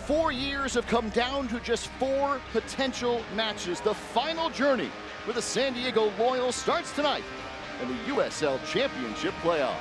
4 years have come down to just 4 potential matches. The final journey with the San Diego Loyal starts tonight in the USL Championship playoffs.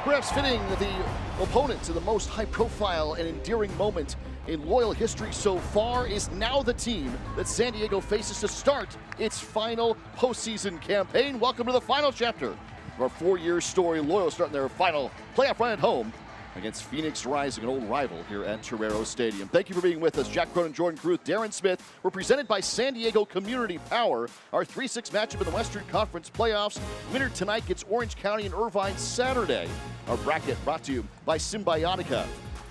Perhaps fitting the opponent to the most high-profile and endearing moment in Loyal history so far is now the team that San Diego faces to start its final postseason campaign. Welcome to the final chapter of our 4-year story. Loyal starting their final playoff run at home against Phoenix Rising, an old rival here at Torero Stadium. Thank you for being with us. Jack Cronin, Jordan Caruth, Darren Smith. We're presented by San Diego Community Power. Our 3-6 matchup in the Western Conference playoffs. Winner tonight gets Orange County and Irvine Saturday. Our bracket brought to you by Symbiotica.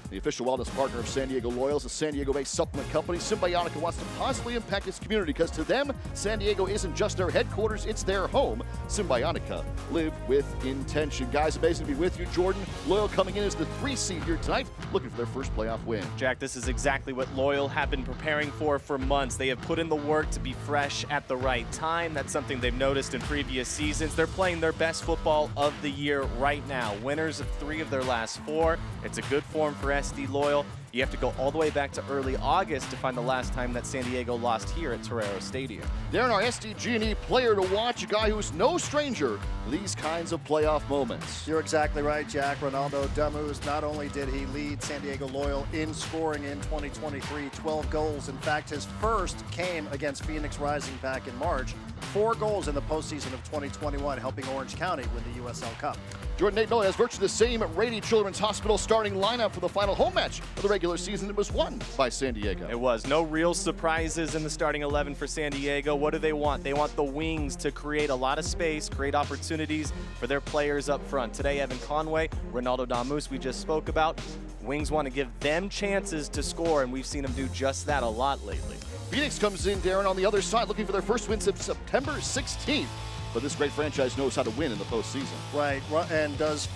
The official wellness partner of San Diego Loyal is a San Diego-based supplement company. Symbiotica wants to positively impact its community because to them, San Diego isn't just their headquarters, it's their home. Symbiotica, live with intention. Guys, amazing to be with you. Jordan, Loyal coming in as the 3 seed here tonight, looking for their first playoff win. Jack, this is exactly what Loyal have been preparing for months. They have put in the work to be fresh at the right time. That's something they've noticed in previous seasons. They're playing their best football of the year right now. Winners of 3 of their last 4. It's a good form for SD Loyal. You have to go all the way back to early August to find the last time that San Diego lost here at Torero Stadium. Darren, our SDG&E player to watch, a guy who's no stranger to these kinds of playoff moments. You're exactly right, Jack. Ronaldo Damus, not only did he lead San Diego Loyal in scoring in 2023, 12 goals. In fact, his first came against Phoenix Rising back in March. 4 goals in the postseason of 2021, helping Orange County win the USL Cup. Jordan Nate Miller has virtually the same Rady Children's Hospital starting lineup for the final home match of the regular season. It was won by San Diego. It was. No real surprises in the starting 11 for San Diego. What do they want? They want the wings to create a lot of space, create opportunities for their players up front. Today, Evan Conway, Ronaldo Damus, we just spoke about. Wings want to give them chances to score, and we've seen them do just that a lot lately. Phoenix comes in, Darren, on the other side, looking for their first win since September 16th. But this great franchise knows how to win in the postseason. Right, and does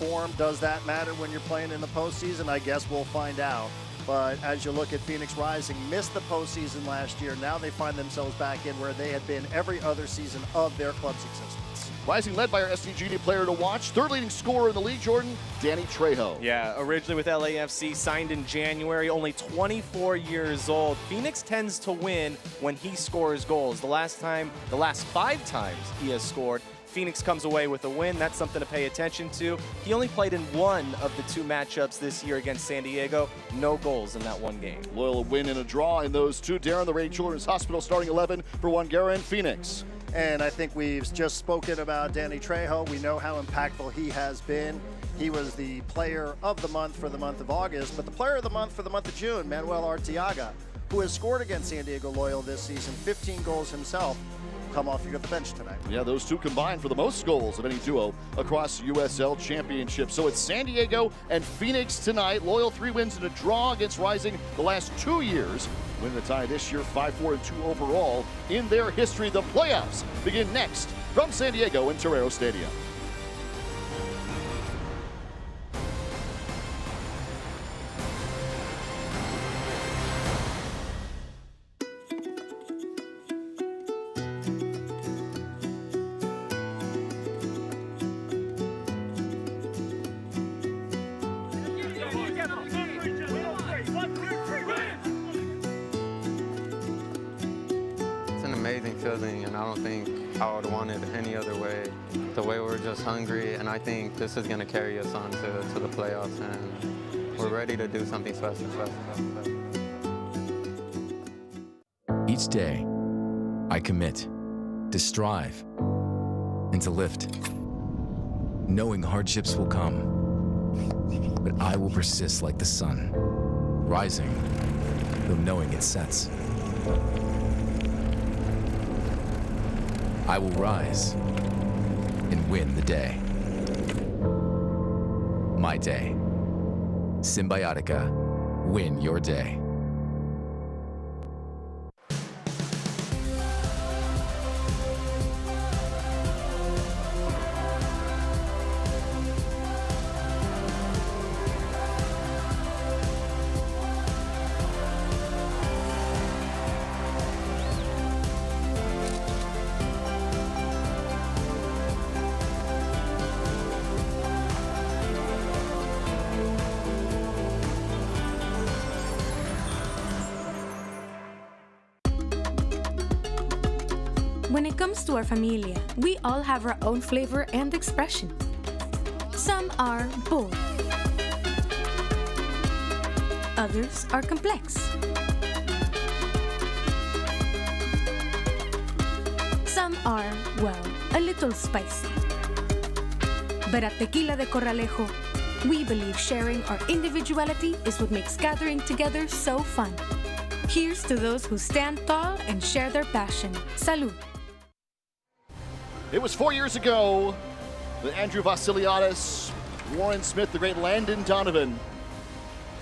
that matter when you're playing in the postseason? I guess we'll find out. But as you look at Phoenix Rising, missed the postseason last year. Now they find themselves back in where they had been every other season of their club's existence. Rising led by our SDG&E player to watch, 3rd leading scorer in the league, Jordan, Danny Trejo. Yeah, originally with LAFC, signed in January, only 24 years old. Phoenix tends to win when he scores goals. The last 5 times he has scored, Phoenix comes away with a win. That's something to pay attention to. He only played in 1 of the 2 matchups this year against San Diego. No goals in that 1 game. Loyal a win and a draw in those 2. Darren, the Rady Children's Hospital starting 11 for Wangara and Phoenix. And I think we've just spoken about Danny Trejo. We know how impactful he has been. He was the player of the month for the month of August, but the player of the month for the month of June, Manuel Arteaga, who has scored against San Diego Loyal this season, 15 goals himself, come off the bench tonight. Yeah, those 2 combined for the most goals of any duo across USL Championship. So it's San Diego and Phoenix tonight. Loyal 3 wins and a draw against Rising the last 2 years. Winning the tie this year, 5-4-2 overall in their history. The playoffs begin next from San Diego and Torero Stadium. Amazing feeling, and I don't think I would want it any other way. The way we're just hungry, and I think this is going to carry us on to the playoffs, and we're ready to do something special. Each day, I commit to strive and to lift, knowing hardships will come, but I will persist like the sun, rising, though knowing it sets. I will rise and win the day. My day. Symbiotica. Win your day. When it comes to our familia, we all have our own flavor and expression. Some are bold. Others are complex. Some are, well, a little spicy. But at Tequila de Corralejo, we believe sharing our individuality is what makes gathering together so fun. Here's to those who stand tall and share their passion. Salud. It was 4 years ago that Andrew Vassiliadis, Warren Smith, the great Landon Donovan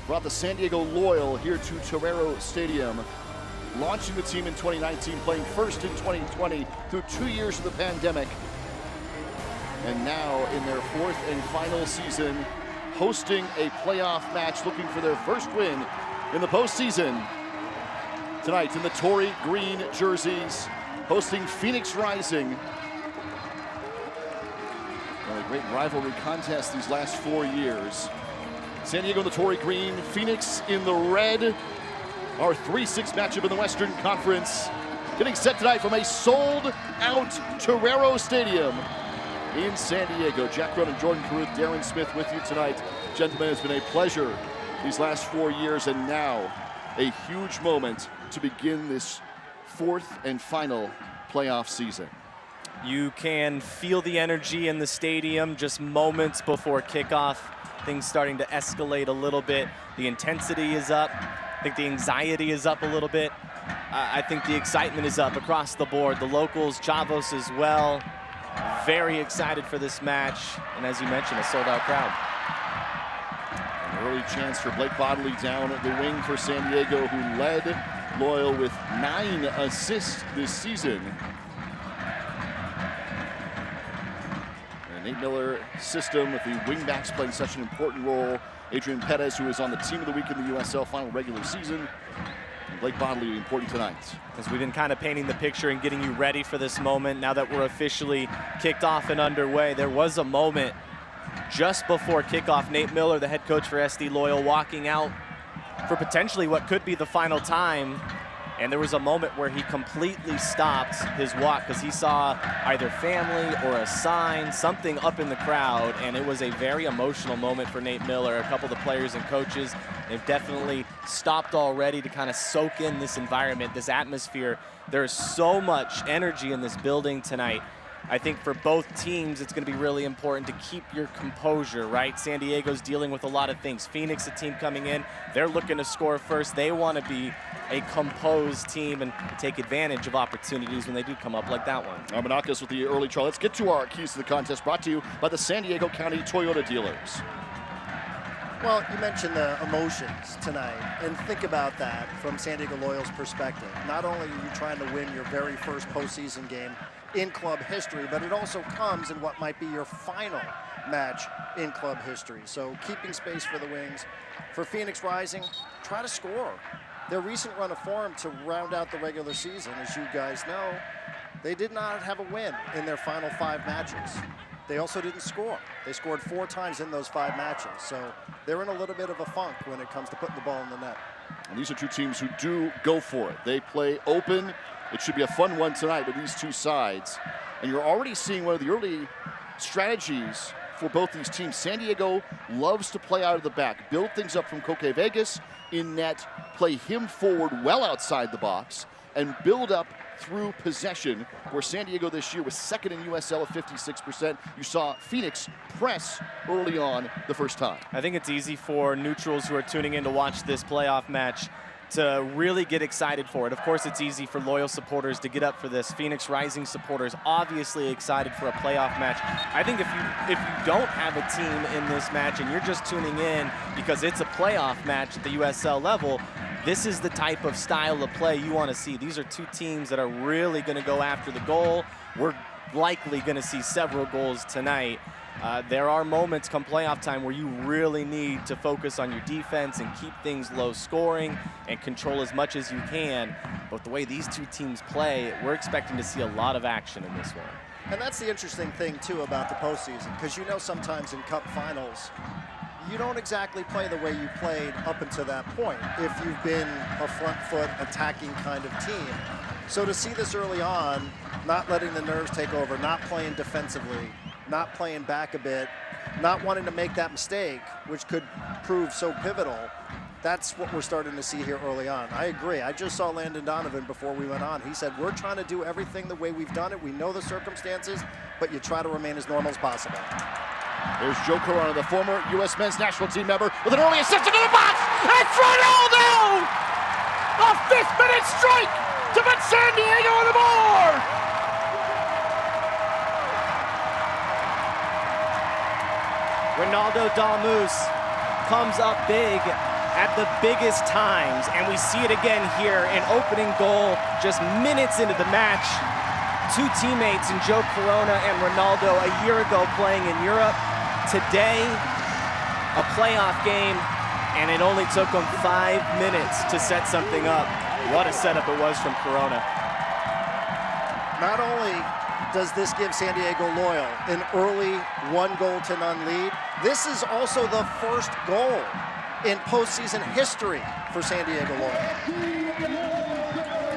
brought the San Diego Loyal here to Torero Stadium, launching the team in 2019, playing first in 2020 through 2 years of the pandemic. And now in their fourth and final season, hosting a playoff match, looking for their first win in the postseason. Tonight in the Tory green jerseys, hosting Phoenix Rising. A great rivalry contest these last 4 years. San Diego in the Tory green, Phoenix in the red. Our 3-6 matchup in the Western Conference. Getting set tonight from a sold-out Torero Stadium in San Diego. Jack Cronin, Jordan Caruth, Darren Smith with you tonight. Gentlemen, it's been a pleasure these last 4 years, and now a huge moment to begin this fourth and final playoff season. You can feel the energy in the stadium just moments before kickoff. Things starting to escalate a little bit. The intensity is up. I think the anxiety is up a little bit. I think the excitement is up across the board. The locals, Chavos as well, very excited for this match. And as you mentioned, a sold-out crowd. An early chance for Blake Bodley down at the wing for San Diego, who led Loyal with 9 assists this season. Nate Miller system with the wingbacks playing such an important role. Adrian Perez, who is on the team of the week in the USL final regular season. And Blake Bodley, important tonight. As we've been kind of painting the picture and getting you ready for this moment, now that we're officially kicked off and underway, there was a moment just before kickoff. Nate Miller, the head coach for SD Loyal, walking out for potentially what could be the final time. And there was a moment where he completely stopped his walk because he saw either family or a sign, something up in the crowd, and it was a very emotional moment for Nate Miller. A couple of the players and coaches, they've definitely stopped already to kind of soak in this environment, this atmosphere. There is so much energy in this building tonight. I think for both teams, it's going to be really important to keep your composure, right? San Diego's dealing with a lot of things. Phoenix, a team coming in, they're looking to score first. They want to be a composed team and take advantage of opportunities when they do come up like that one. Armanakis with the early trial. Let's get to our keys to the contest, brought to you by the San Diego County Toyota dealers. Well, you mentioned the emotions tonight, and think about that from San Diego Loyal's perspective. Not only are you trying to win your very first postseason game in club history, but it also comes in what might be your final match in club history. So keeping space for the wings. For Phoenix Rising, try to score. Their recent run of form to round out the regular season, as you guys know, they did not have a win in their final 5 matches. They also didn't score. They scored 4 times in those 5 matches. So they're in a little bit of a funk when it comes to putting the ball in the net. And these are two teams who do go for it. They play open. It should be a fun one tonight with these two sides. And you're already seeing one of the early strategies for both these teams. San Diego loves to play out of the back, build things up from Coque Vegas in net, play him forward well outside the box, and build up through possession, where San Diego this year was second in USL at 56%. You saw Phoenix press early on the first time. I think it's easy for neutrals who are tuning in to watch this playoff match to really get excited for it. Of course, it's easy for Loyal supporters to get up for this. Phoenix Rising supporters obviously excited for a playoff match. I think if you don't have a team in this match and you're just tuning in because it's a playoff match at the USL level, this is the type of style of play you want to see. These are two teams that are really going to go after the goal. We're likely going to see several goals tonight. There are moments come playoff time where you really need to focus on your defense and keep things low scoring and control as much as you can. But the way these two teams play, we're expecting to see a lot of action in this one. And that's the interesting thing, too, about the postseason, because you know sometimes in cup finals, you don't exactly play the way you played up until that point if you've been a front foot attacking kind of team. So to see this early on, not letting the nerves take over, not playing defensively, not playing back a bit, not wanting to make that mistake, which could prove so pivotal. That's what we're starting to see here early on. I agree. I just saw Landon Donovan before we went on. He said, we're trying to do everything the way we've done it. We know the circumstances, but you try to remain as normal as possible. There's Joe Corona, the former U.S. men's national team member, with an early assist into the box. It's Ronaldo! A 5th-minute strike to put San Diego on the board! Ronaldo Damus comes up big at the biggest times, and we see it again here, an opening goal just minutes into the match. Two teammates in Joe Corona and Ronaldo a year ago playing in Europe. Today, a playoff game, and it only took them 5 minutes to set something up. What a setup it was from Corona. Not only does this give San Diego Loyal an early 1-0 lead, this is also the first goal in postseason history for San Diego Loyal.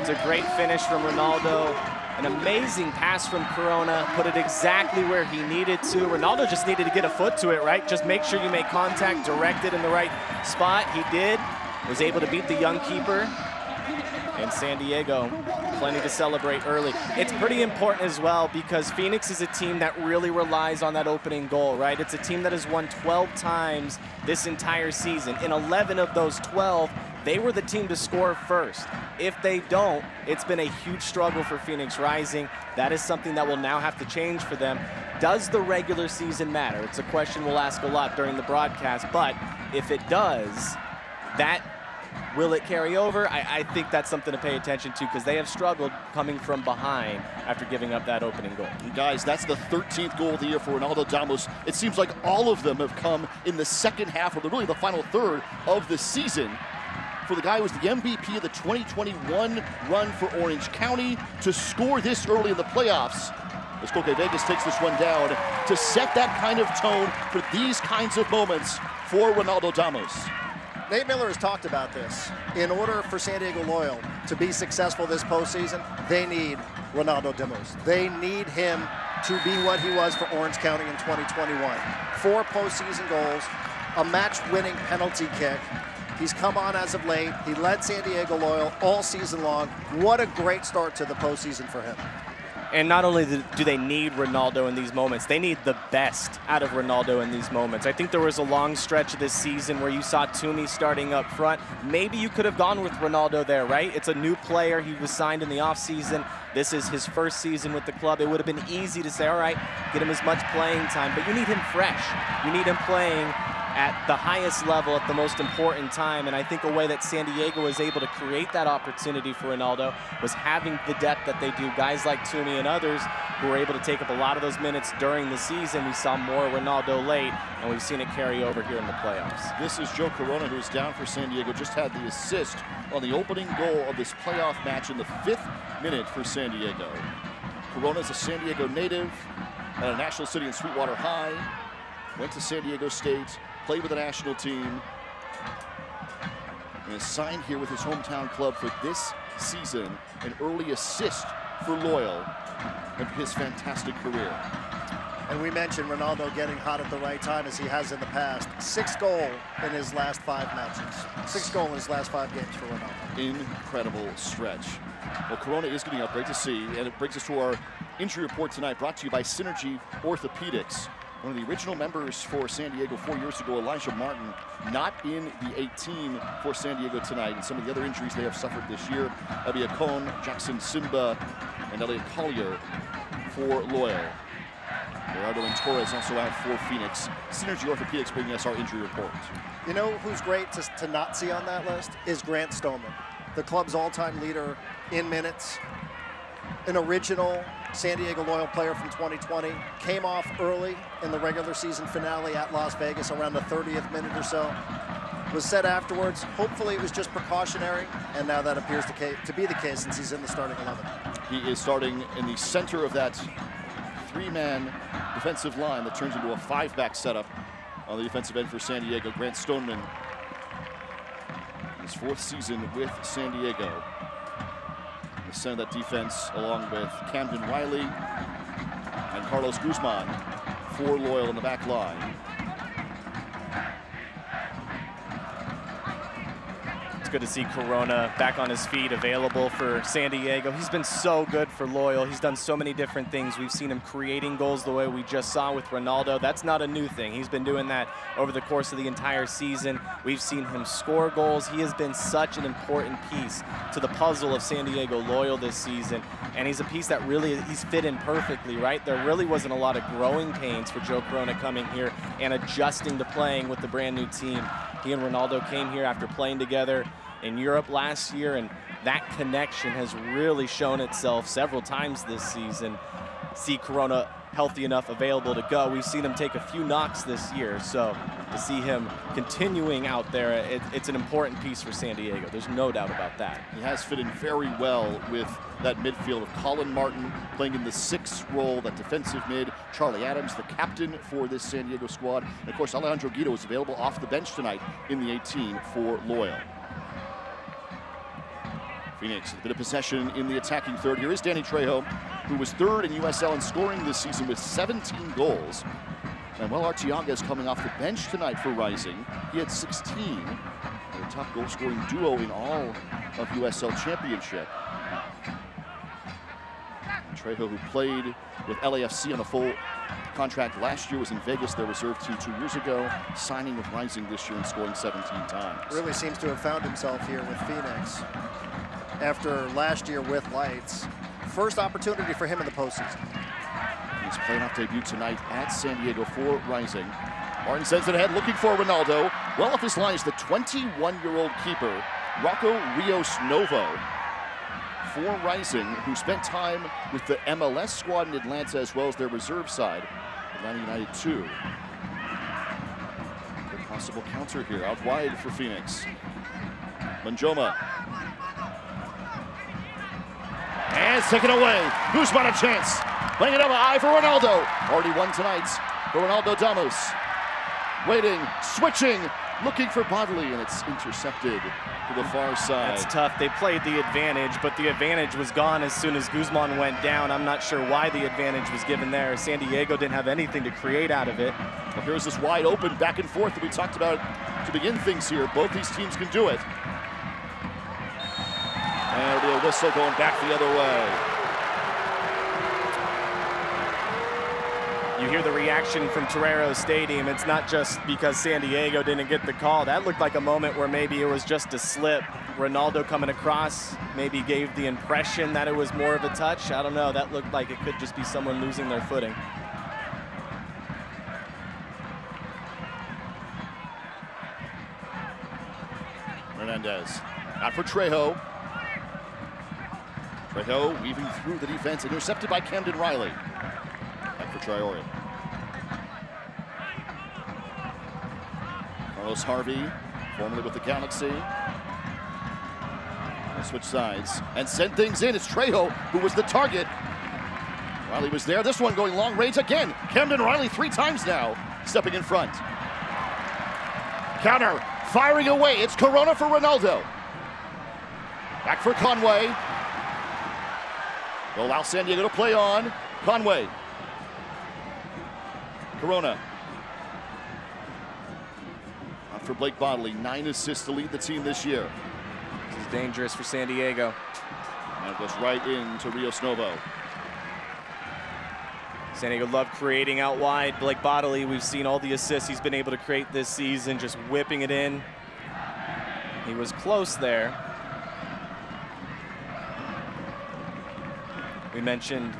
It's a great finish from Ronaldo. An amazing pass from Corona, put it exactly where he needed to. Ronaldo just needed to get a foot to it, right? Just make sure you make contact, direct it in the right spot. He did, was able to beat the young keeper. And San Diego, plenty to celebrate early. It's pretty important as well because Phoenix is a team that really relies on that opening goal, right? It's a team that has won 12 times this entire season. In 11 of those 12, they were the team to score first. If they don't, it's been a huge struggle for Phoenix Rising. That is something that will now have to change for them. Does the regular season matter? It's a question we'll ask a lot during the broadcast, but if it does, will it carry over? I think that's something to pay attention to because they have struggled coming from behind after giving up that opening goal. And guys, that's the 13th goal of the year for Ronaldo Damus. It seems like all of them have come in the second half, or really the final third of the season. For the guy who was the MVP of the 2021 run for Orange County to score this early in the playoffs. As Coque Vegas takes this one down to set that kind of tone for these kinds of moments for Ronaldo Damus. Nate Miller has talked about this. In order for San Diego Loyal to be successful this postseason, they need Ronaldo Damus. They need him to be what he was for Orange County in 2021. 4 postseason goals, a match-winning penalty kick. He's come on as of late. He led San Diego Loyal all season long. What a great start to the postseason for him. And not only do they need Ronaldo in these moments, they need the best out of Ronaldo in these moments. I think there was a long stretch of this season where you saw Toomey starting up front. Maybe you could have gone with Ronaldo there, right? It's a new player. He was signed in the offseason. This is his first season with the club. It would have been easy to say, all right, get him as much playing time, but you need him fresh. You need him playing at the highest level at the most important time, and I think a way that San Diego was able to create that opportunity for Ronaldo was having the depth that they do. Guys like Toomey and others who were able to take up a lot of those minutes during the season. We saw more Ronaldo late, and we've seen it carry over here in the playoffs. This is Joe Corona, who's down for San Diego, just had the assist on the opening goal of this playoff match in the 5th minute for San Diego. Corona's a San Diego native at a national city in Sweetwater High, went to San Diego State, played with the national team, and is signed here with his hometown club for this season. An early assist for Loyal of his fantastic career. And we mentioned Ronaldo getting hot at the right time as he has in the past. 6th goal in his last 5 matches. 6th goal in his last 5 games for Ronaldo. Incredible stretch. Well, Corona is getting up, great to see, and it brings us to our injury report tonight, brought to you by Synergy Orthopedics. One of the original members for San Diego 4 years ago, Elijah Martin, not in the 18 for San Diego tonight. And some of the other injuries they have suffered this year, Abia Cohn, Jackson Simba, and Elliot Collier for Loyal. Gerardo and Torres also out for Phoenix. Synergy Orthopedics bringing us our injury report. You know who's great to not see on that list is Grant Stoneman, the club's all-time leader in minutes. An original San Diego Loyal player from 2020, came off early in the regular season finale at Las Vegas around the 30th minute or so. Was said afterwards, hopefully it was just precautionary, and now that appears to be the case since he's in the starting 11. He is starting in the center of that 3-man defensive line that turns into a 5-back setup on the defensive end for San Diego. Grant Stoneman, his 4th season with San Diego. The center of that defense, along with Camden Riley and Carlos Guzman, for Loyal in the back line. It's good to see Corona back on his feet, available for San Diego. He's been so good for Loyal. He's done so many different things. We've seen him creating goals the way we just saw with Ronaldo. That's not a new thing. He's been doing that over the course of the entire season. We've seen him score goals. He has been such an important piece to the puzzle of San Diego Loyal this season. And he's a piece that really, he's fit in perfectly, right? There really wasn't a lot of growing pains for Joe Corona coming here and adjusting to playing with the brand new team. He and Ronaldo came here after playing together in Europe last year, and that connection has really shown itself several times this season. See Corona healthy enough, available to go. We've seen him take a few knocks this year, so to see him continuing out there, it's an important piece for San Diego. There's no doubt about that. He has fit in very well with that midfield of Colin Martin playing in the 6th role, that defensive mid. Charlie Adams, the captain for this San Diego squad. And of course, Alejandro Guido is available off the bench tonight in the 18 for Loyal. Phoenix, a bit of possession in the attacking third. Here is Danny Trejo, who was 3rd in USL in scoring this season with 17 goals. Manuel Arteaga is coming off the bench tonight for Rising. He had 16. They're a top goal-scoring duo in all of USL Championship. Trejo, who played with LAFC on a full contract last year, was in Vegas, their reserve team 2 years ago, signing with Rising this year and scoring 17 times. Really seems to have found himself here with Phoenix after last year with Lights. First opportunity for him in the postseason. He's playing off debut tonight at San Diego for Rising. Martin sends it ahead, looking for Ronaldo. Well off his line is the 21-year-old keeper, Rocco Rios Novo, for Rising, who spent time with the MLS squad in Atlanta as well as their reserve side, Atlanta United 2. Good possible counter here, out wide for Phoenix. Manjoma. And it's taken away. Guzman a chance. Playing it up high for Ronaldo. Already won tonight for Ronaldo Damos. Waiting, switching, looking for Bodley, and it's intercepted to the far side. That's tough. They played the advantage, but the advantage was gone as soon as Guzman went down. I'm not sure why the advantage was given there. San Diego didn't have anything to create out of it. Well, here's this wide open back and forth that we talked about to begin things here. Both these teams can do it. And it'll be a whistle going back the other way. You hear the reaction from Torero Stadium. It's not just because San Diego didn't get the call. That looked like a moment where maybe it was just a slip. Ronaldo coming across maybe gave the impression that it was more of a touch. I don't know. That looked like it could just be someone losing their footing. Hernandez. Out for Trejo. Trejo weaving through the defense, intercepted by Camden Riley. Back for Traore. Carlos Harvey, formerly with the Galaxy. They'll switch sides and send things in. It's Trejo who was the target. Riley was there. This one going long range again. Camden Riley 3 times now, stepping in front. Counter, firing away. It's Corona for Ronaldo. Back for Conway. They'll allow San Diego to play on. Conway. Corona. Out for Blake Bodley. 9 assists to lead the team this year. This is dangerous for San Diego. And it goes right into Rios Novo. San Diego loved creating out wide. Blake Bodley, we've seen all the assists he's been able to create this season, just whipping it in. He was close there. We mentioned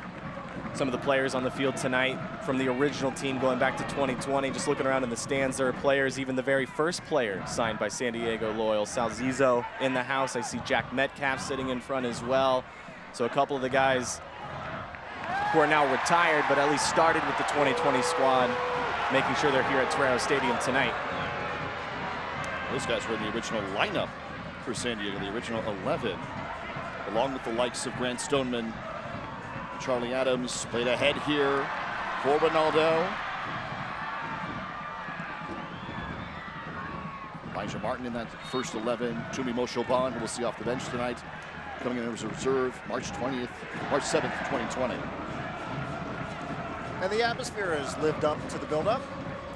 some of the players on the field tonight from the original team going back to 2020. Just looking around in the stands, there are players, even the very first player signed by San Diego Loyal. Sal Zizzo in the house. I see Jack Metcalf sitting in front as well. So a couple of the guys who are now retired, but at least started with the 2020 squad, making sure they're here at Torero Stadium tonight. Those guys were in the original lineup for San Diego, the original 11, along with the likes of Grant Stoneman. Charlie Adams played ahead here for Ronaldo. Elijah Martin in that first 11. Tumi Moshoban, who we'll see off the bench tonight. coming in as a reserve March 7th, 2020. And the atmosphere has lived up to the build-up.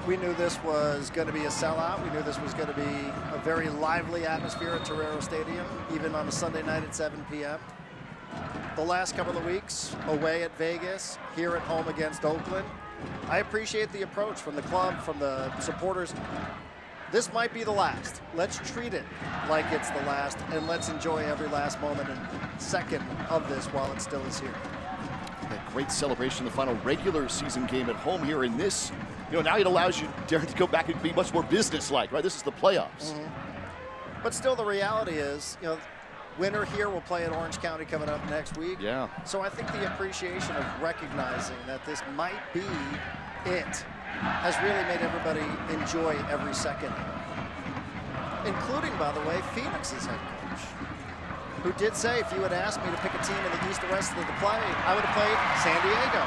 We knew this was going to be a sellout. We knew this was going to be a very lively atmosphere at Torero Stadium, even on a Sunday night at 7 p.m. The last couple of weeks, away at Vegas, here at home against Oakland. I appreciate the approach from the club, from the supporters. This might be the last. Let's treat it like it's the last, and let's enjoy every last moment and second of this while it still is here. That great celebration, the final regular season game at home here in this. Now it allows you, Darren, to go back and be much more business-like, right? This is the playoffs. But still, the reality is, winner here will play at Orange County coming up next week. Yeah. So I think the appreciation of recognizing that this might be it has really made everybody enjoy every second. Including, by the way, Phoenix's head coach, who did say if you had asked me to pick a team in the East or West of the play, I would have played San Diego.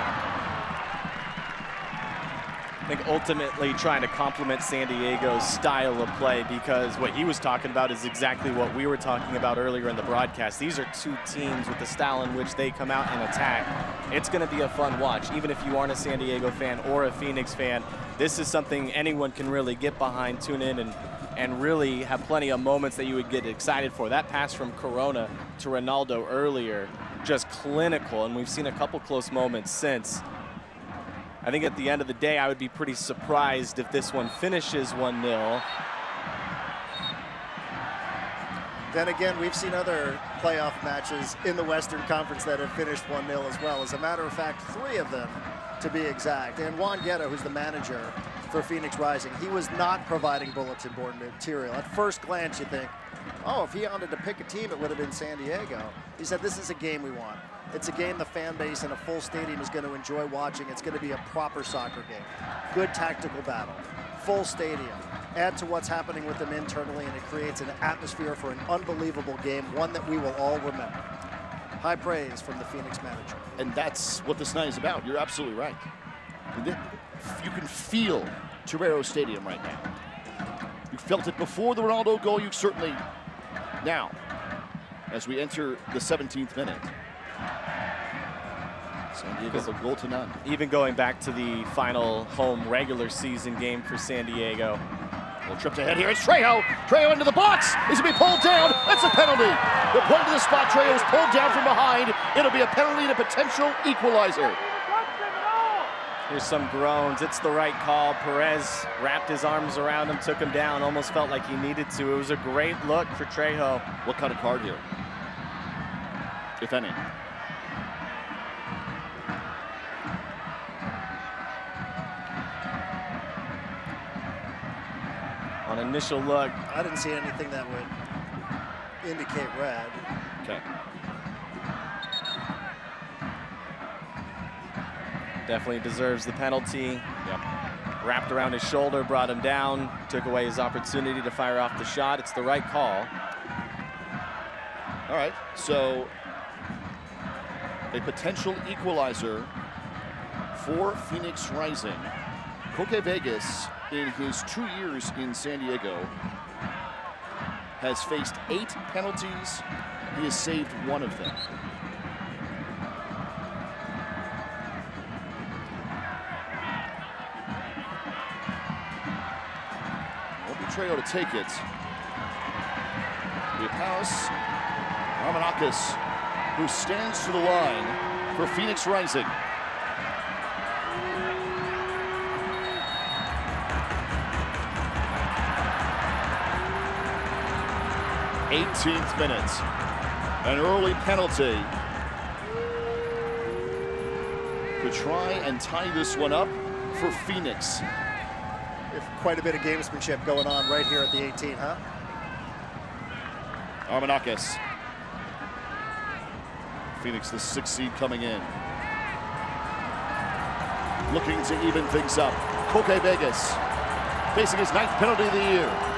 I think ultimately trying to complement San Diego's style of play, because what he was talking about is exactly what we were talking about earlier in the broadcast. These are two teams with the style in which they come out and attack. It's going to be a fun watch, even if you aren't a San Diego fan or a Phoenix fan. This is something anyone can really get behind, tune in, and really have plenty of moments that you would get excited for. That pass from Corona to Ronaldo earlier, just clinical, and we've seen a couple close moments since. I think at the end of the day, I would be pretty surprised if this one finishes 1-0. Then again, we've seen other playoff matches in the Western Conference that have finished 1-0 as well. As a matter of fact, 3 of them to be exact. And Juan Guerra, who's the manager for Phoenix Rising, he was not providing bulletin board material. At first glance, you think, oh, if he wanted to pick a team, it would have been San Diego. He said, this is a game we want. It's a game the fan base in a full stadium is going to enjoy watching. It's going to be a proper soccer game. Good tactical battle. Full stadium. Add to what's happening with them internally, and it creates an atmosphere for an unbelievable game, one that we will all remember. High praise from the Phoenix manager. And that's what this night is about. You're absolutely right. You can feel Torero Stadium right now. You felt it before the Ronaldo goal. You certainly now, as we enter the 17th minute. San Diego's a goal to none. Even going back to the final home regular season game for San Diego. Little trip ahead here. It's Trejo. Trejo into the box. Is going to be pulled down. That's a penalty. The point to the spot. Trejo is pulled down from behind. It'll be a penalty and a potential equalizer. Here's some groans. It's the right call. Perez wrapped his arms around him, took him down, almost felt like he needed to. It was a great look for Trejo. What kind of card here, if any? On initial look, I didn't see anything that would indicate red. Okay. definitely deserves the penalty. Yep. Wrapped around his shoulder, brought him down, took away his opportunity to fire off the shot. It's the right call. All right, so a potential equalizer for Phoenix Rising. Koke Vegas, in his 2 years in San Diego, has faced 8 penalties. He has saved 1 of them. Won't be Trejo to take it. The pass, Armanakis, who stands to the line for Phoenix Rising. '18th minute, an early penalty to try and tie this one up for Phoenix. Quite a bit of gamesmanship going on right here at the 18, huh? Armanakis. Phoenix, the 6th seed coming in. Looking to even things up. Koke Vegas facing his 9th penalty of the year.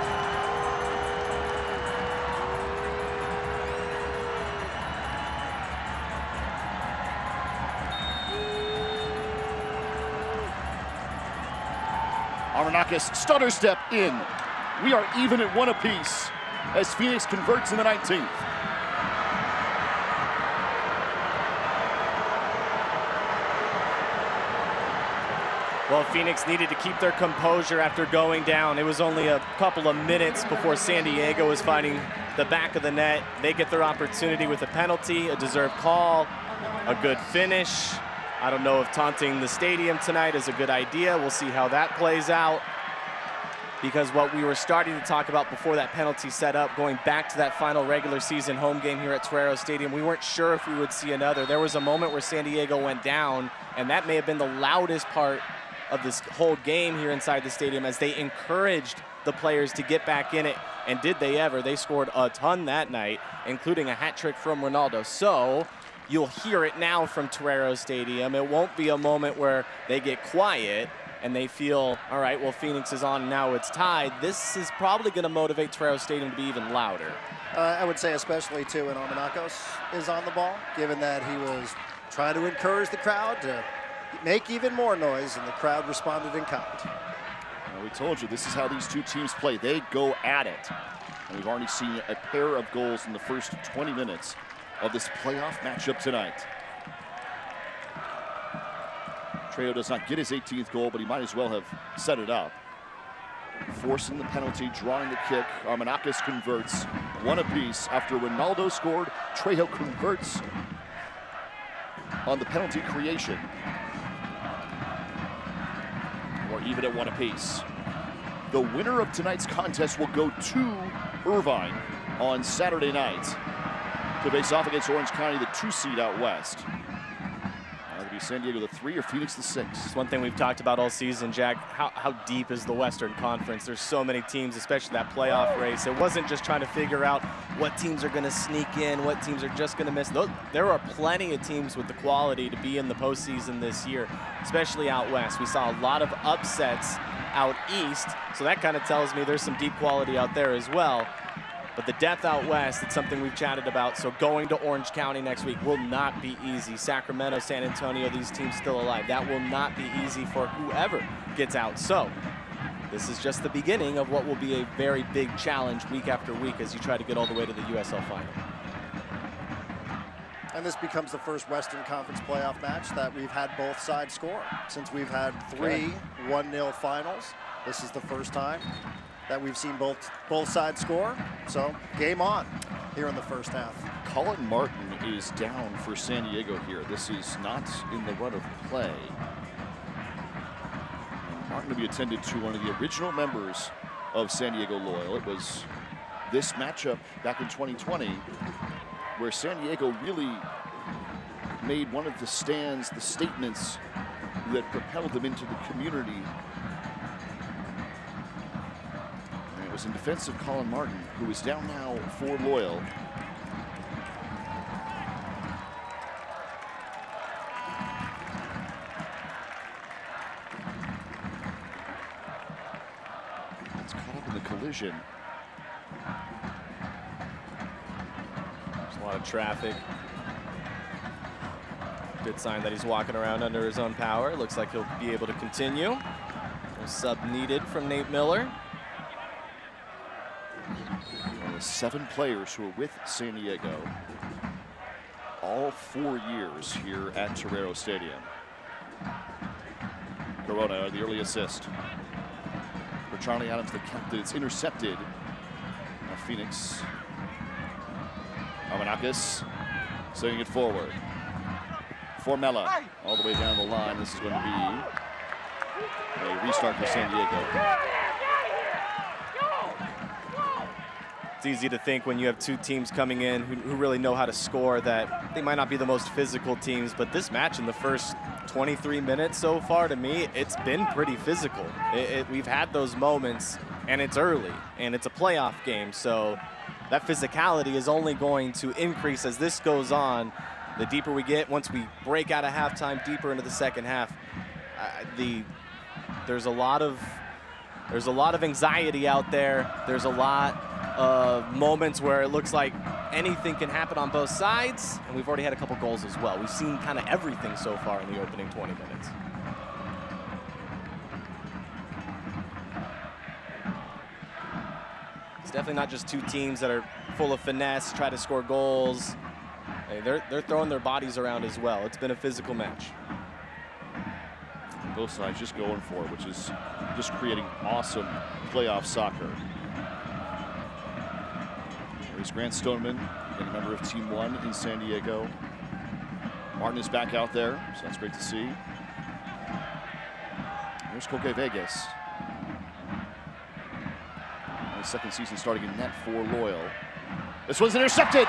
Armanakis, stutter step in. We are even at 1 apiece as Phoenix converts in the 19th. Well, Phoenix needed to keep their composure after going down. It was only a couple of minutes before San Diego was finding the back of the net. They get their opportunity with a penalty, a deserved call, a good finish. I don't know if taunting the stadium tonight is a good idea. We'll see how that plays out. Because what we were starting to talk about before that penalty set up, going back to that final regular season home game here at Torero Stadium, we weren't sure if we would see another. There was a moment where San Diego went down, and that may have been the loudest part of this whole game here inside the stadium as they encouraged the players to get back in it. And did they ever? They scored a ton that night, including a hat trick from Ronaldo. So you'll hear it now from Torero Stadium. It won't be a moment where they get quiet and they feel, all right, well, Phoenix is on and now it's tied. This is probably going to motivate Torero Stadium to be even louder. I would say especially, too, when Armenakos is on the ball, given that he was trying to encourage the crowd to make even more noise, and the crowd responded in kind. Well, we told you, this is how these two teams play. They go at it. And we've already seen a pair of goals in the first 20 minutes of this playoff matchup tonight. Trejo does not get his 18th goal, but he might as well have set it up. Forcing the penalty, drawing the kick. Armenakos converts, one apiece. After Ronaldo scored, Trejo converts on the penalty creation. Or even at one apiece. The winner of tonight's contest will go to Irvine on Saturday night to face off against Orange County, the 2 seed out west. It'll be San Diego the 3 or Phoenix the 6. It's one thing we've talked about all season, Jack. How deep is the Western Conference? There's so many teams, especially that playoff race. It wasn't just trying to figure out what teams are going to sneak in, what teams are just going to miss. There are plenty of teams with the quality to be in the postseason this year, especially out west. We saw a lot of upsets out east, so that kind of tells me there's some deep quality out there as well. But the depth out west, it's something we've chatted about. So going to Orange County next week will not be easy. Sacramento, San Antonio, these teams still alive. That will not be easy for whoever gets out. So this is just the beginning of what will be a very big challenge week after week as you try to get all the way to the USL final. And this becomes the first Western Conference playoff match that we've had both sides score. Since we've had 3 1-0 finals, this is the first time that we've seen both sides score. So game on here in the first half. Colin Martin is down for San Diego here. This is not in the run of play. Martin to be attended to one of the original members of San Diego Loyal. It was this matchup back in 2020 where San Diego really made one of the stands, the statements that propelled them into the community. In defense of Colin Martin, who is down now for Loyal. It's caught up in the collision. There's a lot of traffic. Good sign that he's walking around under his own power. Looks like he'll be able to continue. No sub needed from Nate Miller. 7 players who are with San Diego all 4 years here at Torero Stadium. Corona, the early assist. For Charlie Adams, the captain, it's intercepted. Now Phoenix. Armenakos sending it forward. Formella all the way down the line. This is going to be a restart for San Diego. It's easy to think when you have 2 teams coming in who really know how to score that they might not be the most physical teams, but this match in the first 23 minutes so far, to me, it's been pretty physical. We've had those moments, and it's early, and it's a playoff game, so that physicality is only going to increase as this goes on. The deeper we get, once we break out of halftime, deeper into the second half, there's a lot of anxiety out there. There's a lot of moments where it looks like anything can happen on both sides, and we've already had a couple goals as well. We've seen kind of everything so far in the opening 20 minutes. It's definitely not just 2 teams that are full of finesse, try to score goals. Hey, they're throwing their bodies around as well. It's been a physical match. Both sides just going for it, which is just creating awesome playoff soccer. There's Grant Stoneman, a member of Team 1 in San Diego. Martin is back out there, so that's great to see. There's Koke Vegas. His second season starting in net for Loyal. This one's intercepted.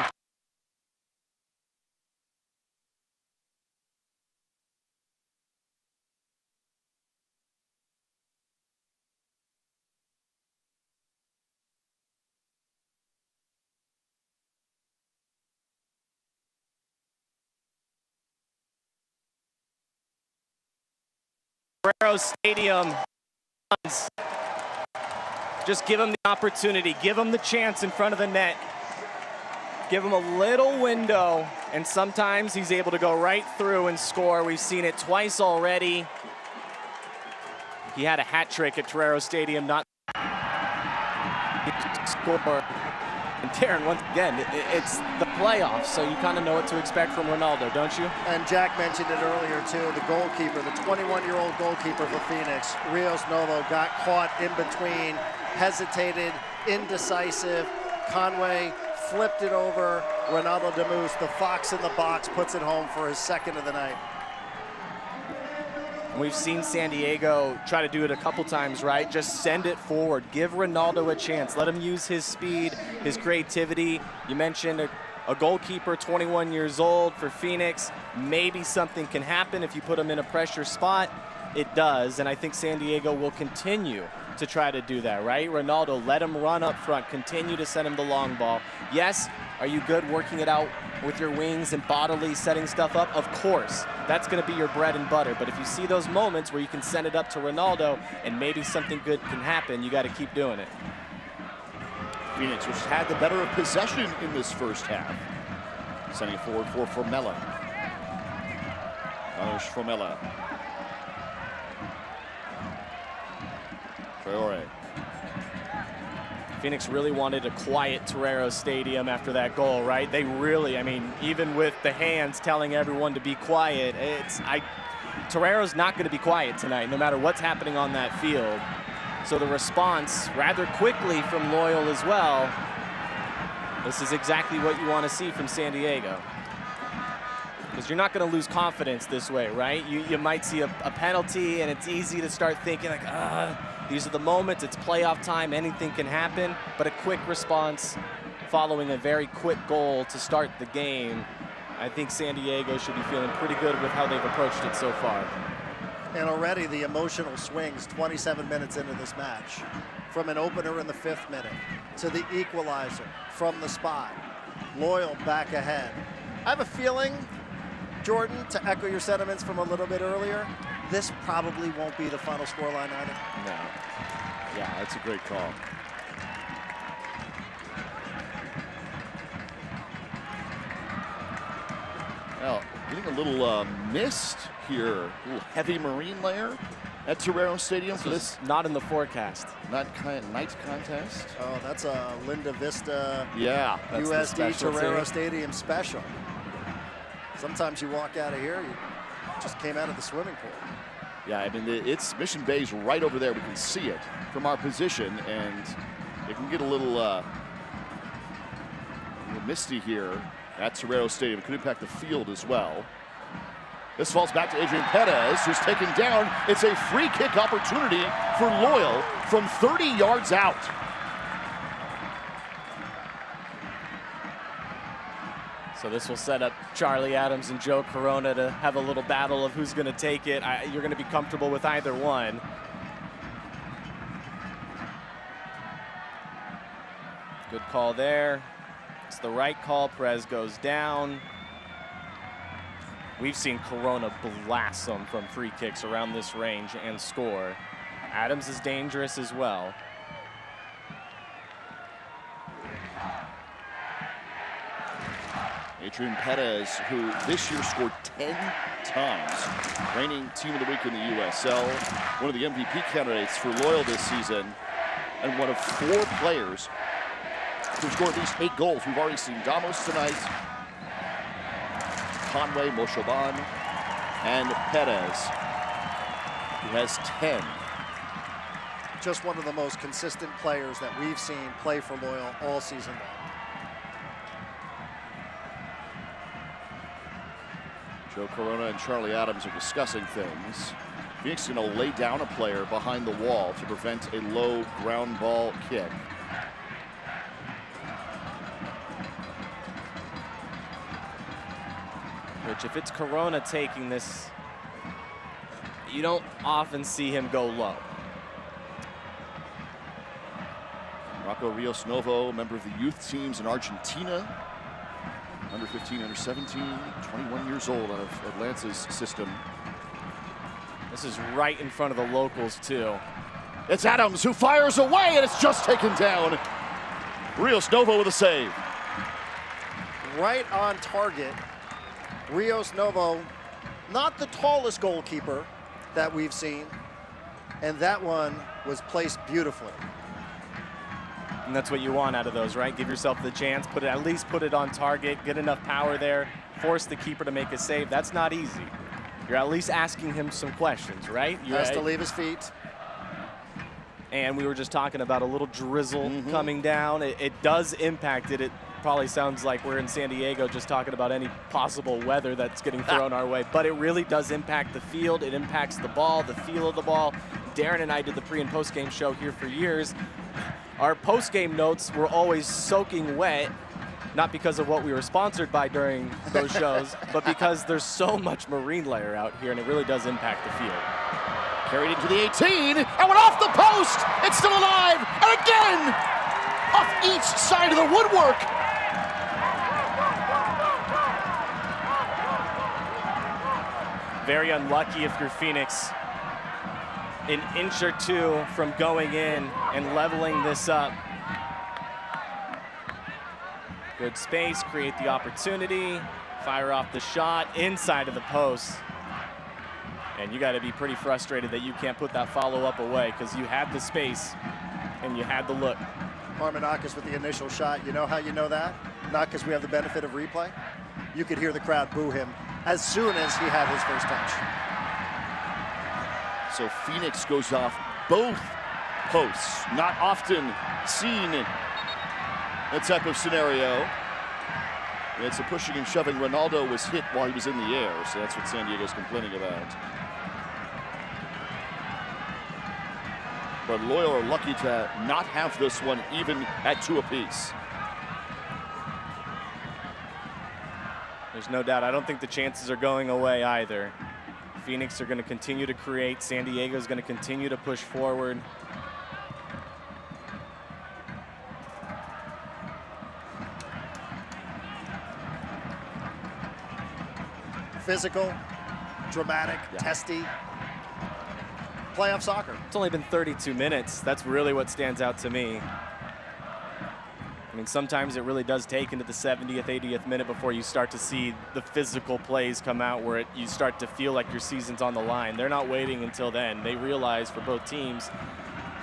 Stadium. Just give him the opportunity, give him the chance in front of the net. Give him a little window, and sometimes he's able to go right through and score. We've seen it twice already. He had a hat trick at Torero Stadium, not score. And Darren, once again, it's the playoffs, so you kind of know what to expect from Ronaldo, don't you? And Jack mentioned it earlier, too. The goalkeeper, the 21-year-old goalkeeper for Phoenix, Rios Novo, got caught in between, hesitated, indecisive. Conway flipped it over. Ronaldo Damus, the fox in the box, puts it home for his second of the night. We've seen San Diego try to do it a couple times, right? Just send it forward. Give Ronaldo a chance. Let him use his speed, his creativity. You mentioned a goalkeeper, 21 years old for Phoenix. Maybe something can happen if you put him in a pressure spot. It does, and I think San Diego will continue to try to do that, right? Ronaldo, let him run up front. Continue to send him the long ball. Yes, are you good working it out with your wings and bodily setting stuff up? Of course. That's going to be your bread and butter. But if you see those moments where you can send it up to Ronaldo and maybe something good can happen, you got to keep doing it. Phoenix, which had the better of possession in this first half. Sending it forward for Formella. Formella. Traore. Phoenix really wanted to quiet Torero Stadium after that goal, right? They really, I mean, even with the hands telling everyone to be quiet, Torero's not going to be quiet tonight, no matter what's happening on that field. So the response, rather quickly from Loyal as well. This is exactly what you want to see from San Diego. Because you're not going to lose confidence this way, right? You might see a penalty, and it's easy to start thinking like, these are the moments, it's playoff time, anything can happen. But a quick response following a very quick goal to start the game. I think San Diego should be feeling pretty good with how they've approached it so far. And already the emotional swings 27 minutes into this match. From an opener in the 5th minute to the equalizer from the spot. Loyal back ahead. I have a feeling, Jordan, to echo your sentiments from a little bit earlier, this probably won't be the final scoreline either. No. Yeah, that's a great call. Well, getting a little mist here, a little heavy marine layer at Torero Stadium for this. Not in the forecast. Night contest. Oh, that's a Linda Vista USD Torero Stadium special. Sometimes you walk out of here, you just came out of the swimming pool. Yeah, I mean, it's Mission Bay's right over there. We can see it from our position, and it can get a little misty here at Torero Stadium. It could impact the field as well. This falls back to Adrian Perez, who's taken down. It's a free kick opportunity for Loyal from 30 yards out. So this will set up Charlie Adams and Joe Corona to have a little battle of who's going to take it. You're going to be comfortable with either one. Good call there. It's the right call. Perez goes down. We've seen Corona blast them from free kicks around this range and score. Adams is dangerous as well. Adrian Perez, who this year scored 10 times, reigning Team of the Week in the USL, one of the MVP candidates for Loyal this season, and one of 4 players who scored at least 8 goals. We've already seen Damos tonight, Conway, Moshoban, and Perez. He has 10. Just one of the most consistent players that we've seen play for Loyal all season long. Joe Corona and Charlie Adams are discussing things. Phoenix is going to lay down a player behind the wall to prevent a low ground ball kick. Which, if it's Corona taking this, you don't often see him go low. Rocco Rios Novo, member of the youth teams in Argentina. Under 15, under 17, 21 years old out of Atlanta's system. This is right in front of the locals, too. It's Adams who fires away, and it's just taken down. Rios Novo with a save. Right on target. Rios Novo, not the tallest goalkeeper that we've seen, and that one was placed beautifully. And that's what you want out of those, right? Give yourself the chance, at least put it on target, get enough power there, force the keeper to make a save. That's not easy. You're at least asking him some questions, right? He has to leave his feet. And we were just talking about a little drizzle coming down. It does impact it. It probably sounds like we're in San Diego just talking about any possible weather that's getting thrown our way, but it really does impact the field. It impacts the ball, the feel of the ball. Darren and I did the pre and post game show here for years. Our post-game notes were always soaking wet, not because of what we were sponsored by during those shows, but because there's so much marine layer out here, and it really does impact the field. Carried into the 18, and went off the post! It's still alive, and again! Off each side of the woodwork! Very unlucky if you're Phoenix. An inch or two from going in and leveling this up. Good space, create the opportunity, fire off the shot inside of the post. And you got to be pretty frustrated that you can't put that follow-up away because you had the space and you had the look. Marmenakis with the initial shot. You know how you know that? Not because we have the benefit of replay. You could hear the crowd boo him as soon as he had his first touch. So Phoenix goes off both posts. Not often seen in that type of scenario. It's a pushing and shoving. Ronaldo was hit while he was in the air, so that's what San Diego's complaining about. But Loyal are lucky to not have this one even at 2 apiece. There's no doubt. I don't think the chances are going away either. Phoenix are going to continue to create. San Diego is going to continue to push forward. Physical, dramatic, testy. Playoff soccer. It's only been 32 minutes. That's really what stands out to me. I mean, sometimes it really does take into the 70th, 80th minute before you start to see the physical plays come out where you start to feel like your season's on the line. They're not waiting until then. They realize for both teams,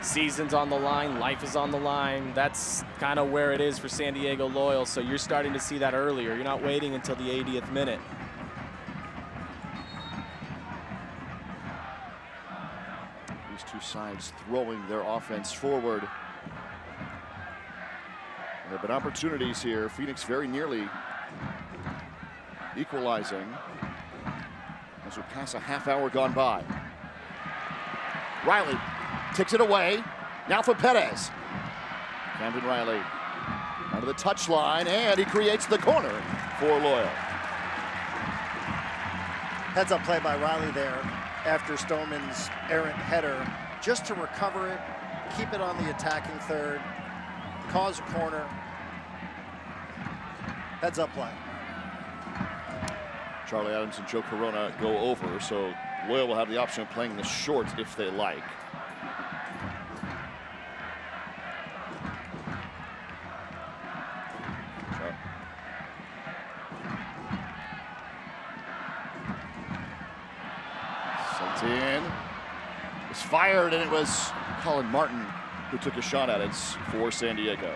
season's on the line, life is on the line. That's kind of where it is for San Diego Loyal, so you're starting to see that earlier. You're not waiting until the 80th minute. These two sides throwing their offense forward. There have been opportunities here. Phoenix very nearly equalizing as we pass a half hour gone by. Riley takes it away. Now for Perez. Camden Riley onto the touchline, and he creates the corner for Loyal. Heads up play by Riley there after Stoneman's errant header, just to recover it, keep it on the attacking third, cause a corner. Heads up play. Charlie Adams and Joe Corona go over, so Loyal will have the option of playing the short if they like. Sent in. It was fired, and it was Colin Martin who took a shot at it for San Diego.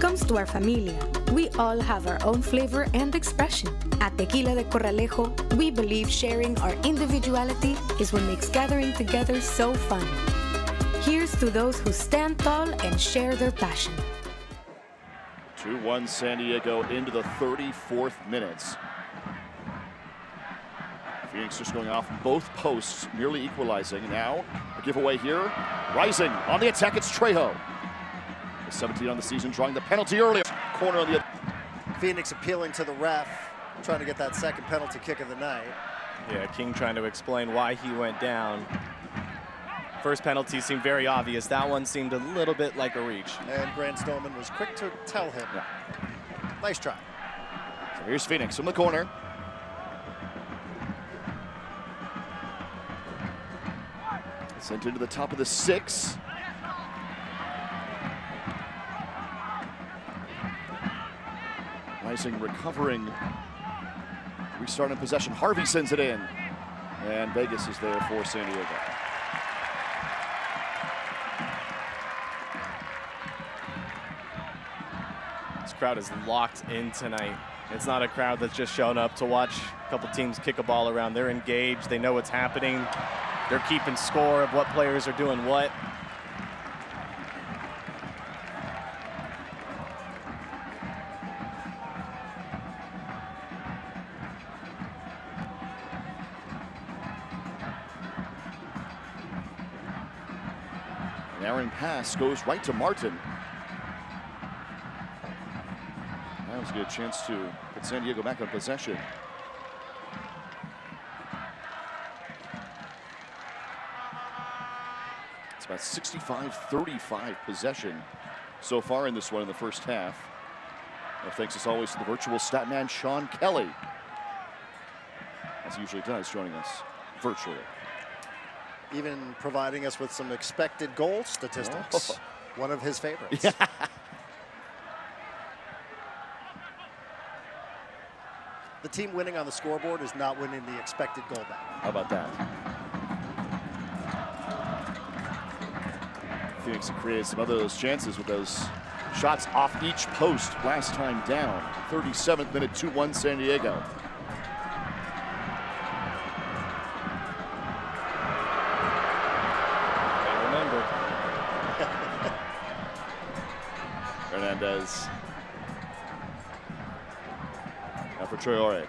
comes to our familia, we all have our own flavor and expression. At Tequila de Corralejo, we believe sharing our individuality is what makes gathering together so fun. Here's to those who stand tall and share their passion. 2-1 San Diego into the 34th minutes. Phoenix just going off both posts, nearly equalizing. Now, a giveaway here. Rising on the attack, it's Trejo. 17 on the season, drawing the penalty earlier. Corner on the other. Phoenix appealing to the ref, trying to get that second penalty kick of the night. Yeah, King trying to explain why he went down. First penalty seemed very obvious. That one seemed a little bit like a reach. And Grant Stillman was quick to tell him. Yeah. Nice try. So here's Phoenix from the corner. Sent into the top of the 6. Rising, recovering. Restarting possession. Harvey sends it in. And Vegas is there for San Diego. This crowd is locked in tonight. It's not a crowd that's just shown up to watch a couple teams kick a ball around. They're engaged. They know what's happening. They're keeping score of what players are doing what. An errant pass goes right to Martin. That was a good chance to put San Diego back on possession. It's about 65-35 possession so far in this one in the first half. Well, thanks as always to the virtual stat man, Sean Kelly, as he usually does, joining us virtually. Even providing us with some expected goal statistics. Oh. One of his favorites. Yeah. The team winning on the scoreboard is not winning the expected goal battle. How about that? Phoenix created some of those chances with those shots off each post last time down. 37th minute, 2-1 San Diego. I remember. Hernandez. Now for Traore.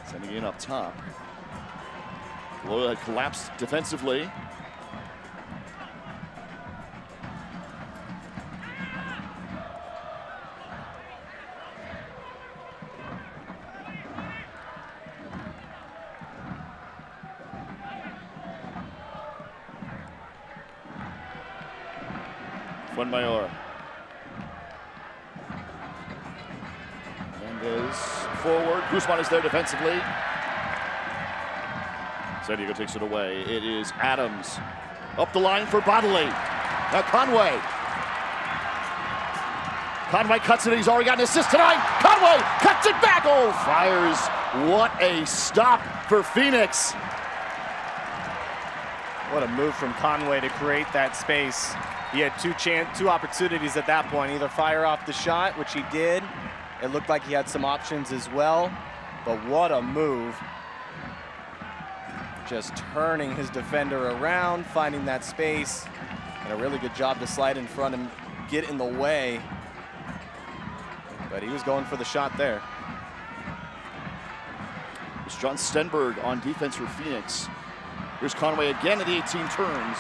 Sending in up top. Loyola had collapsed defensively. Fuenmayor. Hernandez forward. Guzman is there defensively. San Diego takes it away. It is Adams. Up the line for Bodley. Now Conway. Conway cuts it. He's already got an assist tonight. Conway cuts it back. Oh, fires. What a stop for Phoenix. What a move from Conway to create that space. He had two opportunities at that point. Either fire off the shot, which he did. It looked like he had some options as well. But what a move. Just turning his defender around, finding that space. And a really good job to slide in front and get in the way. But he was going for the shot there. It's John Stenberg on defense for Phoenix. Here's Conway again at the 18 turns.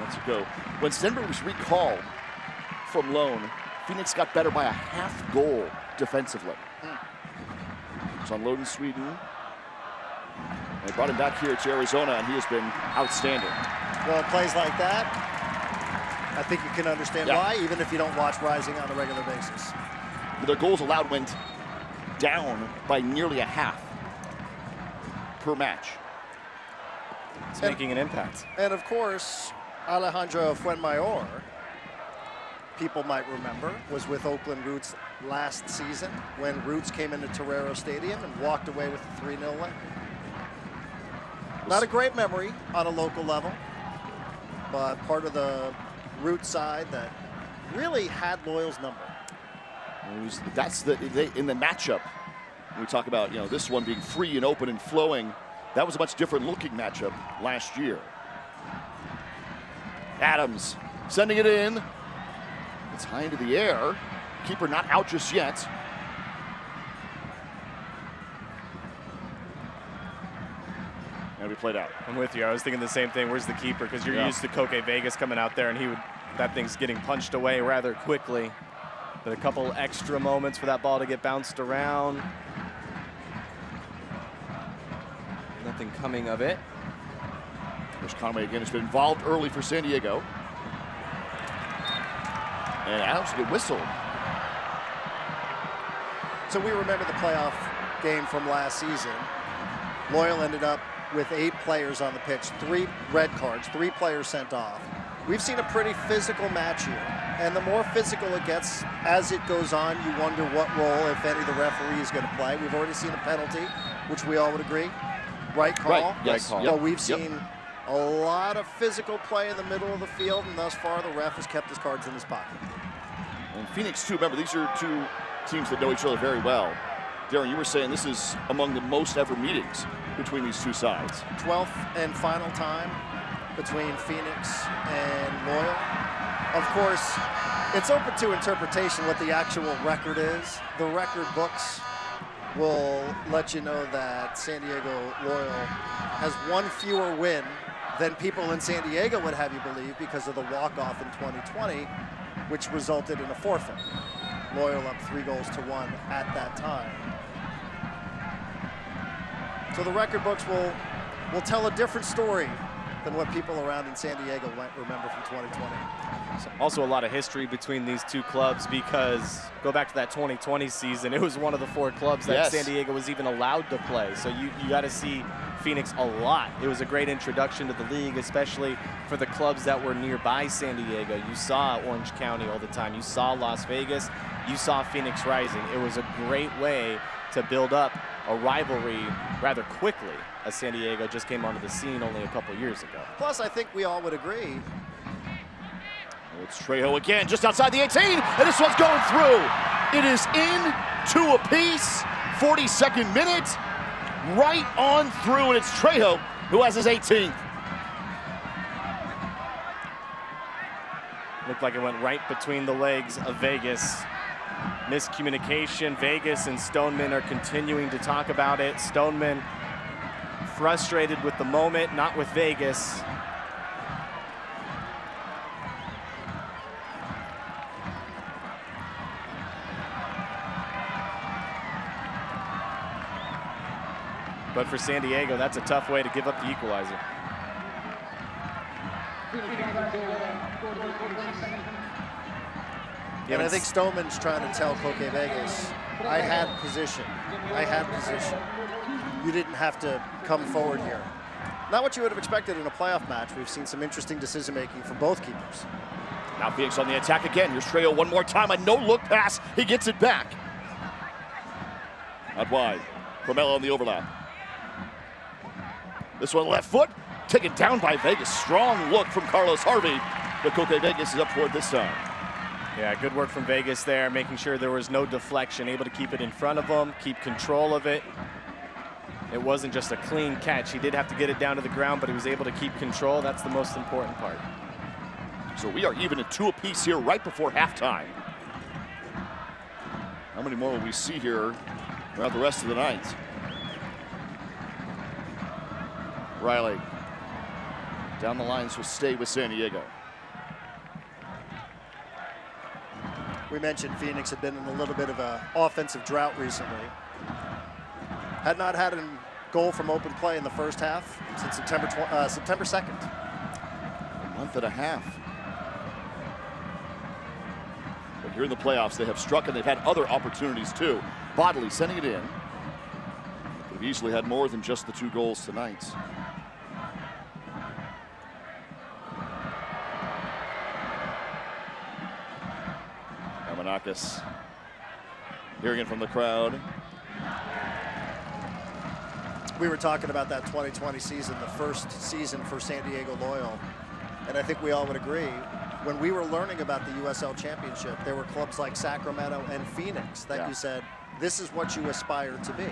Let's go. When Stenberg was recalled from loan, Phoenix got better by a half goal defensively. He's on loan in Sweden. They brought him back here to Arizona, and he has been outstanding. Well, plays like that, I think you can understand why, even if you don't watch Rising on a regular basis. Their goals allowed went down by nearly a half per match. It's making an impact. And of course, Alejandro Fuenmayor, people might remember, was with Oakland Roots last season when Roots came into Torero Stadium and walked away with a 3-0 win. Not a great memory on a local level, but part of the Roots side that really had Loyal's number. That's in the matchup. When we talk about, this one being free and open and flowing, that was a much different looking matchup last year. Adams sending it in. It's high into the air. Keeper not out just yet. And we played out. I'm with you. I was thinking the same thing. Where's the keeper? Because you're used to Koke Vegas coming out there, and that thing's getting punched away rather quickly. But a couple extra moments for that ball to get bounced around. Nothing coming of it. There's Conway again, has been involved early for San Diego. And Adams get whistled. So we remember the playoff game from last season. Loyal ended up with 8 players on the pitch, 3 red cards, 3 players sent off. We've seen a pretty physical match here. And the more physical it gets as it goes on, you wonder what role, if any, the referee is going to play. We've already seen a penalty, which we all would agree. Right call? Right, yes. Right call. But we've seen a lot of physical play in the middle of the field, and thus far the ref has kept his cards in his pocket. And Phoenix, too. Remember, these are 2 teams that know each other very well. Darren, you were saying this is among the most ever meetings between these 2 sides. 12th and final time between Phoenix and Loyal. Of course, it's open to interpretation what the actual record is. The record books will let you know that San Diego Loyal has 1 fewer win than people in San Diego would have you believe because of the walk-off in 2020, which resulted in a forfeit. Loyal up 3-1 at that time. So the record books will tell a different story than what people around in San Diego might remember from 2020. Also a lot of history between these 2 clubs because go back to that 2020 season, it was one of the 4 clubs that San Diego was even allowed to play. So you got to see Phoenix a lot. It was a great introduction to the league, especially for the clubs that were nearby San Diego. You saw Orange County all the time. You saw Las Vegas. You saw Phoenix Rising. It was a great way to build up a rivalry rather quickly as San Diego just came onto the scene only a couple years ago. Plus, I think we all would agree. It's Trejo again, just outside the 18, and this one's going through. It is in 2 apiece, 42nd minute, right on through, and it's Trejo who has his 18th. Looked like it went right between the legs of Vegas. Miscommunication. Vegas and Stoneman are continuing to talk about it. Stoneman frustrated with the moment, not with Vegas. But for San Diego, that's a tough way to give up the equalizer. And I think Stoneman's trying to tell Koke Vegas, I had position. I had position. You didn't have to come forward here. Not what you would have expected in a playoff match. We've seen some interesting decision-making from both keepers. Now Phoenix on the attack again. Here's Trejo one more time. A no-look pass. He gets it back. Out wide. Carmelo on the overlap. This one left foot. Taken down by Vegas. Strong look from Carlos Harvey. But Koke Vegas is up for it this time. Yeah, good work from Vegas there, making sure there was no deflection, able to keep it in front of him, keep control of it. It wasn't just a clean catch. He did have to get it down to the ground, but he was able to keep control. That's the most important part. So we are even at 2 apiece here right before halftime. How many more will we see here throughout the rest of the night? Riley down the lines will stay with San Diego. We mentioned Phoenix had been in a little bit of an offensive drought recently. Had not had a goal from open play in the first half since September 2nd. A month and a half. But here in the playoffs, they have struck and they've had other opportunities too. Bodley sending it in. They've easily had more than just the 2 goals tonight. Yamanakis hearing it from the crowd. We were talking about that 2020 season, the first season for San Diego Loyal. And I think we all would agree, when we were learning about the USL Championship, there were clubs like Sacramento and Phoenix that you said, this is what you aspire to be.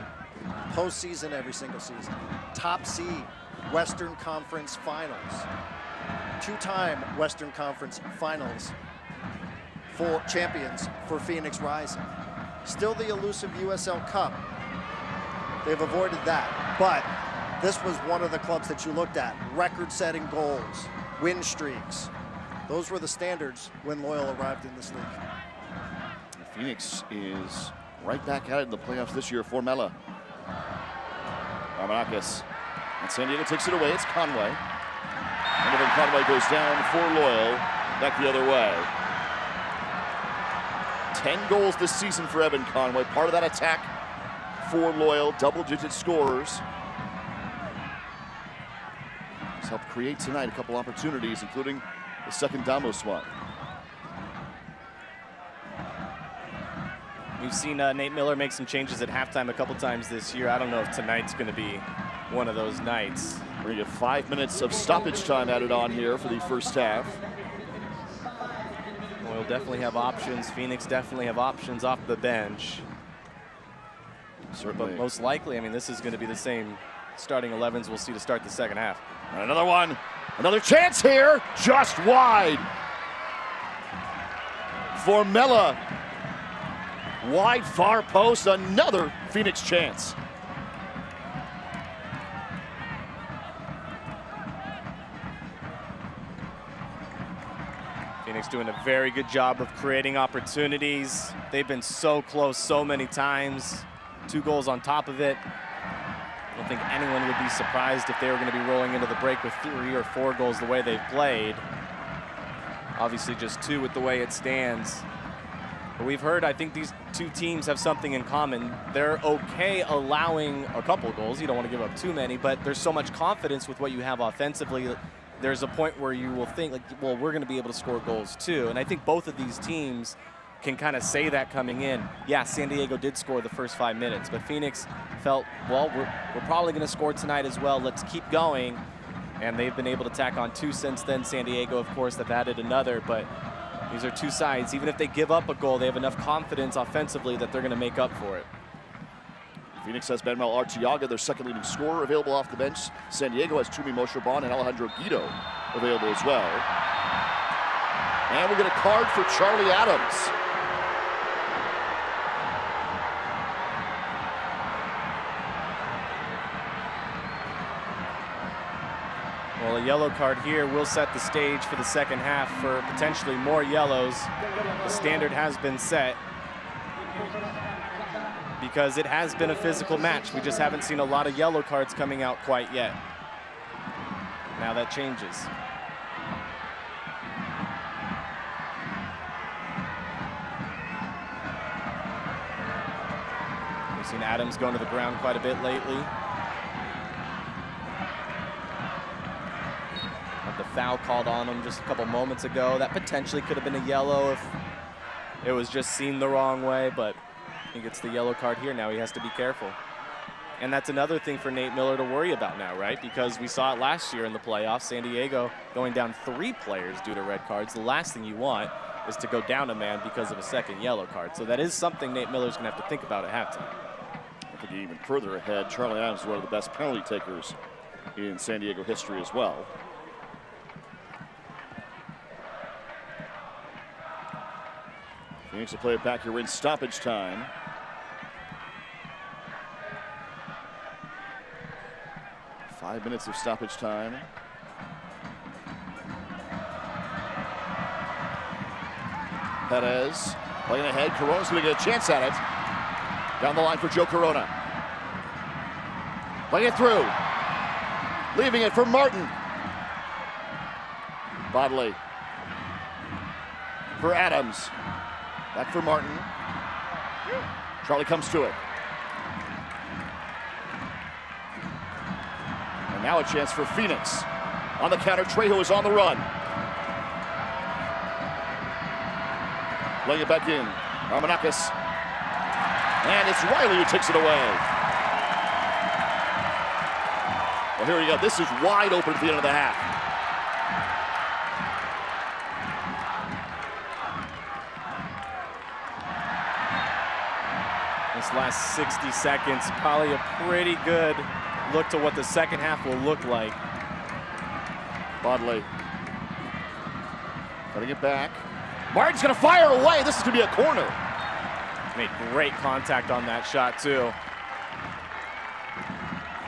Postseason every single season. Top seed, Western Conference Finals. Two-time Western Conference Finals for champions for Phoenix Rising. Still the elusive USL Cup. They've avoided that, but this was one of the clubs that you looked at. Record-setting goals, win streaks. Those were the standards when Loyal arrived in this league. Phoenix is right back at it in the playoffs this year for Mela. Armanakis. And San Diego takes it away. It's Conway. And then Conway goes down for Loyal. Back the other way. 10 goals this season for Evan Conway. Part of that attack for Loyal. Double-digit scorers. He's helped create tonight a couple opportunities, including the second Damos one. We've seen Nate Miller make some changes at halftime a couple times this year. I don't know if tonight's going to be one of those nights. We're going to get 5 minutes of stoppage time added on here for the first half. We'll definitely have options. Phoenix definitely have options off the bench. Certainly. But most likely, I mean, this is going to be the same starting 11s we'll see to start the second half. And another one. Another chance here. Just wide. For Mela. Wide far post. Another Phoenix chance. Phoenix doing a very good job of creating opportunities. They've been so close so many times. 2 goals on top of it. I don't think anyone would be surprised if they were going to be rolling into the break with 3 or 4 goals the way they've played. Obviously just 2 with the way it stands. But we've heard, I think these 2 teams have something in common. They're okay allowing a couple goals. You don't want to give up too many, but there's so much confidence with what you have offensively. There's a point where you will think, like, well, we're going to be able to score goals too. And I think both of these teams can kind of say that coming in. Yeah, San Diego did score the first 5 minutes, but Phoenix felt, well, we're probably going to score tonight as well. Let's keep going. And they've been able to tack on 2 since then. San Diego, of course, have added another, but these are 2 sides. Even if they give up a goal, they have enough confidence offensively that they're going to make up for it. Phoenix has Manuel Arteaga, their second leading scorer, available off the bench. San Diego has Tumi Mosherban and Alejandro Guido available as well. And we get a card for Charlie Adams. Well, a yellow card here will set the stage for the second half for potentially more yellows. The standard has been set because it has been a physical match. We just haven't seen a lot of yellow cards coming out quite yet. Now that changes. We've seen Adams going to the ground quite a bit lately. The foul called on him just a couple moments ago. That potentially could have been a yellow if it was just seen the wrong way, but he gets the yellow card here. Now he has to be careful. And that's another thing for Nate Miller to worry about now, right? Because we saw it last year in the playoffs, San Diego going down 3 players due to red cards. The last thing you want is to go down a man because of a second yellow card. So that is something Nate Miller's gonna have to think about at halftime. I think even further ahead, Charlie Adams is one of the best penalty takers in San Diego history as well. Phoenix will play it back here in stoppage time. Five minutes of stoppage time. Perez playing ahead. Corona's going to get a chance at it. Down the line for Joe Corona. Playing it through. Leaving it for Martin. Bodley. For Adams. Back for Martin. Charlie comes to it. And now a chance for Phoenix. On the counter, Trejo is on the run. Playing it back in. Armanakis. And it's Riley who takes it away. Well, here we go. This is wide open at the end of the half. This last 60 seconds, probably a pretty good look to what the second half will look like. Bodley cutting it back. Martin's going to fire away. This is going to be a corner. Made great contact on that shot, too.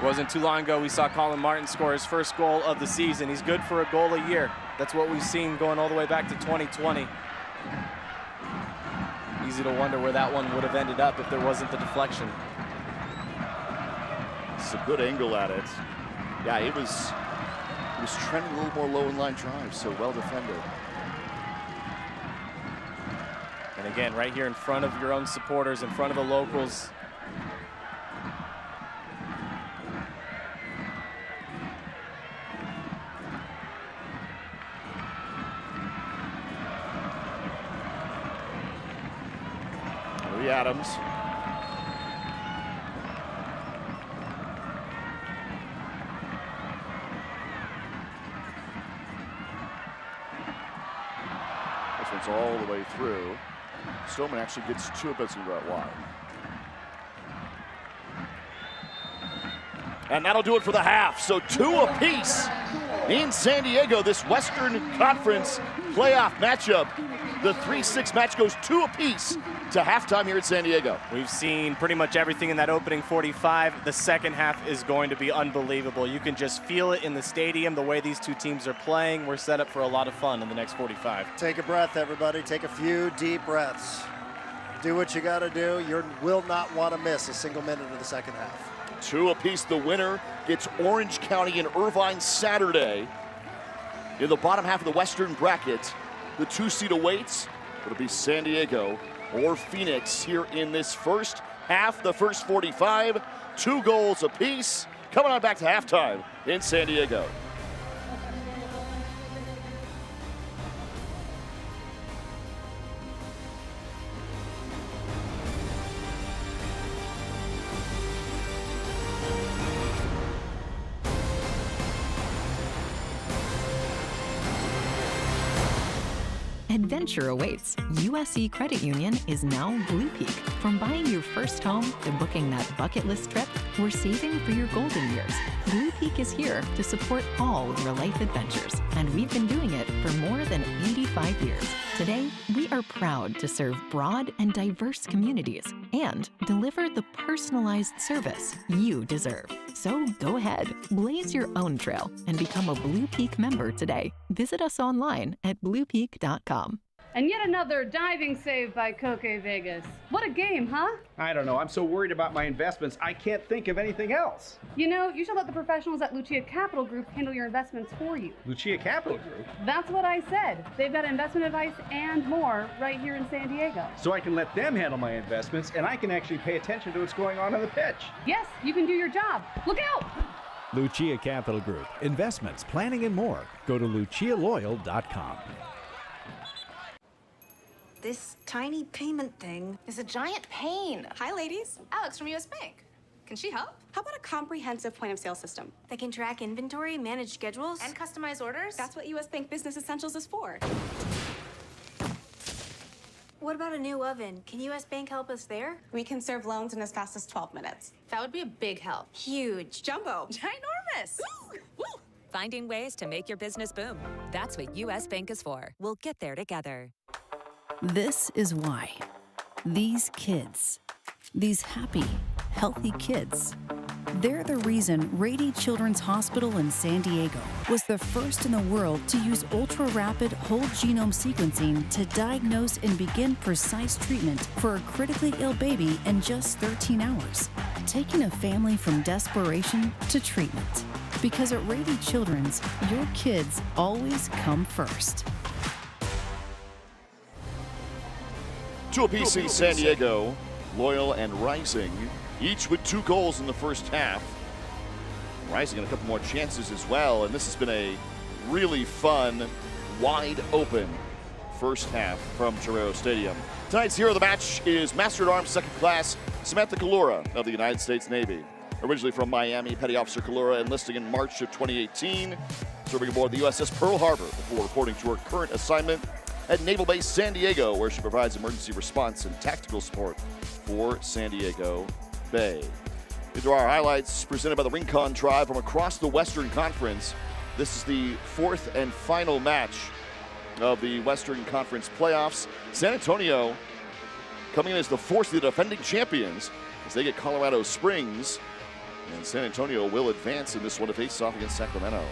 It wasn't too long ago we saw Colin Martin score his first goal of the season. He's good for a goal a year. That's what we've seen going all the way back to 2020. Easy to wonder where that one would have ended up if there wasn't the deflection. It's a good angle at it. Yeah, it was trending a little more low in line drive, so well defended. And again, right here in front of your own supporters, in front of the locals. Adams. This one's all the way through. Stoneman actually gets two of us and go out wide. And that'll do it for the half. So 2 apiece in San Diego, this Western Conference playoff matchup. The 3-6 match goes 2 apiece to halftime here at San Diego. We've seen pretty much everything in that opening 45. The second half is going to be unbelievable. You can just feel it in the stadium, the way these two teams are playing. We're set up for a lot of fun in the next 45. Take a breath, everybody. Take a few deep breaths. Do what you got to do. You will not want to miss a single minute of the second half. 2 apiece. The winner gets Orange County and Irvine Saturday in the bottom half of the Western bracket. The 2 seed awaits. It'll be San Diego or Phoenix here in this first half, the first 45. 2 goals apiece. Coming on back to halftime in San Diego. Adventure awaits. USC Credit Union is now Blue Peak. From buying your first home to booking that bucket list trip, we're saving for your golden years. Blue Peak is here to support all of your life adventures, and we've been doing it for more than 85 years. Today, we are proud to serve broad and diverse communities and deliver the personalized service you deserve. So go ahead, blaze your own trail, and become a Blue Peak member today. Visit us online at bluepeak.com. And yet another diving save by Koke Vegas. What a game, huh? I don't know. I'm so worried about my investments, I can't think of anything else. You know, you should let the professionals at Lucia Capital Group handle your investments for you. Lucia Capital Group? That's what I said. They've got investment advice and more right here in San Diego. So I can let them handle my investments, and I can actually pay attention to what's going on the pitch. Yes, you can do your job. Look out! Lucia Capital Group. Investments, planning, and more. Go to lucialoyal.com. This tiny payment thing is a giant pain. Hi, ladies. Alex from US Bank. Can she help? How about a comprehensive point-of-sale system? They can track inventory, manage schedules, And customize orders? That's what US Bank Business Essentials is for. What about a new oven? Can US Bank help us there? We can serve loans in as fast as 12 minutes. That would be a big help. Huge. Jumbo. Ginormous. Finding ways to make your business boom. That's what US Bank is for. We'll get there together. This is why. These kids, these happy, healthy kids, they're the reason Rady Children's Hospital in San Diego was the first in the world to use ultra-rapid whole genome sequencing to diagnose and begin precise treatment for a critically ill baby in just 13 hours, taking a family from desperation to treatment. Because at Rady Children's, your kids always come first. 2 apiece in San Diego. Loyal and Rising, each with 2 goals in the first half. Rising got a couple more chances as well, and this has been a really fun, wide open first half from Torero Stadium. Tonight's hero of the match is Master at Arms Second Class Samantha Kalura of the United States Navy. Originally from Miami, Petty Officer Kalura enlisting in March of 2018, serving aboard the USS Pearl Harbor before reporting to her current assignment at Naval Base San Diego, where she provides emergency response and tactical support for San Diego Bay. Into our highlights presented by the Rincon Tribe from across the Western Conference. This is the fourth and final match of the Western Conference playoffs. San Antonio coming in as the fourth of the defending champions as they get Colorado Springs. And San Antonio will advance in this one to face off against Sacramento.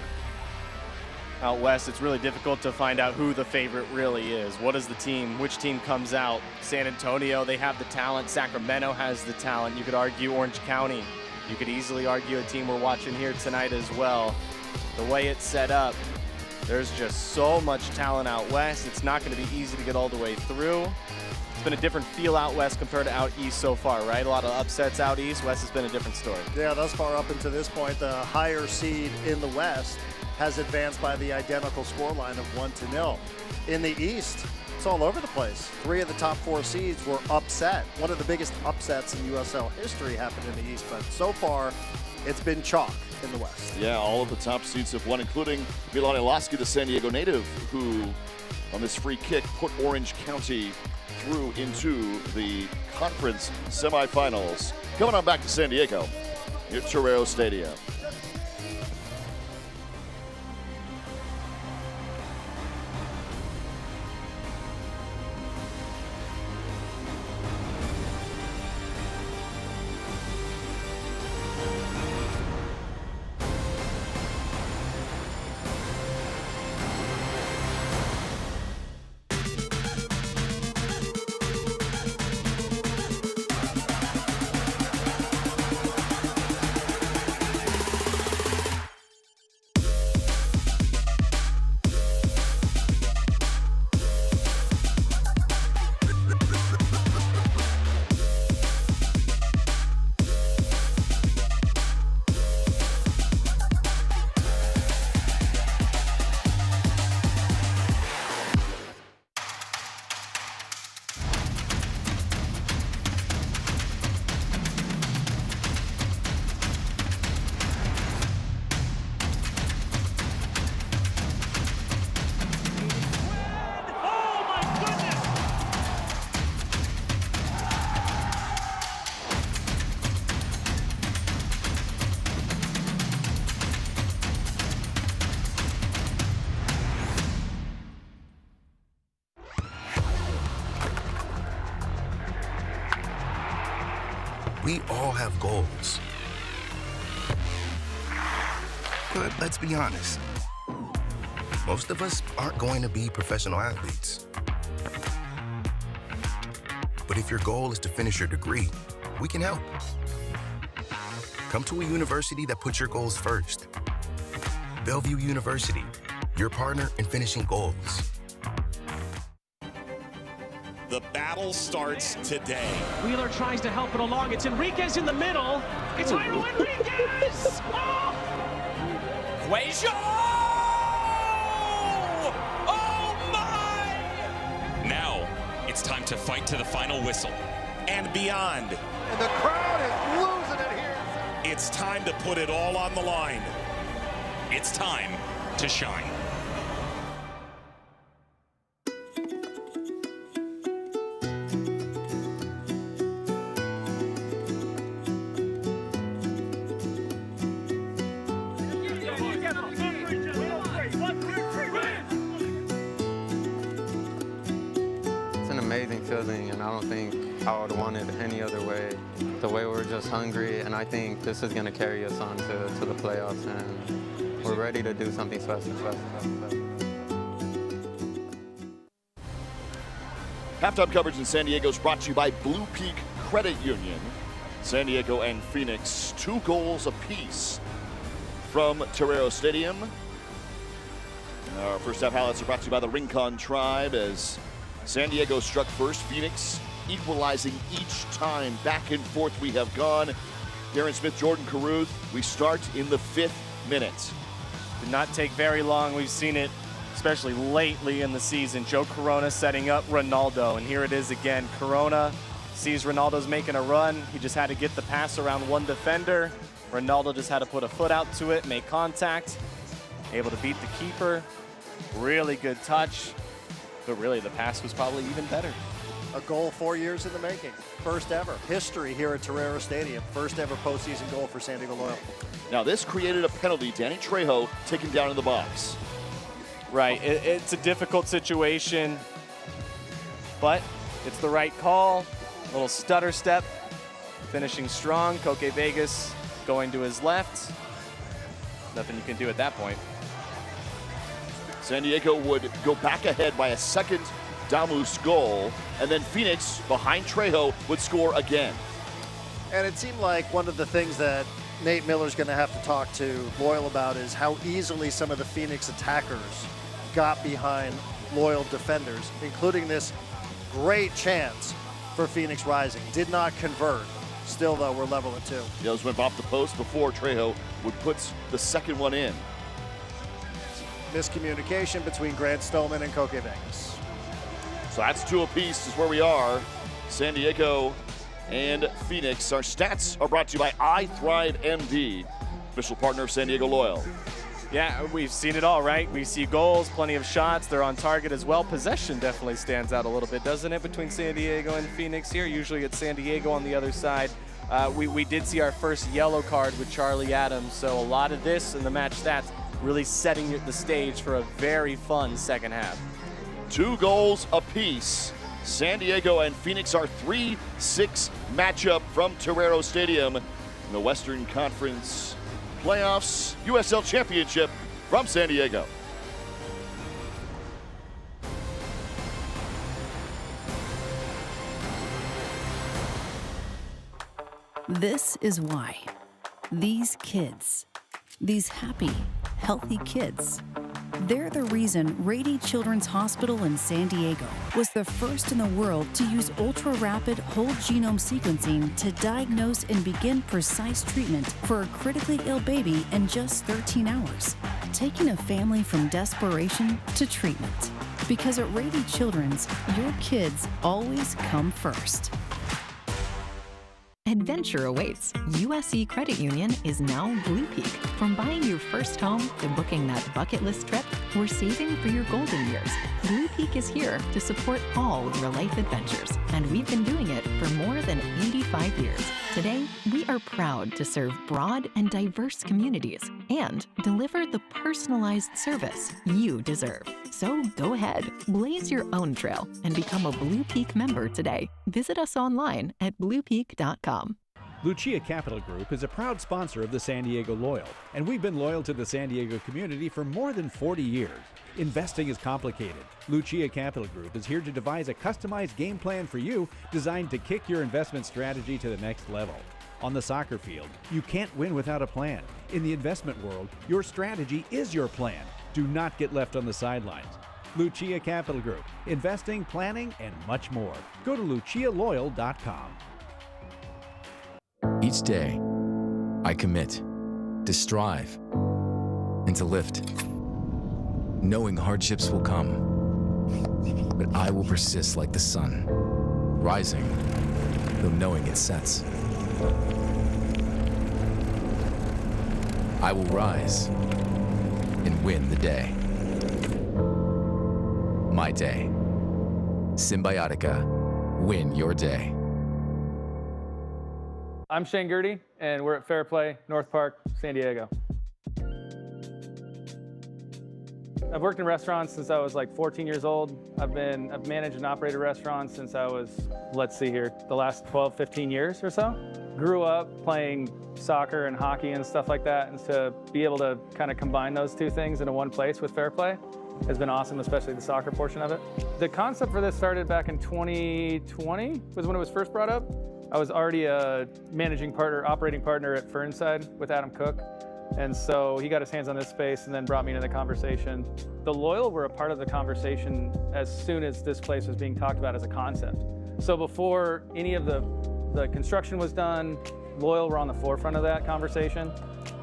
Out west, it's really difficult to find out who the favorite really is. What is the team? Which team comes out? San Antonio, they have the talent. Sacramento has the talent. You could argue Orange County. You could easily argue a team we're watching here tonight as well. The way it's set up, there's just so much talent out west. It's not going to be easy to get all the way through. It's been a different feel out west compared to out east so far, right? A lot of upsets out east. West has been a different story. Yeah, thus far up until this point, the higher seed in the west has advanced by the identical scoreline of 1-0. In the East, it's all over the place. 3 of the top 4 seeds were upset. One of the biggest upsets in USL history happened in the East, but so far, it's been chalk in the West. Yeah, all of the top seeds have won, including Milani Lasky, the San Diego native, who on this free kick put Orange County through into the conference semifinals. Coming on back to San Diego, near Torero Stadium. We all have goals. But let's be honest, most of us aren't going to be professional athletes. But if your goal is to finish your degree, we can help. Come to a university that puts your goals first. Bellevue University, your partner in finishing goals. The battle starts today. Wheeler tries to help it along. It's Enriquez in the middle. It's Jairo Enriquez! Oh! Cuejo! Oh my! Now, it's time to fight to the final whistle and beyond. And the crowd is losing it here. It's time to put it all on the line. It's time to shine. Amazing feeling, and I don't think I would want it any other way. The way we're just hungry, and I think this is going to carry us on to the playoffs, and we're ready to do something special. Halftime coverage in San Diego is brought to you by Blue Peak Credit Union. San Diego and Phoenix, 2 goals apiece from Torero Stadium. Our first half highlights are brought to you by the Rincon Tribe as San Diego struck first, Phoenix equalizing each time. Back and forth we have gone. Darren Smith, Jordan Caruth, we start in the 5th minute. Did not take very long. We've seen it, especially lately in the season. Joe Corona setting up Ronaldo, and here it is again. Corona sees Ronaldo's making a run. He just had to get the pass around one defender. Ronaldo just had to put a foot out to it, make contact, able to beat the keeper. Really good touch. But really, the pass was probably even better. A goal 4 years in the making. First ever. History here at Torero Stadium. First ever postseason goal for San Diego Loyal. Now this created a penalty. Danny Trejo taken down in the box. Right, it's a difficult situation, but it's the right call. A little stutter step, finishing strong. Koke Vegas going to his left. Nothing you can do at that point. San Diego would go back ahead by a second Damus goal, and then Phoenix, behind Trejo, would score again. And it seemed like one of the things that Nate Miller's going to have to talk to Loyal about is how easily some of the Phoenix attackers got behind Loyal defenders, including this great chance for Phoenix Rising. Did not convert. Still, though, we're level at 2. Those went off the post before Trejo would put the second one in. Miscommunication between Grant Stolman and Koke Vegas. So that's 2 apiece is where we are. San Diego and Phoenix. Our stats are brought to you by iThrive MD, official partner of San Diego Loyal. Yeah, we've seen it all, right? We see goals, plenty of shots. They're on target as well. Possession definitely stands out a little bit, doesn't it, between San Diego and Phoenix here? Usually it's San Diego on the other side. We did see our first yellow card with Charlie Adams, so a lot of this in the match stats really setting the stage for a very fun second half. 2 goals apiece. San Diego and Phoenix are 3-6 matchup from Torero Stadium in the Western Conference Playoffs USL Championship from San Diego. This is why these kids, these happy, healthy kids, they're the reason Rady Children's Hospital in San Diego was the first in the world to use ultra-rapid whole genome sequencing to diagnose and begin precise treatment for a critically ill baby in just 13 hours, taking a family from desperation to treatment. Because at Rady Children's, your kids always come first. Adventure awaits. USC Credit Union is now Blue Peak. From buying your first home to booking that bucket list trip, we're saving for your golden years. Blue Peak is here to support all of your life adventures, and we've been doing it for more than 85 years. Today, we are proud to serve broad and diverse communities and deliver the personalized service you deserve. So go ahead, blaze your own trail, and become a Blue Peak member today. Visit us online at bluepeak.com. Lucia Capital Group is a proud sponsor of the San Diego Loyal, and we've been loyal to the San Diego community for more than 40 years. Investing is complicated. Lucia Capital Group is here to devise a customized game plan for you designed to kick your investment strategy to the next level. On the soccer field, you can't win without a plan. In the investment world, your strategy is your plan. Do not get left on the sidelines. Lucia Capital Group, investing, planning, and much more. Go to lucialoyal.com. Each day, I commit to strive and to lift, knowing hardships will come. But I will persist like the sun, rising, though knowing it sets. I will rise and win the day. My day. Symbiotica. Win your day. I'm Shane Gertie, and we're at Fair Play, North Park, San Diego. I've worked in restaurants since I was like 14 years old. I've managed and operated restaurants since I was, let's see here, the last 12, 15 years or so. Grew up playing soccer and hockey and stuff like that, and to be able to kind of combine those two things into one place with Fair Play has been awesome, especially the soccer portion of it. The concept for this started back in 2020, was when it was first brought up. I was already a managing partner, operating partner at Fernside with Adam Cook. And so he got his hands on this space and then brought me into the conversation. The Loyal were a part of the conversation as soon as this place was being talked about as a concept. So before any of the construction was done, Loyal were on the forefront of that conversation.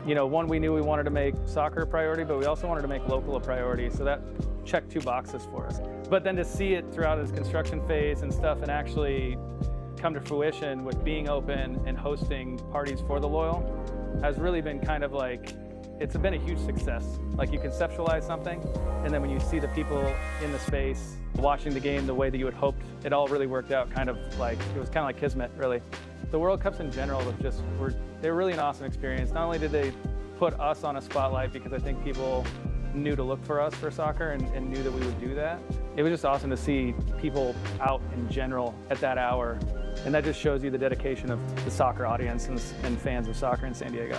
You know, one, we knew we wanted to make soccer a priority, but we also wanted to make local a priority. So that checked 2 boxes for us. But then to see it throughout its construction phase and stuff and actually come to fruition with being open and hosting parties for the Loyal has really been kind of like it's been a huge success. Like, you conceptualize something, and then when you see the people in the space watching the game the way that you had hoped, it all really worked out. Kind of like, it was kind of like kismet, really. The World Cups in general they're really an awesome experience. Not only did they put us on a spotlight, because I think people knew to look for us for soccer and knew that we would do that. It was just awesome to see people out in general at that hour, and that just shows you the dedication of the soccer audience and fans of soccer in San Diego.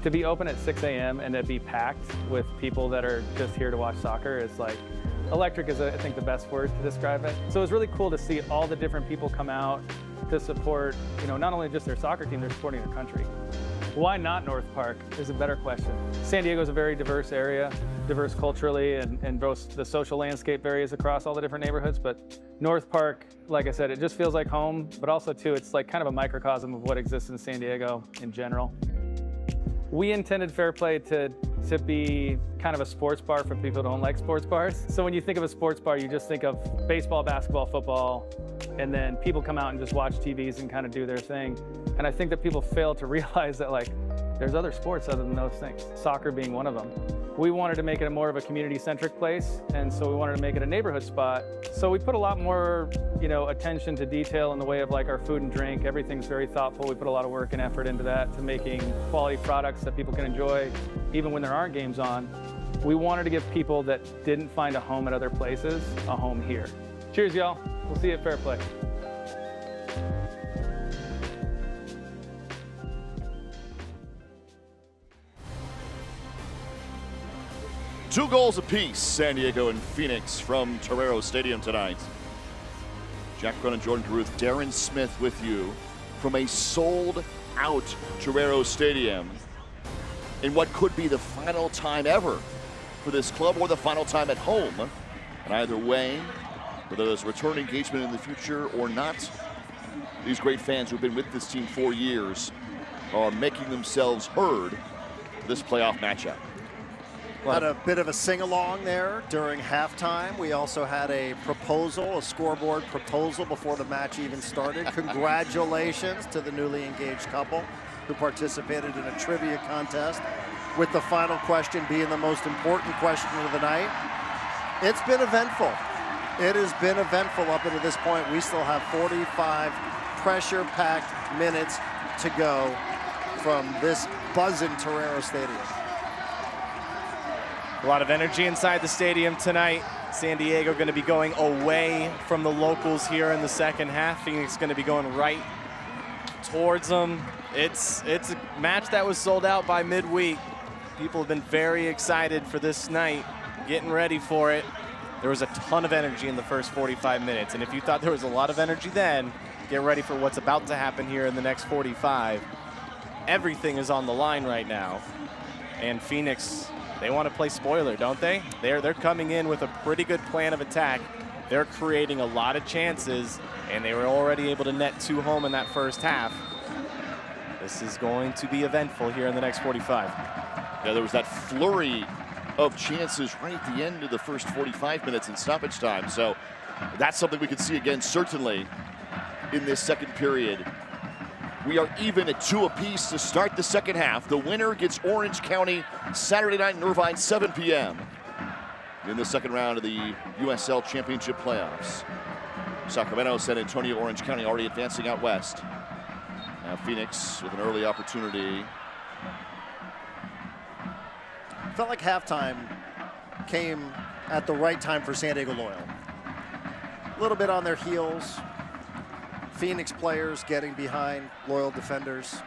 To be open at 6 a.m. and to be packed with people that are just here to watch soccer is like, electric is, I think, the best word to describe it. So it was really cool to see all the different people come out to support, not only just their soccer team, they're supporting their country. Why not North Park is a better question. San Diego is a very diverse area, diverse culturally, and both the social landscape varies across all the different neighborhoods, but North Park, like I said, it just feels like home, but also too, it's like kind of a microcosm of what exists in San Diego in general. We intended Fair Play to be kind of a sports bar for people who don't like sports bars. So when you think of a sports bar, you just think of baseball, basketball, football, and then people come out and just watch TVs and kind of do their thing. And I think that people fail to realize that, like, there's other sports other than those things, soccer being one of them. We wanted to make it more of a community-centric place, and so we wanted to make it a neighborhood spot. So we put a lot more, attention to detail in the way of like our food and drink. Everything's very thoughtful. We put a lot of work and effort into that, to making quality products that people can enjoy even when there aren't games on. We wanted to give people that didn't find a home at other places a home here. Cheers, y'all. We'll see you at Fair Play. Two goals apiece, San Diego and Phoenix from Torero Stadium tonight. Jack Cronin, Jordan Caruth, Darren Smith with you from a sold-out Torero Stadium in what could be the final time ever for this club, or the final time at home. And either way, whether there's return engagement in the future or not, these great fans who've been with this team for years are making themselves heard for this playoff matchup. Had a bit of a sing-along there during halftime. We also had a proposal, a scoreboard proposal before the match even started. Congratulations to the newly engaged couple who participated in a trivia contest, with the final question being the most important question of the night. It's been eventful. It has been eventful up until this point. We still have 45 pressure-packed minutes to go from this buzzing Torero Stadium. A lot of energy inside the stadium tonight. San Diego going to be going away from the locals here in the second half. Phoenix going to be going right towards them. It's a match that was sold out by midweek. People have been very excited for this night, getting ready for it. There was a ton of energy in the first 45 minutes, and if you thought there was a lot of energy then, get ready for what's about to happen here in the next 45. Everything is on the line right now, and Phoenix, they want to play spoiler, don't they? They're coming in with a pretty good plan of attack. They're creating a lot of chances, and they were already able to net 2 home in that first half. This is going to be eventful here in the next 45. Yeah, there was that flurry of chances right at the end of the first 45 minutes in stoppage time. So that's something we could see again, certainly, in this second period. We are even at 2 apiece to start the second half. The winner gets Orange County Saturday night in Irvine, 7 p.m. in the second round of the USL Championship playoffs. Sacramento, San Antonio, Orange County already advancing out west. Now Phoenix with an early opportunity. Felt like halftime came at the right time for San Diego Loyal. A little bit on their heels. Phoenix players getting behind Loyal defenders.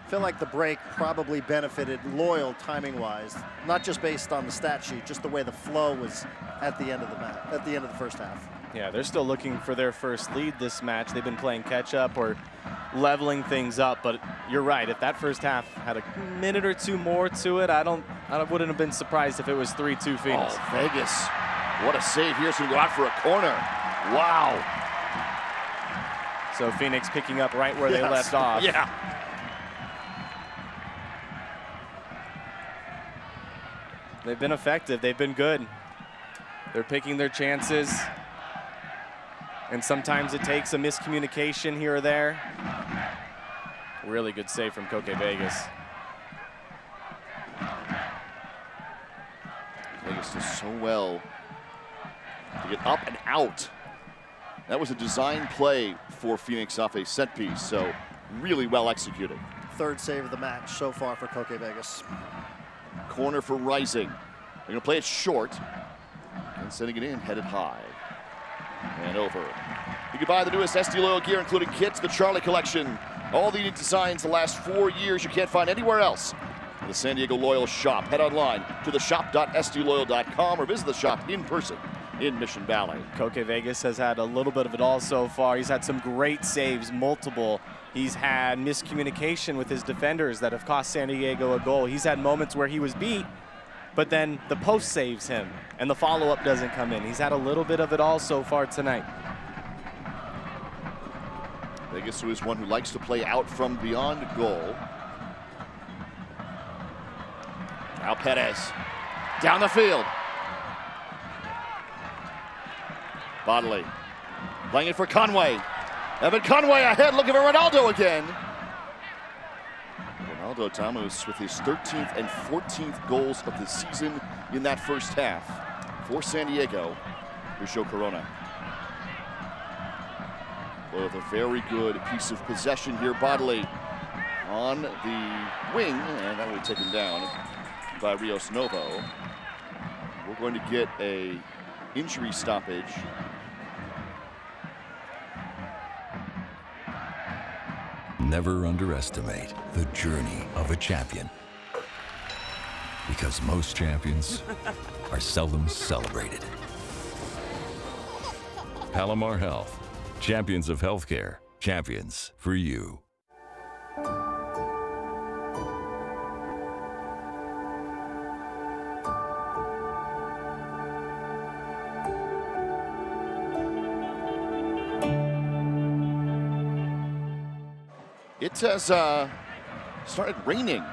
Feel like the break probably benefited Loyal timing-wise, not just based on the stat sheet, just the way the flow was at the end of the match, at the end of the first half. Yeah, they're still looking for their first lead this match. They've been playing catch-up or leveling things up, but you're right. If that first half had a minute or two more to it, I wouldn't have been surprised if it was 3-2 Phoenix. Oh, Vegas, what a save here. So we go out for a corner. Wow. So Phoenix picking up right where they left off. Yeah. They've been effective. They've been good. They're picking their chances. And sometimes it takes a miscommunication here or there. Really good save from Koke Vegas. Vegas does so well to get up and out. That was a design play for Phoenix off a set piece, so really well executed. Third save of the match so far for Koke Vegas. Corner for Rising. They're going to play it short. And sending it in, headed high. And over. You can buy the newest SD Loyal gear, including kits, the Charlie Collection. All the unique designs the last 4 years you can't find anywhere else. In the San Diego Loyal shop. Head online to the shop.sdloyal.com or visit the shop in person in Mission Valley. Koke Vegas has had a little bit of it all so far. He's had some great saves, multiple. He's had miscommunication with his defenders that have cost San Diego a goal. He's had moments where he was beat, but then the post saves him and the follow-up doesn't come in. He's had a little bit of it all so far tonight. Vegas, who is one who likes to play out from beyond goal. Now Perez down the field. Bodley playing it for Conway. Evan Conway ahead, looking for Ronaldo again. Ronaldo Thomas with his 13th and 14th goals of the season in that first half for San Diego. Here's Joe Corona. With a very good piece of possession here. Bodley on the wing, and that will be taken down by Rios Novo. We're going to get a injury stoppage. Never underestimate the journey of a champion, because most champions are seldom celebrated. Palomar Health, champions of healthcare, champions for you. It has started raining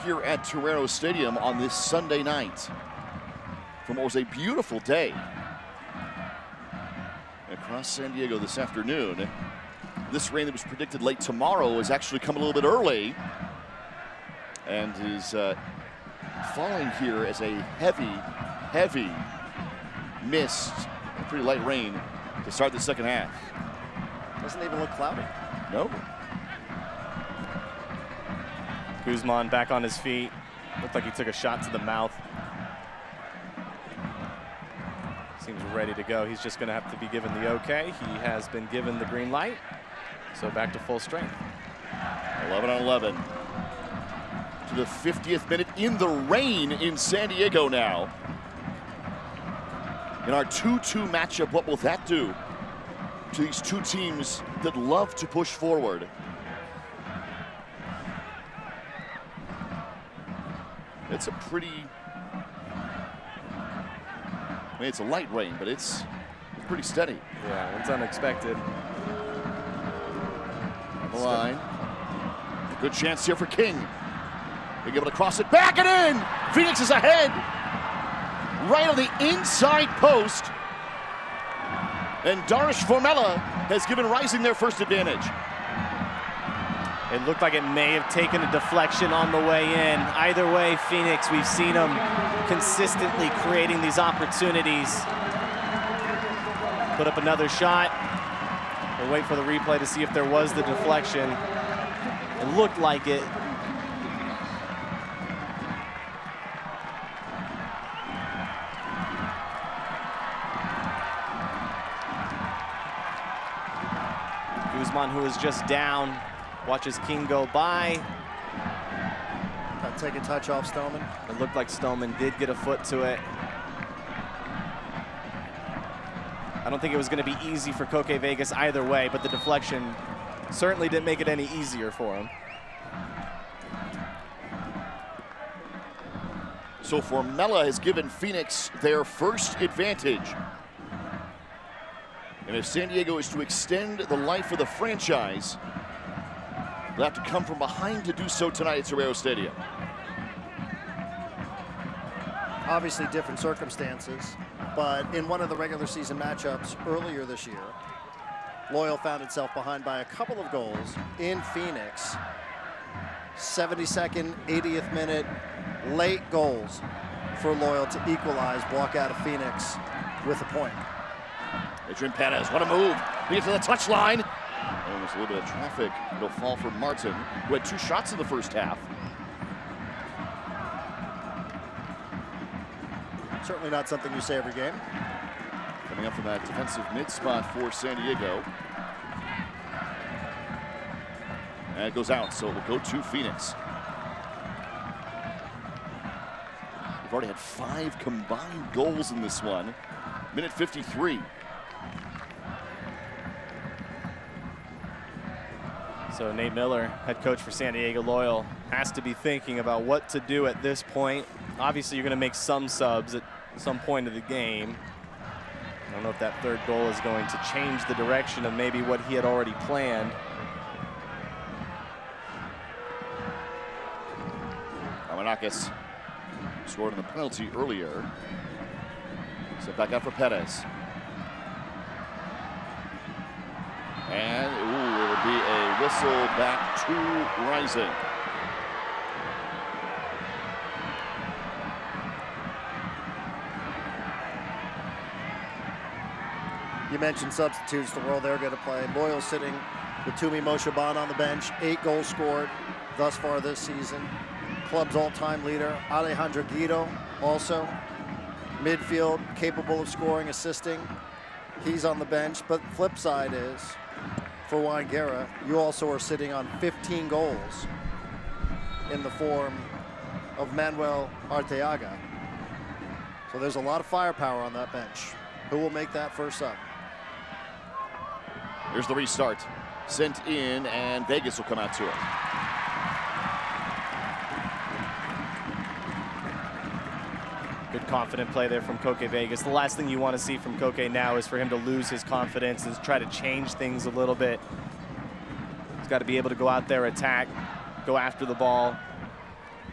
here at Torero Stadium on this Sunday night from what was a beautiful day across San Diego this afternoon. This rain that was predicted late tomorrow has actually come a little bit early and is falling here as a heavy mist, a pretty light rain to start the second half. Doesn't even look cloudy. No. Guzman back on his feet. Looked like he took a shot to the mouth. Seems ready to go. He's just going to have to be given the okay. He has been given the green light. So back to full strength. 11-on-11. To the 50th minute in the rain in San Diego now. In our 2-2 matchup, what will that do to these two teams that love to push forward? It's a pretty, I mean, it's a light rain, but it's pretty steady. Yeah, it's unexpected. On the line. A good chance here for King. Being able to cross it back and in. Phoenix is ahead. Right on the inside post. And Darish Formella has given Rising their first advantage. It looked like it may have taken a deflection on the way in. Either way, Phoenix, we've seen them consistently creating these opportunities. Put up another shot. We'll wait for the replay to see if there was the deflection. It looked like it. Guzman, who is just down, watches King go by. Take a touch off Stoneman. It looked like Stoneman did get a foot to it. I don't think it was going to be easy for Koke Vegas either way, but the deflection certainly didn't make it any easier for him. So Formella has given Phoenix their first advantage. And if San Diego is to extend the life of the franchise, they'll have to come from behind to do so tonight at Torero Stadium. Obviously different circumstances, but in one of the regular season matchups earlier this year, Loyal found itself behind by a couple of goals in Phoenix. 72nd, 80th minute, late goals. for Loyal to equalize, walk out of Phoenix with a point. Adrian Perez, what a move. He gets to the touchline. Oh, there's a little bit of traffic. It'll fall for Martin, who had 2 shots in the first half. Certainly not something you say every game. Coming up from that defensive mid spot for San Diego. And it goes out, so it will go to Phoenix. We've already had 5 combined goals in this one. Minute 53. So Nate Miller, head coach for San Diego Loyal, has to be thinking about what to do at this point. Obviously, you're going to make some subs at some point of the game. I don't know if that 3rd goal is going to change the direction of maybe what he had already planned. Amanakis scored in the penalty earlier. Set back out for Perez. And it'll be a whistle back to Rising. You mentioned substitutes, the role they're going to play. Loyal sitting with Tumi Moshaban on the bench, 8 goals scored thus far this season. Club's all-time leader, Alejandro Guido, also midfield, capable of scoring, assisting. He's on the bench, but flip side is, for Juan Guerra, you also are sitting on 15 goals in the form of Manuel Arteaga. So there's a lot of firepower on that bench. Who will make that first up? Here's the restart. Sent in, and Vegas will come out to it. Good confident play there from Koke Vegas. The last thing you want to see from Koke now is for him to lose his confidence and try to change things a little bit. He's got to be able to go out there, attack, go after the ball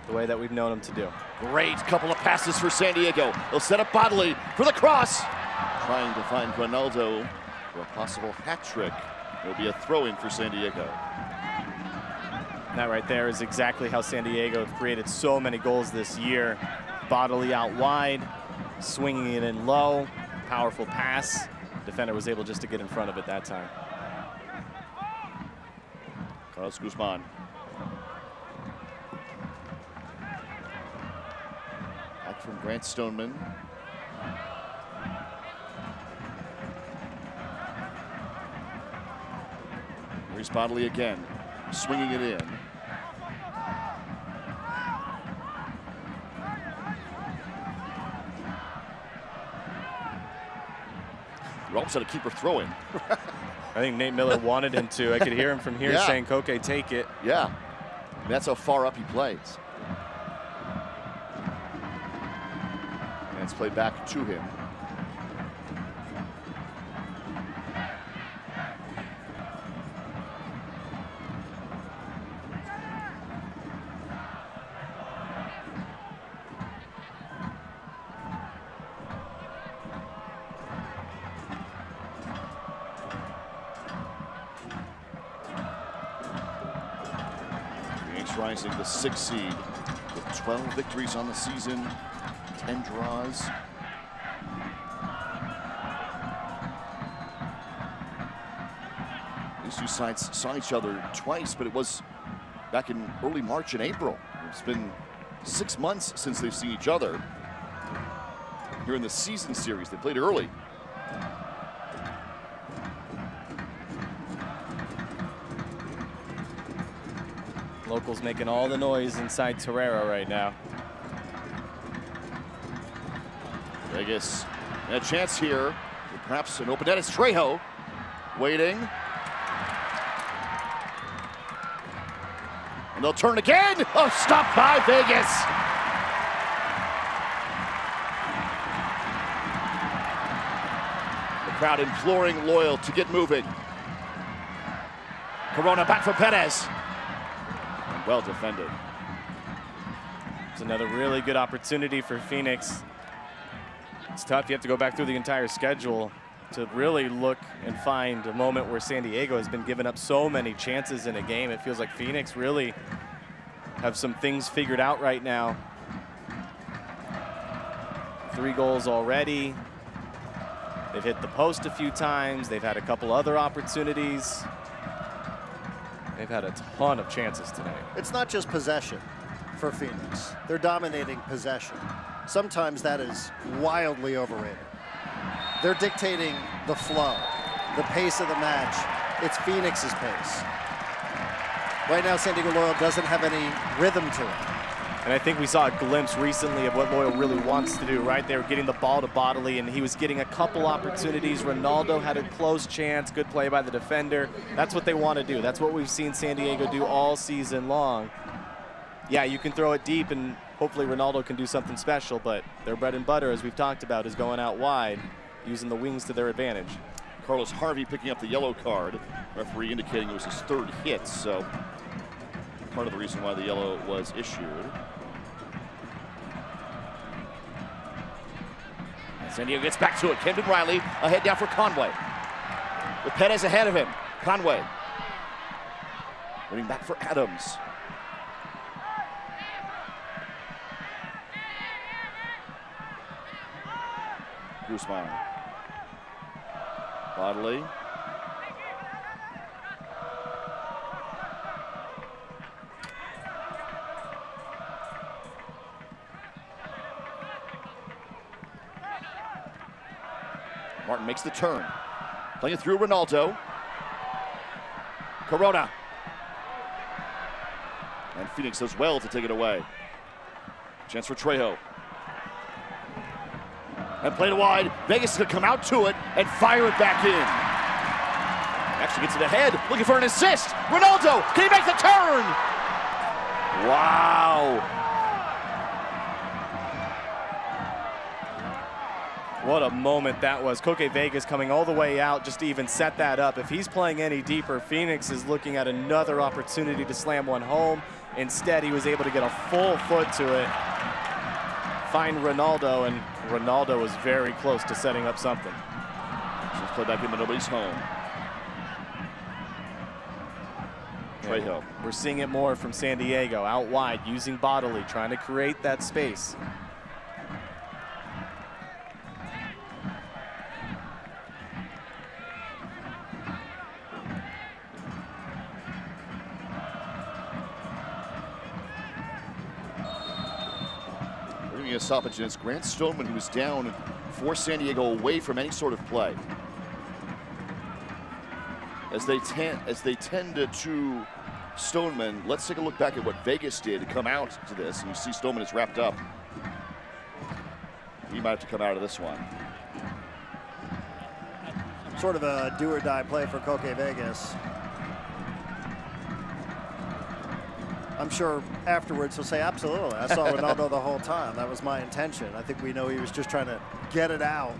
the way that we've known him to do. Great couple of passes for San Diego. They'll set up Bodley for the cross. Trying to find Ronaldo for a possible hat trick. It'll be a throw-in for San Diego. That right there is exactly how San Diego have created so many goals this year. Bodley out wide, swinging it in low, powerful pass. Defender was able just to get in front of it that time. Carlos Guzman. Back from Grant Stoneman. Here's Bodley again, swinging it in. You almost had a keeper throwing. I think Nate Miller wanted him to. I could hear him from here saying, Koke, take it. Yeah, that's how far up he plays. And it's played back to him. Rising the 6th seed with 12 victories on the season, 10 draws. These two sides saw each other twice, but it was back in early March and April. It's been 6 months since they've seen each other. Here in the season series, they played early. Locals making all the noise inside Torreira right now. Vegas, a chance here. Perhaps an open net. It's Trejo waiting. And they'll turn again. Oh, stopped by Vegas. The crowd imploring Loyal to get moving. Corona back for Perez. Well defended. It's another really good opportunity for Phoenix. It's tough. You have to go back through the entire schedule to really look and find a moment where San Diego has been giving up so many chances in a game. It feels like Phoenix really have some things figured out right now. 3 goals already. They've hit the post a few times. They've had a couple other opportunities. They've had a ton of chances tonight. It's not just possession for Phoenix. They're dominating possession. Sometimes that is wildly overrated. They're dictating the flow, the pace of the match. It's Phoenix's pace. Right now, San Diego Loyal doesn't have any rhythm to it. And I think we saw a glimpse recently of what Loyal really wants to do, right? They were getting the ball to Bodley, and he was getting a couple opportunities. Ronaldo had a close chance, good play by the defender. That's what they want to do. That's what we've seen San Diego do all season long. Yeah, you can throw it deep, and hopefully Ronaldo can do something special, but their bread and butter, as we've talked about, is going out wide, using the wings to their advantage. Carlos Harvey picking up the yellow card. Referee indicating it was his 3rd hit, so part of the reason why the yellow was issued. And San Diego gets back to it. Camden Riley ahead now for Conway. With Perez ahead of him. Conway. Winning back for Adams. Guzman. Bodley. Martin makes the turn. Playing it through Ronaldo. Corona. And Phoenix does well to take it away. Chance for Trejo. And played wide. Vegas is going to come out to it and fire it back in. Actually gets it ahead, looking for an assist. Ronaldo, can he make the turn? Wow. What a moment that was. Koke Vegas coming all the way out just to even set that up. If he's playing any deeper, Phoenix is looking at another opportunity to slam one home. Instead, he was able to get a full foot to it, find Ronaldo, and Ronaldo was very close to setting up something. Just play back in, but nobody's home. Trejo. We're seeing it more from San Diego, out wide, using Bodley, trying to create that space. A stoppage, and it's Grant Stoneman who was down for San Diego away from any sort of play. As they tend to Stoneman, let's take a look back at what Vegas did to come out to this, and you see Stoneman is wrapped up. He might have to come out of this one. Sort of a do-or-die play for Koke Vegas. I'm sure afterwards he'll say, absolutely, I saw Ronaldo the whole time. That was my intention. I think we know he was just trying to get it out.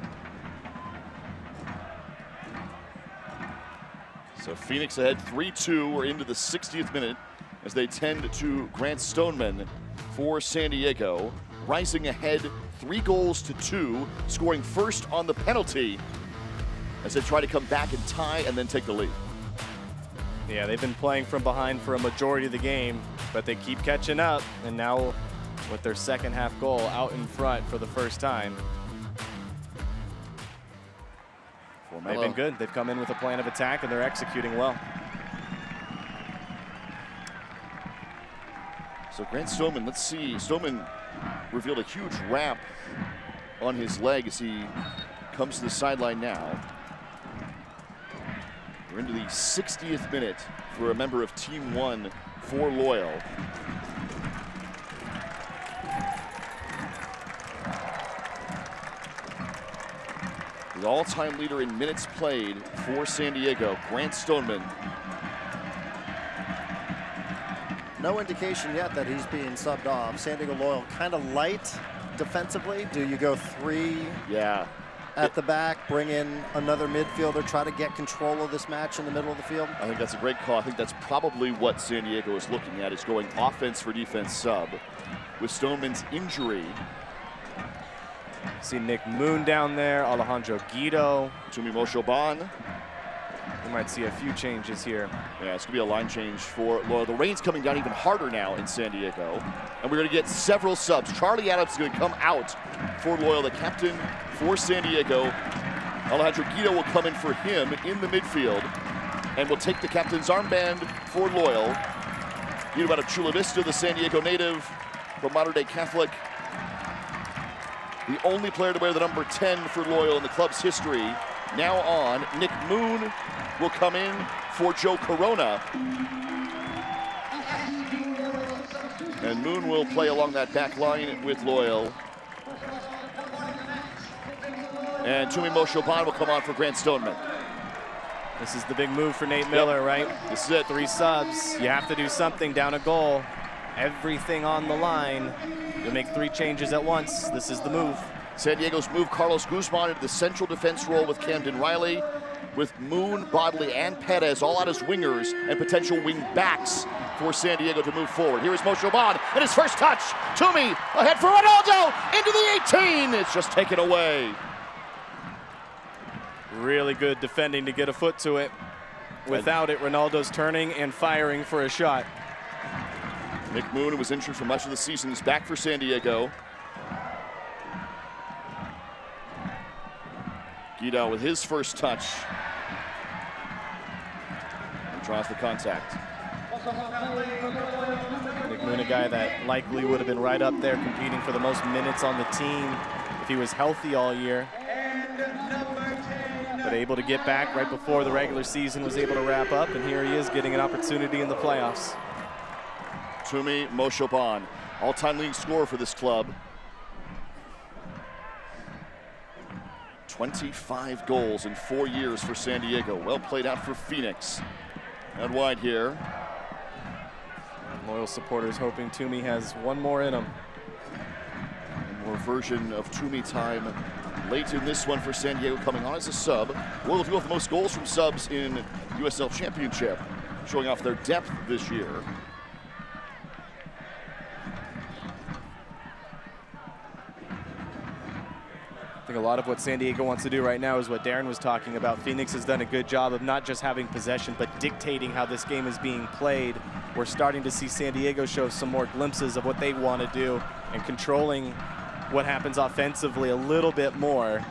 So Phoenix ahead 3-2. We're into the 60th minute as they tend to Grant Stoneman for San Diego. Rising ahead 3-2, scoring first on the penalty as they try to come back and tie and then take the lead. Yeah, they've been playing from behind for a majority of the game, but they keep catching up, and now with their second half goal out in front for the first time. They've been good. They've come in with a plan of attack, and they're executing well. So Grant Stoneman, let's see. Stoneman revealed a huge wrap on his leg as he comes to the sideline now. We're into the 60th minute for a member of Team 1 for Loyal. The all-time leader in minutes played for San Diego, Grant Stoneman. No indication yet that he's being subbed off. San Diego Loyal kind of light defensively. Do you go 3? Yeah. At the back, bring in another midfielder, try to get control of this match in the middle of the field? I think that's a great call. I think that's probably what San Diego is looking at, is going offense for defense sub. With Stoneman's injury. See Nick Moon down there, Alejandro Guido. Tumi Moshoban. You might see a few changes here. Yeah, it's going to be a line change for Loyal. The rain's coming down even harder now in San Diego. And we're going to get several subs. Charlie Adams is going to come out for Loyal, the captain for San Diego. Alejandro Guido will come in for him in the midfield and will take the captain's armband for Loyal. Guido out of Chula Vista, the San Diego native, from Modern Day Catholic. The only player to wear the number 10 for Loyal in the club's history. Now on, Nick Moon will come in for Joe Corona. And Moon will play along that back line with Loyal. And Tumi Moshoban will come on for Grant Stoneman. This is the big move for Nate Miller, right? This is it. 3 subs. You have to do something down a goal. Everything on the line. You'll make 3 changes at once. This is the move. San Diego's moved Carlos Guzman into the central defense role with Camden Riley, with Moon, Bodley, and Perez all out as wingers and potential wing backs for San Diego to move forward. Here is Moshoban, and his first touch. Toomey ahead for Ronaldo into the 18. It's just taken away. Really good defending to get a foot to it. Without it, Ronaldo's turning and firing for a shot. Nick Moon, who was injured for much of the season, is back for San Diego. Guido with his first touch. And draws the contact. Nick Moon, a guy that likely would have been right up there competing for the most minutes on the team if he was healthy all year. But able to get back right before the regular season was able to wrap up, and here he is getting an opportunity in the playoffs. Tumi Moshoban, all-time leading scorer for this club. 25 goals in 4 years for San Diego. Well played out for Phoenix. Out wide here. Loyal supporters hoping Tumi has one more in him. More version of Tumi time late in this one for San Diego, coming on as a sub. Loyal to go with the most goals from subs in USL Championship, showing off their depth this year. I think a lot of what San Diego wants to do right now is what Darren was talking about. Phoenix has done a good job of not just having possession, but dictating how this game is being played. We're starting to see San Diego show some more glimpses of what they want to do and controlling what happens offensively a little bit more.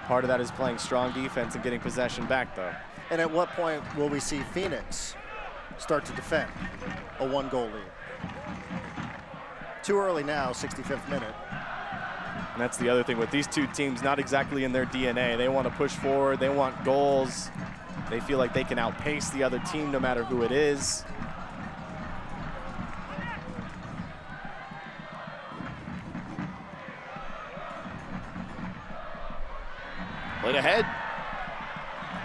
Part of that is playing strong defense and getting possession back, though. And at what point will we see Phoenix start to defend a 1-goal lead? Too early now, 65th minute. And that's the other thing with these two teams, not exactly in their DNA. They want to push forward, they want goals. They feel like they can outpace the other team no matter who it is. Played ahead.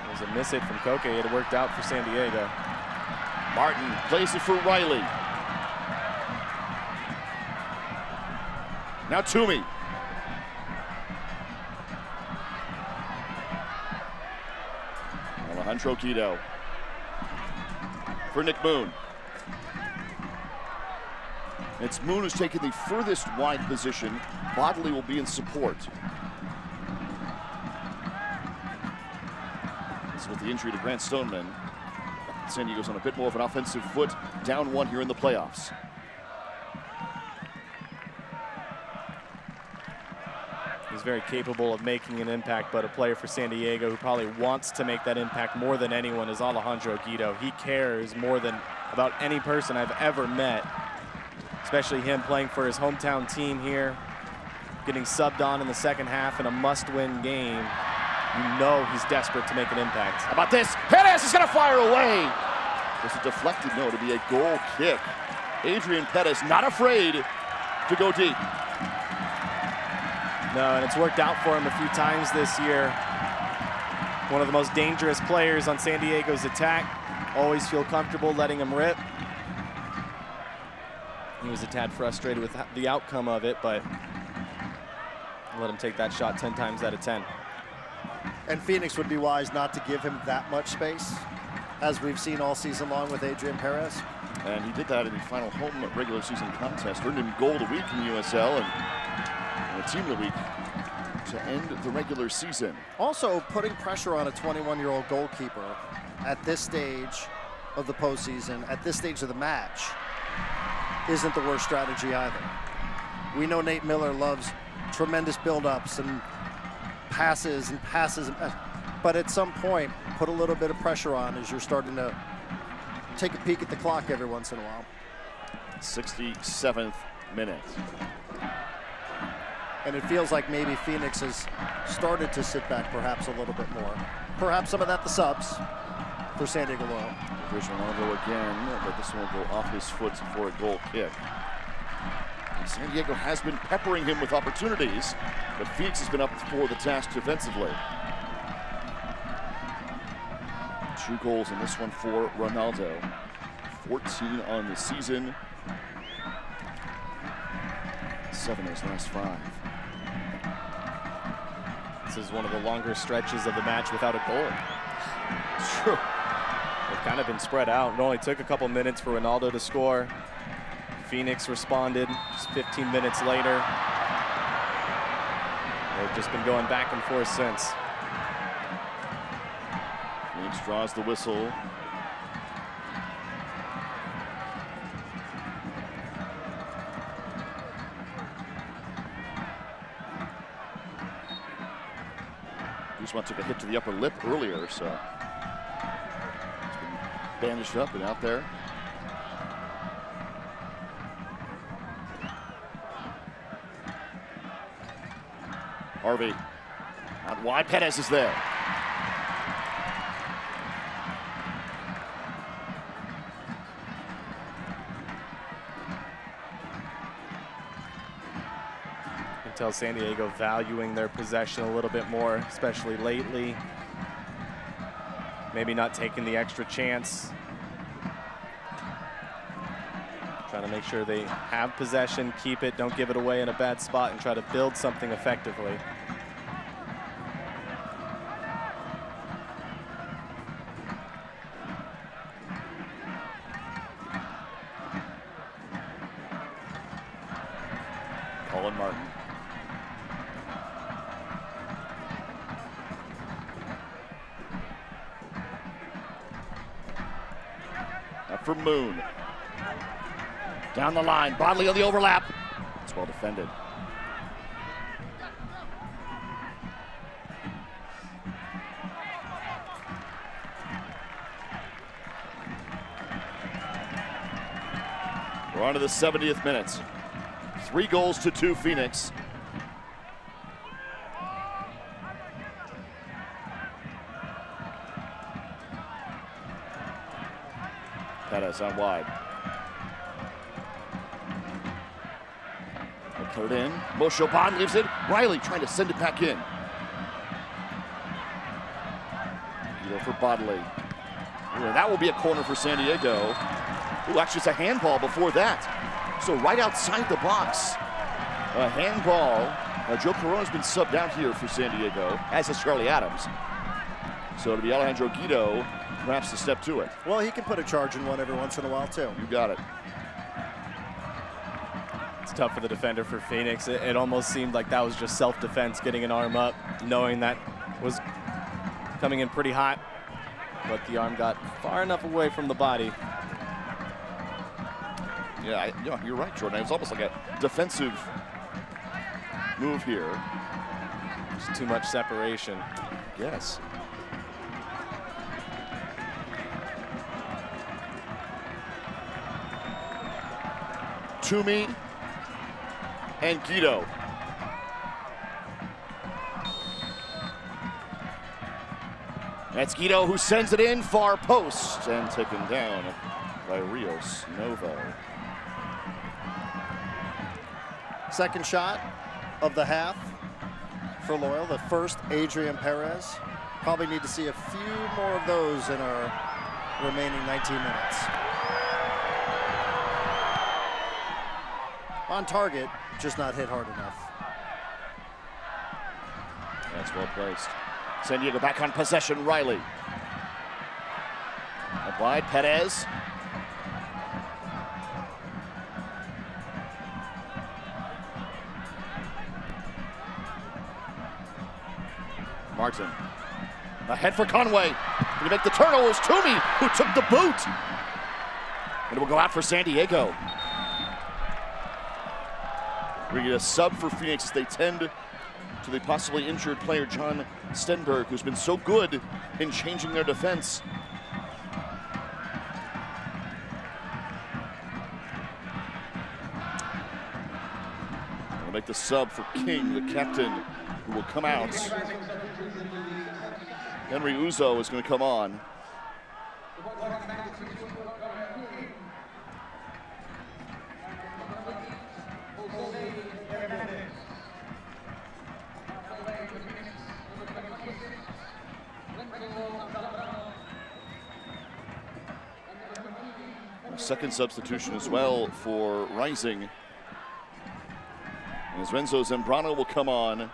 There's a miss hit from Koke. It had worked out for San Diego. Martin plays it for Riley. Now Toomey. Alejandro Guido for Nick Moon. It's Moon who's taking the furthest wide position. Bodley will be in support. This is with the injury to Grant Stoneman. San Diego's on a bit more of an offensive foot, down 1 here in the playoffs. He's very capable of making an impact, but a player for San Diego who probably wants to make that impact more than anyone is Alejandro Guido. He cares more than about any person I've ever met, especially him playing for his hometown team here, getting subbed on in the second half in a must-win game. You know he's desperate to make an impact. How about this? Perez is going to fire away. It's a deflected no to be a goal kick. Adrian Perez not afraid to go deep. No, and it's worked out for him a few times this year. One of the most dangerous players on San Diego's attack. Always feel comfortable letting him rip. He was a tad frustrated with the outcome of it, but let him take that shot 10 times out of 10. And Phoenix would be wise not to give him that much space, as we've seen all season long with Adrian Perez. And he did that in the final home regular season contest. Earned him goal of the week in USL and the team of the week to end the regular season. Also, putting pressure on a 21-year-old goalkeeper at this stage of the postseason, at this stage of the match, isn't the worst strategy either. We know Nate Miller loves tremendous build-ups and passes, but at some point, put a little bit of pressure on as you're starting to take a peek at the clock every once in a while. 67th minute. And it feels like maybe Phoenix has started to sit back perhaps a little bit more. Perhaps some of that the subs for San Diego Loyal. Here's Ronaldo again, but this one will go off his foot for a goal kick. And San Diego has been peppering him with opportunities, but Phoenix has been up for the task defensively. 2 goals in this one for Ronaldo. 14 on the season. 7 in his last 5. This is one of the longer stretches of the match without a goal. It's true. They've kind of been spread out. It only took a couple minutes for Ronaldo to score. Phoenix responded just 15 minutes later. They've just been going back and forth since. Phoenix draws the whistle. Guzman took a hit to the upper lip earlier, so he's been bandaged up and out there. Harvey out wide. Perez is there. Tell San Diego valuing their possession a little bit more, especially lately. Maybe not taking the extra chance. Trying to make sure they have possession, keep it, don't give it away in a bad spot, and try to build something effectively. Colin Martin. For Moon. Down the line, Bodley on the overlap. It's well defended. We're on to the 70th minute. 3 goals to 2 Phoenix. Perez out wide. Cut it in. Mosho Bond leaves it. Riley trying to send it back in. For Bodley. Ooh, that will be a corner for San Diego. Ooh, actually it's a handball before that. So right outside the box. A handball. Joe Corona's been subbed out here for San Diego, as has Charlie Adams. So it'll be Alejandro Guido, perhaps to step to it. Well, he can put a charge in one every once in a while, too. You got it. It's tough for the defender for Phoenix. It almost seemed like that was just self-defense, getting an arm up, knowing that was coming in pretty hot. But the arm got far enough away from the body. Yeah, you're right, Jordan. It was almost like a defensive move here. Just too much separation. Yes. Toomey and Guido. That's Guido who sends it in, far post, and taken down by Rios Novo. Second shot of the half for Loyal, the first Adrian Perez. Probably need to see a few more of those in our remaining 19 minutes. On target, just not hit hard enough. That's well placed. San Diego back on possession, Riley. Up wide, Perez. Martin. Ahead for Conway. Can he make the turn? Oh, it was Toomey who took the boot. And it will go out for San Diego. We get a sub for Phoenix as they tend to the possibly injured player John Stenberg, who's been so good in changing their defense. We'll make the sub for King, the captain, who will come out. Henry Uzo is going to come on. Second substitution as well for Rising. As Renzo Zambrano will come on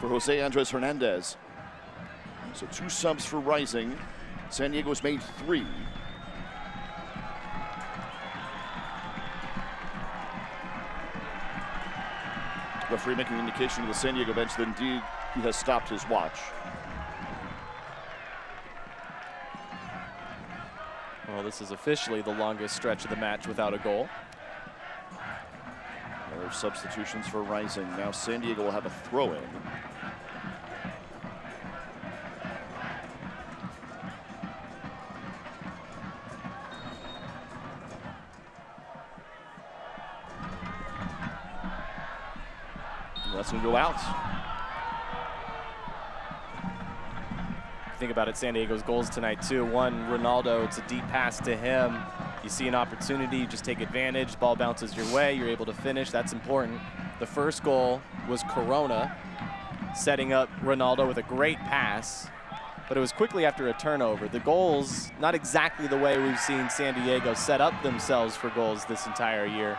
for Jose Andres Hernandez. So 2 subs for Rising. San Diego's made 3. Referee making an indication to the San Diego bench that indeed he has stopped his watch. Well, this is officially the longest stretch of the match without a goal. There are substitutions for Rising. Now San Diego will have a throw-in. That's going to go out. Think about it, San Diego's goals tonight too. One, Ronaldo, it's a deep pass to him. You see an opportunity, you just take advantage, ball bounces your way, you're able to finish, that's important. The first goal was Corona, setting up Ronaldo with a great pass, but it was quickly after a turnover. The goals, not exactly the way we've seen San Diego set up themselves for goals this entire year.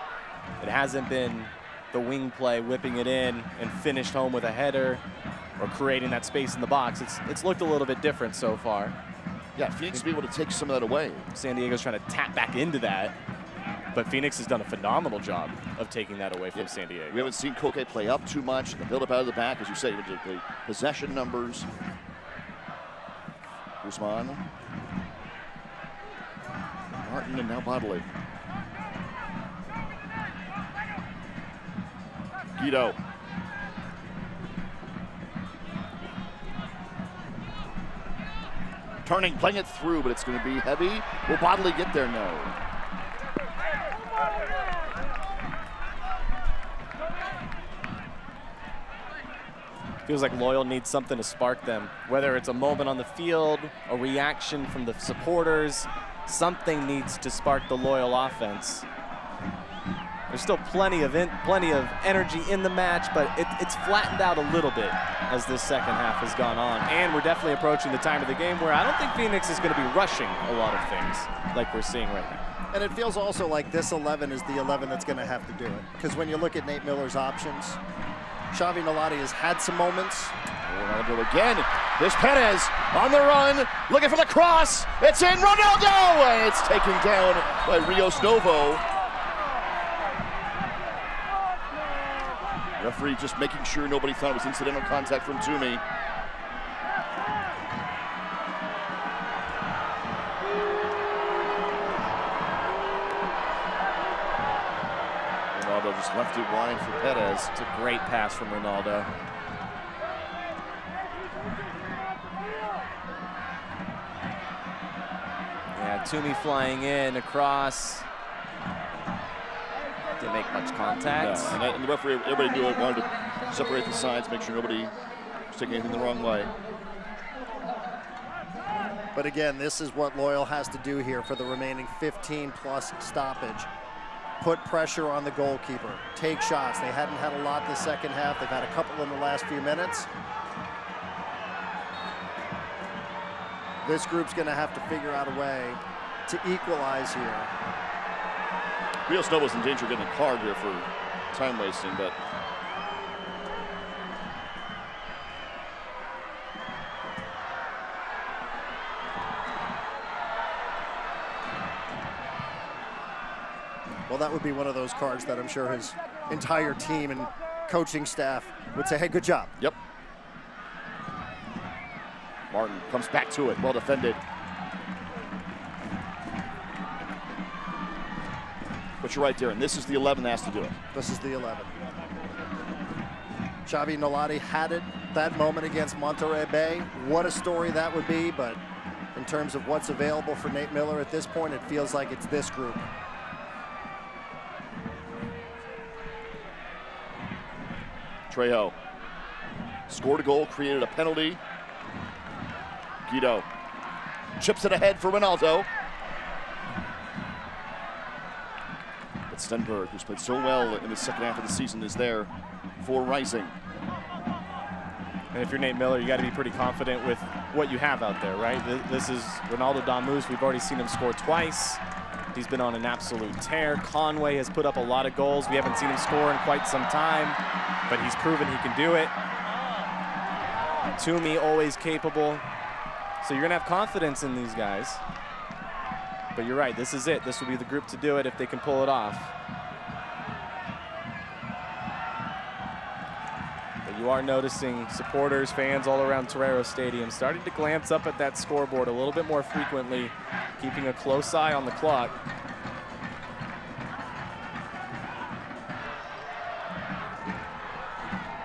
It hasn't been the wing play, whipping it in and finished home with a header or creating that space in the box. It's looked a little bit different so far. Yeah, Phoenix will be able to take some of that away. San Diego's trying to tap back into that, but Phoenix has done a phenomenal job of taking that away from San Diego. We haven't seen Koke play up too much. The build-up out of the back, as you say, with the possession numbers. Guzman. Martin and now Bodley. Guido. Turning, playing it through, but it's going to be heavy. Will Bodley get there? No. Feels like Loyal needs something to spark them, whether it's a moment on the field, a reaction from the supporters, something needs to spark the Loyal offense. There's still plenty of energy in the match, but it's flattened out a little bit as this second half has gone on. And we're definitely approaching the time of the game where I don't think Phoenix is going to be rushing a lot of things like we're seeing right now. And it feels also like this 11 is the 11 that's going to have to do it. Because when you look at Nate Miller's options, Xavi Nolati has had some moments. Ronaldo again. There's Perez on the run, looking for the cross. It's in, Ronaldo! And it's taken down by Rios Novo. Referee just making sure nobody thought it was incidental contact from Toomey. Ronaldo just left it wide for Perez. It's a great pass from Ronaldo. Yeah, Toomey flying in across. Didn't make much contact. No, and the referee, everybody knew it, wanted to separate the sides, make sure nobody was taking anything the wrong way. But again, this is what Loyal has to do here for the remaining 15-plus stoppage. Put pressure on the goalkeeper. Take shots. They hadn't had a lot this second half. They've had a couple in the last few minutes. This group's going to have to figure out a way to equalize here. Rios Novo's in danger of getting a card here for time wasting, but well, that would be one of those cards that I'm sure his entire team and coaching staff would say, hey, good job. Yep. Martin comes back to it, well defended. But you're right, Darren, this is the 11 that has to do it. This is the 11. Xavi Nolati had it that moment against Monterrey Bay. What a story that would be, but in terms of what's available for Nate Miller at this point, it feels like it's this group. Trejo scored a goal, created a penalty. Guido chips it ahead for Ronaldo. But Stenberg, who's played so well in the second half of the season, is there for Rising. And if you're Nate Miller, you got to be pretty confident with what you have out there, right? This is Ronaldo Damus. We've already seen him score twice. He's been on an absolute tear. Conway has put up a lot of goals. We haven't seen him score in quite some time, but he's proven he can do it. Toomey, always capable. So you're going to have confidence in these guys. But you're right, this is it. This will be the group to do it if they can pull it off. But you are noticing supporters, fans all around Torero Stadium starting to glance up at that scoreboard a little bit more frequently, keeping a close eye on the clock.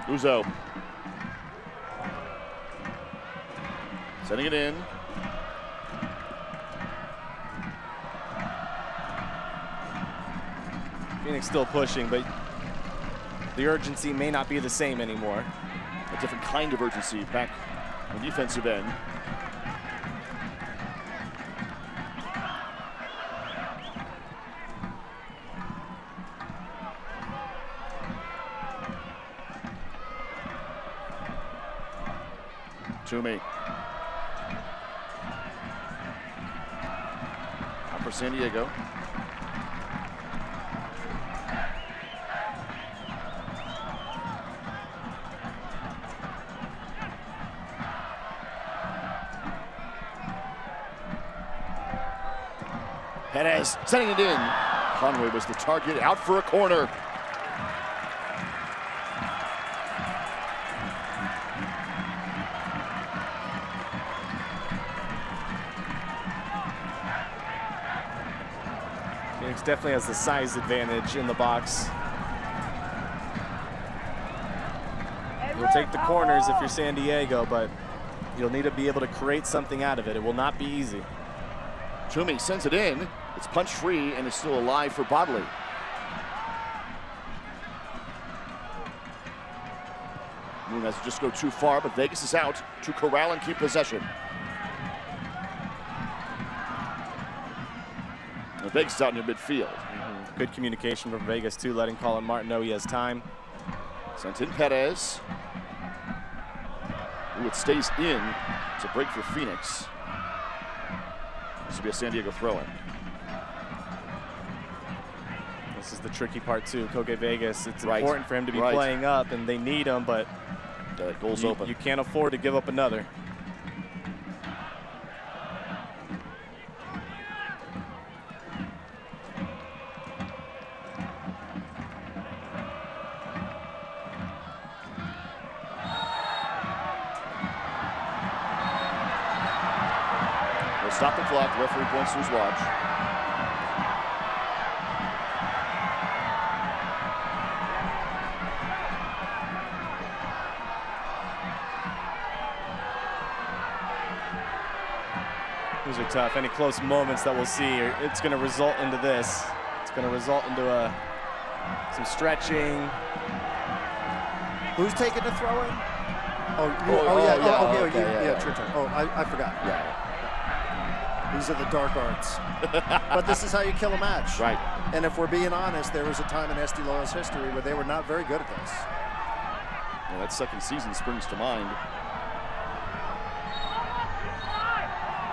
Uzo. Sending it in. Phoenix still pushing, but the urgency may not be the same anymore. A different kind of urgency back on the defensive end. Toomey. Out for San Diego. Perez sending it in. Conway was the target, out for a corner. Phoenix definitely has the size advantage in the box. You'll take the corners if you're San Diego, but you'll need to be able to create something out of it. It will not be easy. Toomey sends it in. It's punch free and is still alive for Bodley. Moon has to just go too far, but Vegas is out to corral and keep possession. And Vegas is out near midfield. Good communication from Vegas too, letting Colin Martin know he has time. Sent in Perez. Ooh, it stays in. It's a break for Phoenix. This will be a San Diego throw-in. This is the tricky part too. Koke Vegas, it's important for him to be playing up, and they need him, but goal's open. You can't afford to give up another. We'll stop the clock. The referee points to his watch. These are tough. Any close moments that we'll see, it's going to result into this. It's going to result into some stretching. Who's taking the throw in? Yeah, true. Oh, I forgot. Yeah. These are the dark arts. But this is how you kill a match. Right. And if we're being honest, there was a time in SD Loyal's history where they were not very good at this. Yeah, that second season springs to mind.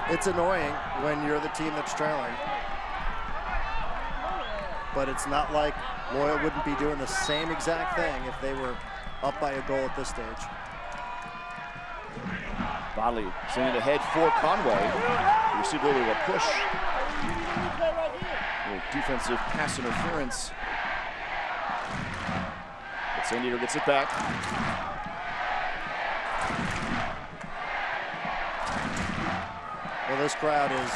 It's annoying when you're the team that's trailing. But it's not like Loyal wouldn't be doing the same exact thing if they were up by a goal at this stage. Bodley sending it ahead for Conway. He received a little push. A little defensive pass interference. But San Diego gets it back. this crowd is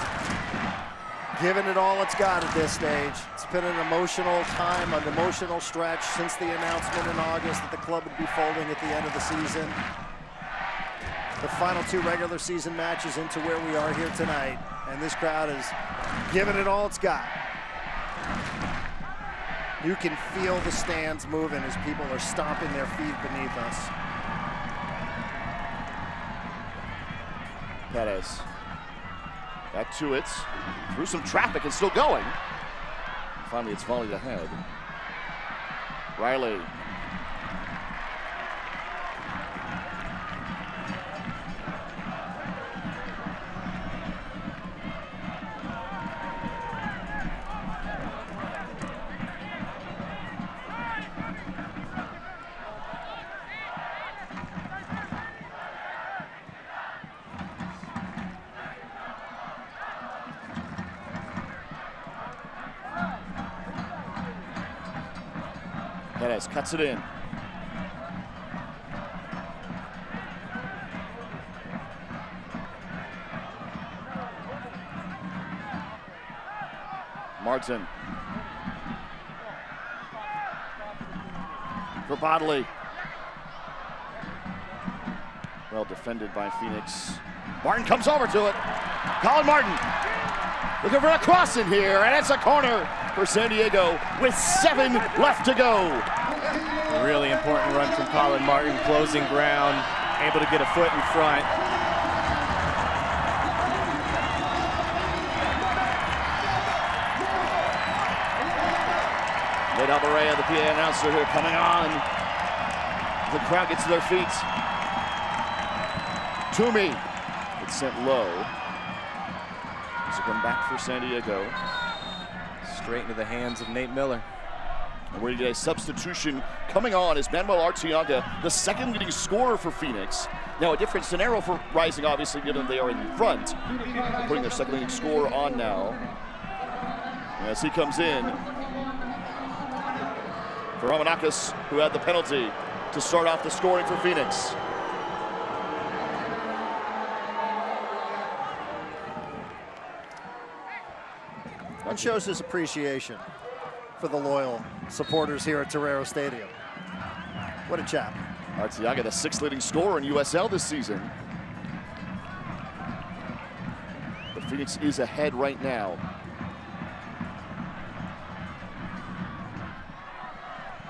giving it all it's got at this stage. It's been an emotional time, an emotional stretch since the announcement in August that the club would be folding at the end of the season. The final 2 regular season matches into where we are here tonight, and this crowd is giving it all it's got. You can feel the stands moving as people are stomping their feet beneath us. Perez. Back to it. Through some traffic and still going. Finally, it's volleyed ahead. Riley. Perez cuts it in. Martin. For Bodley. Well defended by Phoenix. Martin comes over to it. Colin Martin looking for a cross in here, and it's a corner for San Diego with 7 left to go. A really important run from Colin Martin, closing ground, able to get a foot in front. Nate Alvarez, the PA announcer here, coming on. The crowd gets to their feet. Toomey, it's sent low. This will come back for San Diego. Straight into the hands of Nate Miller. And we're going to get a substitution coming on as Manuel Arteaga, the second leading scorer for Phoenix. Now a different scenario for Rising, obviously, given they are in front. Putting their second leading scorer on now. As he comes in for Ramanakis, who had the penalty to start off the scoring for Phoenix. And shows his appreciation for the loyal supporters here at Torero Stadium. What a chap. Arteaga, the 6th leading scorer in USL this season. But Phoenix is ahead right now.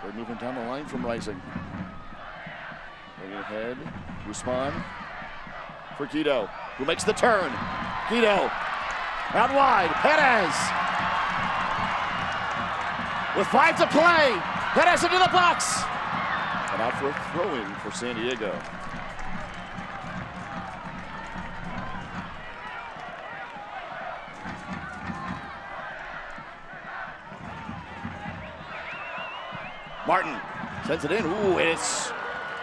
They're moving down the line from Rising. Bringing ahead, Guzman for Guido, who makes the turn. Guido, out wide, Perez. With 5 to play, Perez into the box. And out for a throw-in for San Diego. Martin sends it in. Ooh, and it's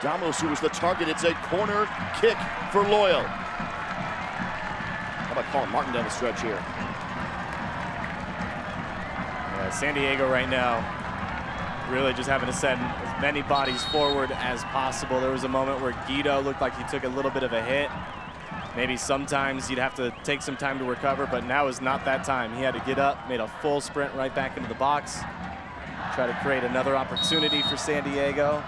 Damos who was the target. It's a corner kick for Loyal. How about Colin Martin down the stretch here? San Diego right now really just having to send as many bodies forward as possible. There was a moment where Guido looked like he took a little bit of a hit. Maybe sometimes you'd have to take some time to recover, but now is not that time. He had to get up, made a full sprint right back into the box, try to create another opportunity for San Diego.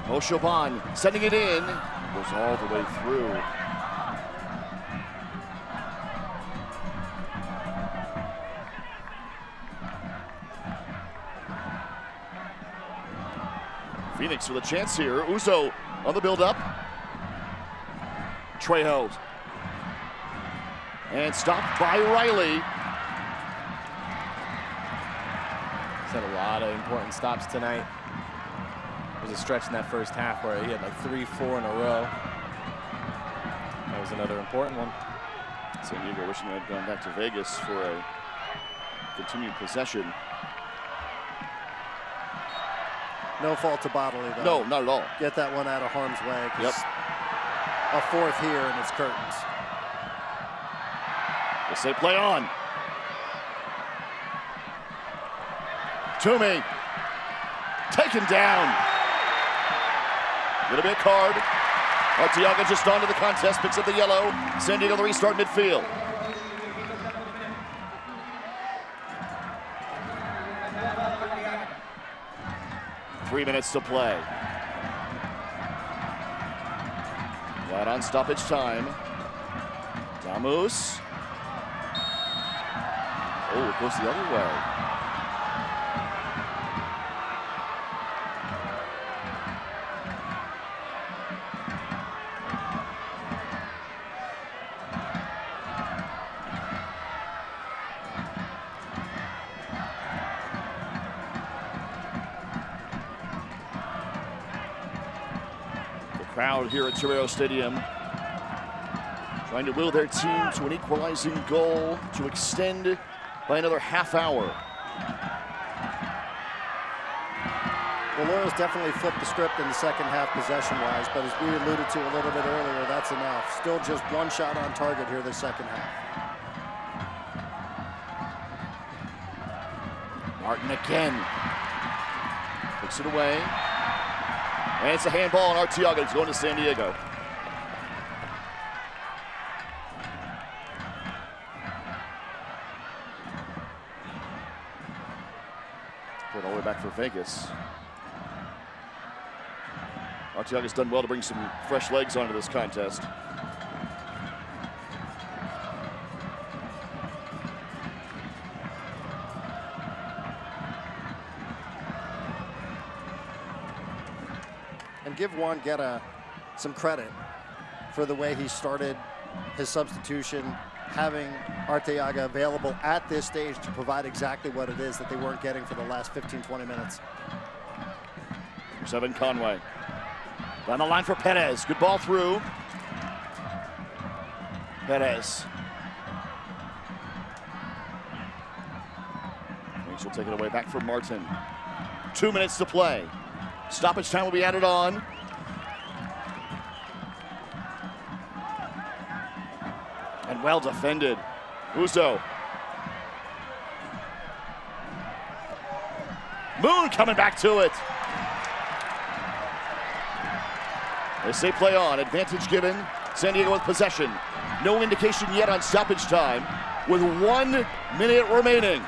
Oshoban sending it in, goes all the way through. Phoenix with a chance here. Uzo on the build-up. Trejo. And stopped by Riley. He's had a lot of important stops tonight. There was a stretch in that first half where he had like 3-4 in a row. That was another important one. San Diego wishing they had gone back to Vegas for a continued possession. No fault to Bodley, though. No, not at all. Get that one out of harm's way. Yep. A 4th here, and it's curtains. They say play on. Toomey. Taken down. Gonna be a card. Arteaga just onto the contest, picks up the yellow. San Diego the restart midfield. Three minutes to play. Right on stoppage time. Damus. Oh, it goes the other way. Crowd here at Torero Stadium trying to will their team to an equalizing goal to extend by another half hour. Well, Loyal's definitely flipped the script in the second half possession-wise, but as we alluded to a little bit earlier, that's enough. Still just one shot on target here this second half. Martin again. Puts it away. And it's a handball, and Arteaga is going to San Diego. Put all the way back for Vegas. Arteaga's done well to bring some fresh legs onto this contest. And give Juan Guerra some credit for the way he started his substitution, having Arteaga available at this stage to provide exactly what it is that they weren't getting for the last 15-20 minutes. 7 Conway. Down the line for Perez. Good ball through. Perez. She'll take it away back for Martin. 2 minutes to play. Stoppage time will be added on. And well defended. Uzo. Moon coming back to it. They say play on. Advantage given. San Diego with possession. No indication yet on stoppage time with 1 minute remaining.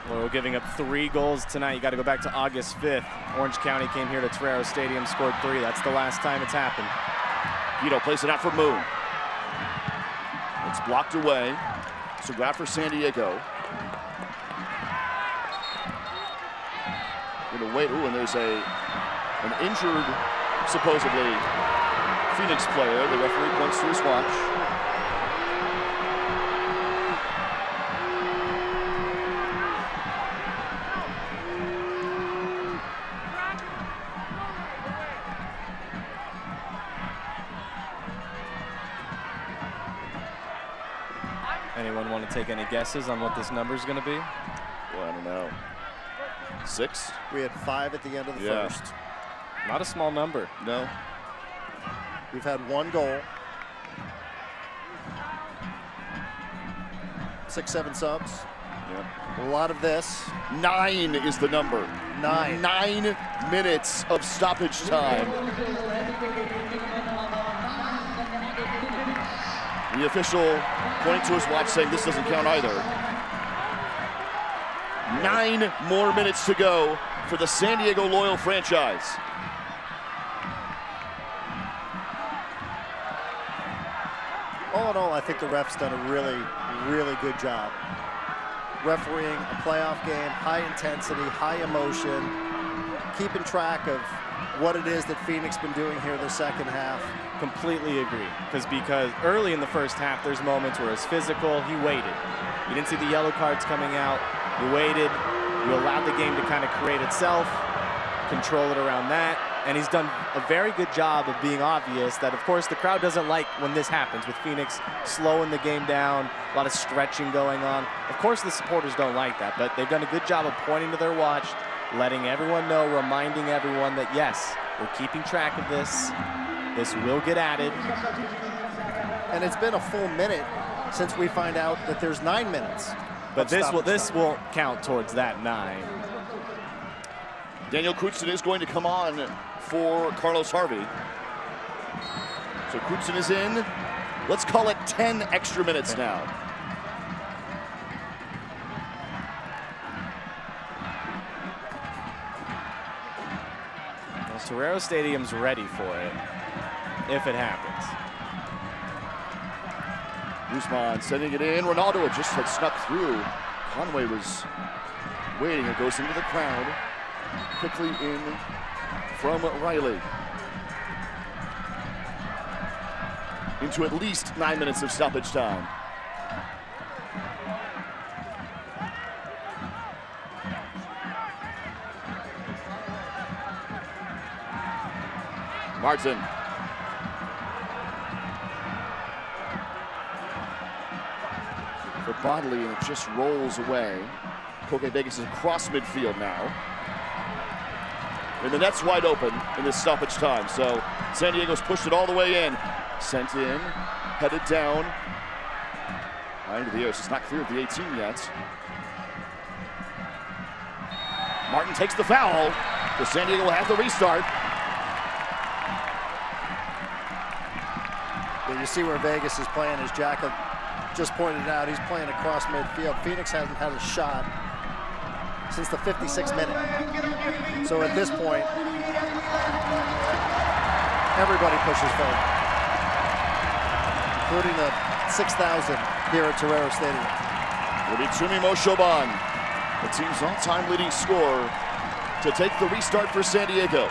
Loyal giving up 3 goals tonight. You got to go back to August 5th. Orange County came here to Torero Stadium, scored 3. That's the last time it's happened. Guido plays it out for Moon. It's blocked away. So grab for San Diego. Gonna wait. Ooh, and there's an injured, supposedly, Phoenix player. The referee points to his watch. Anyone want to take any guesses on what this number is going to be? Well, I don't know. 6? We had 5 at the end of the first. Not a small number. No. We've had 1 goal. 6, 7 subs. Yeah. A lot of this. 9 is the number. 9. 9 minutes of stoppage time. The official pointing to his watch saying this doesn't count either. 9 more minutes to go for the San Diego Loyal franchise. All in all, I think the ref's done a really, really good job. Refereeing a playoff game, high intensity, high emotion, keeping track of what it is that Phoenix been doing here the second half. Completely agree. Because early in the first half, there's moments where it's physical. He waited. You didn't see the yellow cards coming out. You waited. You allowed the game to kind of create itself, control it around that. And he's done a very good job of being obvious that, of course, the crowd doesn't like when this happens with Phoenix slowing the game down, a lot of stretching going on. Of course, the supporters don't like that, but they've done a good job of pointing to their watch, letting everyone know, reminding everyone that, yes, we're keeping track of this. This will get added. And it's been a full minute since we find out that there's 9 minutes. But this won't count towards that 9. Daniel Crutzen is going to come on for Carlos Harvey. So Crutzen is in. Let's call it 10 extra minutes now. Well, Torero Stadium's ready for it, if it happens. Guzman sending it in. Ronaldo just had snuck through. Conway was waiting. It goes into the crowd. Quickly in from Riley. Into at least 9 minutes of stoppage time. Martin. For Bodley, and it just rolls away. Koke Vegas is across midfield now. And the net's wide open in this stoppage time. So San Diego's pushed it all the way in. Sent in, headed down. Right into the air. It's not clear of the 18 yet. Martin takes the foul. So San Diego will have the restart. Yeah, you see where Vegas is playing, as Jack just pointed out. He's playing across midfield. Phoenix hasn't had a shot since the 56th minute. So at this point, everybody pushes forward, including the 6,000 here at Torero Stadium. It'll be Tumi Moshoban, the team's all-time leading scorer, to take the restart for San Diego.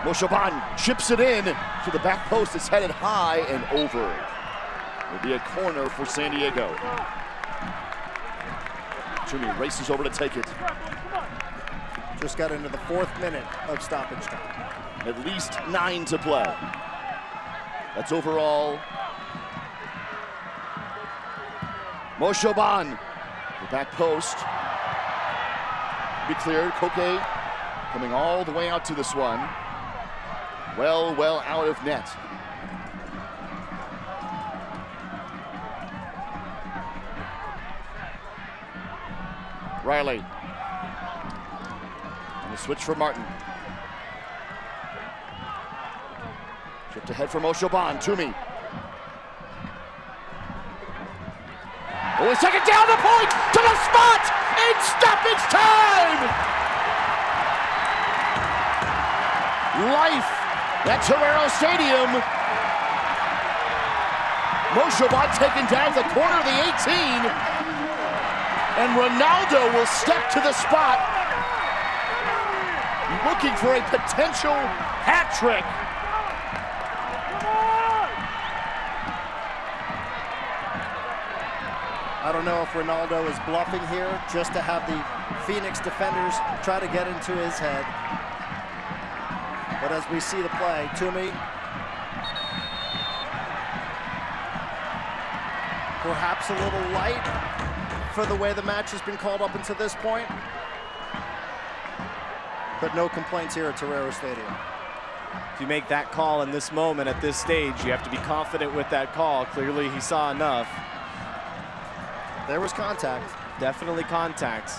Moshoban chips it in to the back post. It's headed high and over. It'll be a corner for San Diego. Tumi races over to take it. Just got into the 4th minute of stoppage time. At least 9 to play. That's overall. Moshoban, the back post. Be cleared. Koke coming all the way out to this one. Well out of net. Riley. And the switch for Martin. Chipped ahead for Moshoban. Tumi. Oh, he's taken down the point to the spot in stoppage time! Life at Torero Stadium. Moshoban taken down the corner of the 18. And Ronaldo will step to the spot, looking for a potential hat trick. I don't know if Ronaldo is bluffing here just to have the Phoenix defenders try to get into his head. But as we see the play, Tumi perhaps a little light for the way the match has been called up until this point. But no complaints here at Torero Stadium. If you make that call in this moment at this stage, you have to be confident with that call. Clearly he saw enough. There was contact. Definitely contact.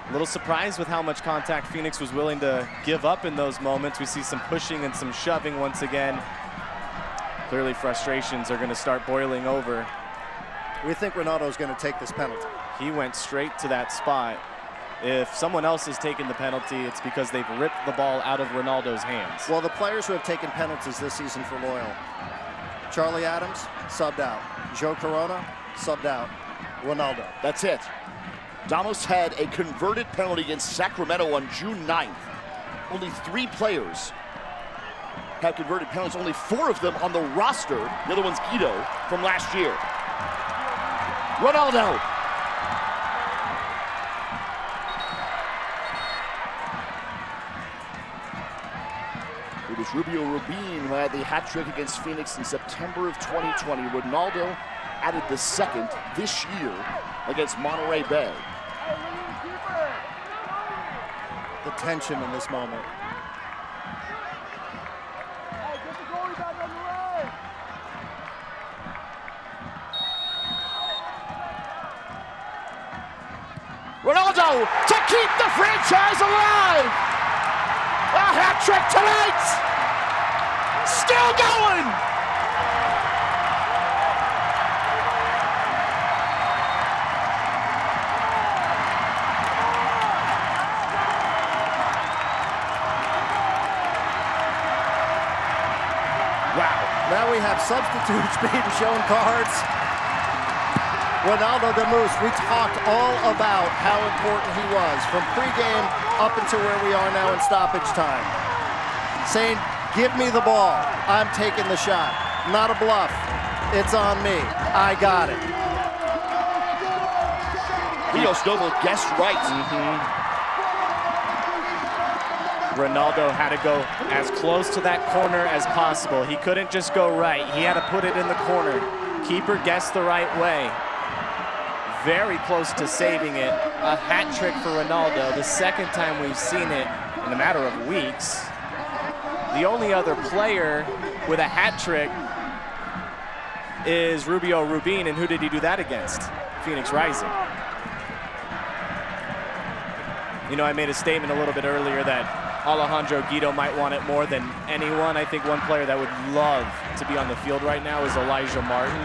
A little surprised with how much contact Phoenix was willing to give up in those moments. We see some pushing and some shoving once again. Clearly frustrations are going to start boiling over. We think Ronaldo's going to take this penalty. He went straight to that spot. If someone else has taken the penalty, it's because they've ripped the ball out of Ronaldo's hands. Well, the players who have taken penalties this season for Loyal: Charlie Adams, subbed out. Joe Corona, subbed out. Ronaldo. That's it. Damos had a converted penalty against Sacramento on June 9th. Only 3 players have converted penalties, only 4 of them on the roster. The other one's Guido from last year. Ronaldo. It was Rubio Rubin who had the hat trick against Phoenix in September of 2020. Ronaldo added the 2nd this year against Monterey Bay. The tension in this moment. Guido to keep the franchise alive. A hat trick tonight. Still going. Now we have substitutes being shown cards. Ronaldo de Moose, we talked all about how important he was from pregame up until where we are now in stoppage time. Saying, give me the ball. I'm taking the shot. Not a bluff. It's on me. I got it. Leo Stovall guessed right. Ronaldo had to go as close to that corner as possible. He couldn't just go right. He had to put it in the corner. Keeper guessed the right way. Very close to saving it. A hat trick for Ronaldo. The second time we've seen it in a matter of weeks. The only other player with a hat trick is Rubio Rubin, and who did he do that against? Phoenix Rising. You know, I made a statement a little bit earlier that Alejandro Guido might want it more than anyone. I think one player that would love to be on the field right now is Elijah Martin.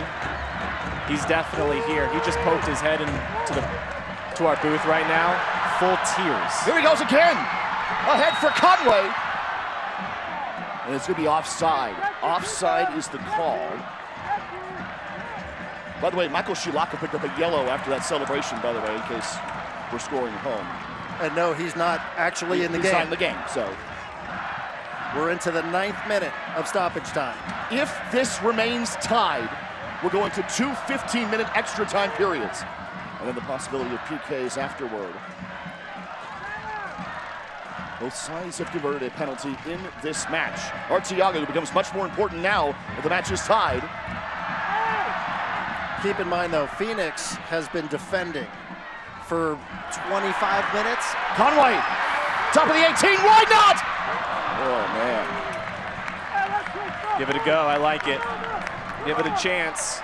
He's definitely here. He just poked his head to our booth right now. Full tears. Here he goes again. Ahead for Conway. And it's going to be offside. Offside is the call. By the way, Michael Shilaka picked up a yellow after that celebration, by the way, in case we're scoring at home. And no, he's not actually in the game. He's not in the game, so. We're into the 9th minute of stoppage time. If this remains tied, we're going to 2 15-minute extra time periods. And then the possibility of PKs afterward. Both sides have converted a penalty in this match. Arteaga becomes much more important now that the match is tied. Keep in mind, though, Phoenix has been defending for 25 minutes. Conway, top of the 18, why not? Oh, man. Give it a go, I like it. Give it a chance.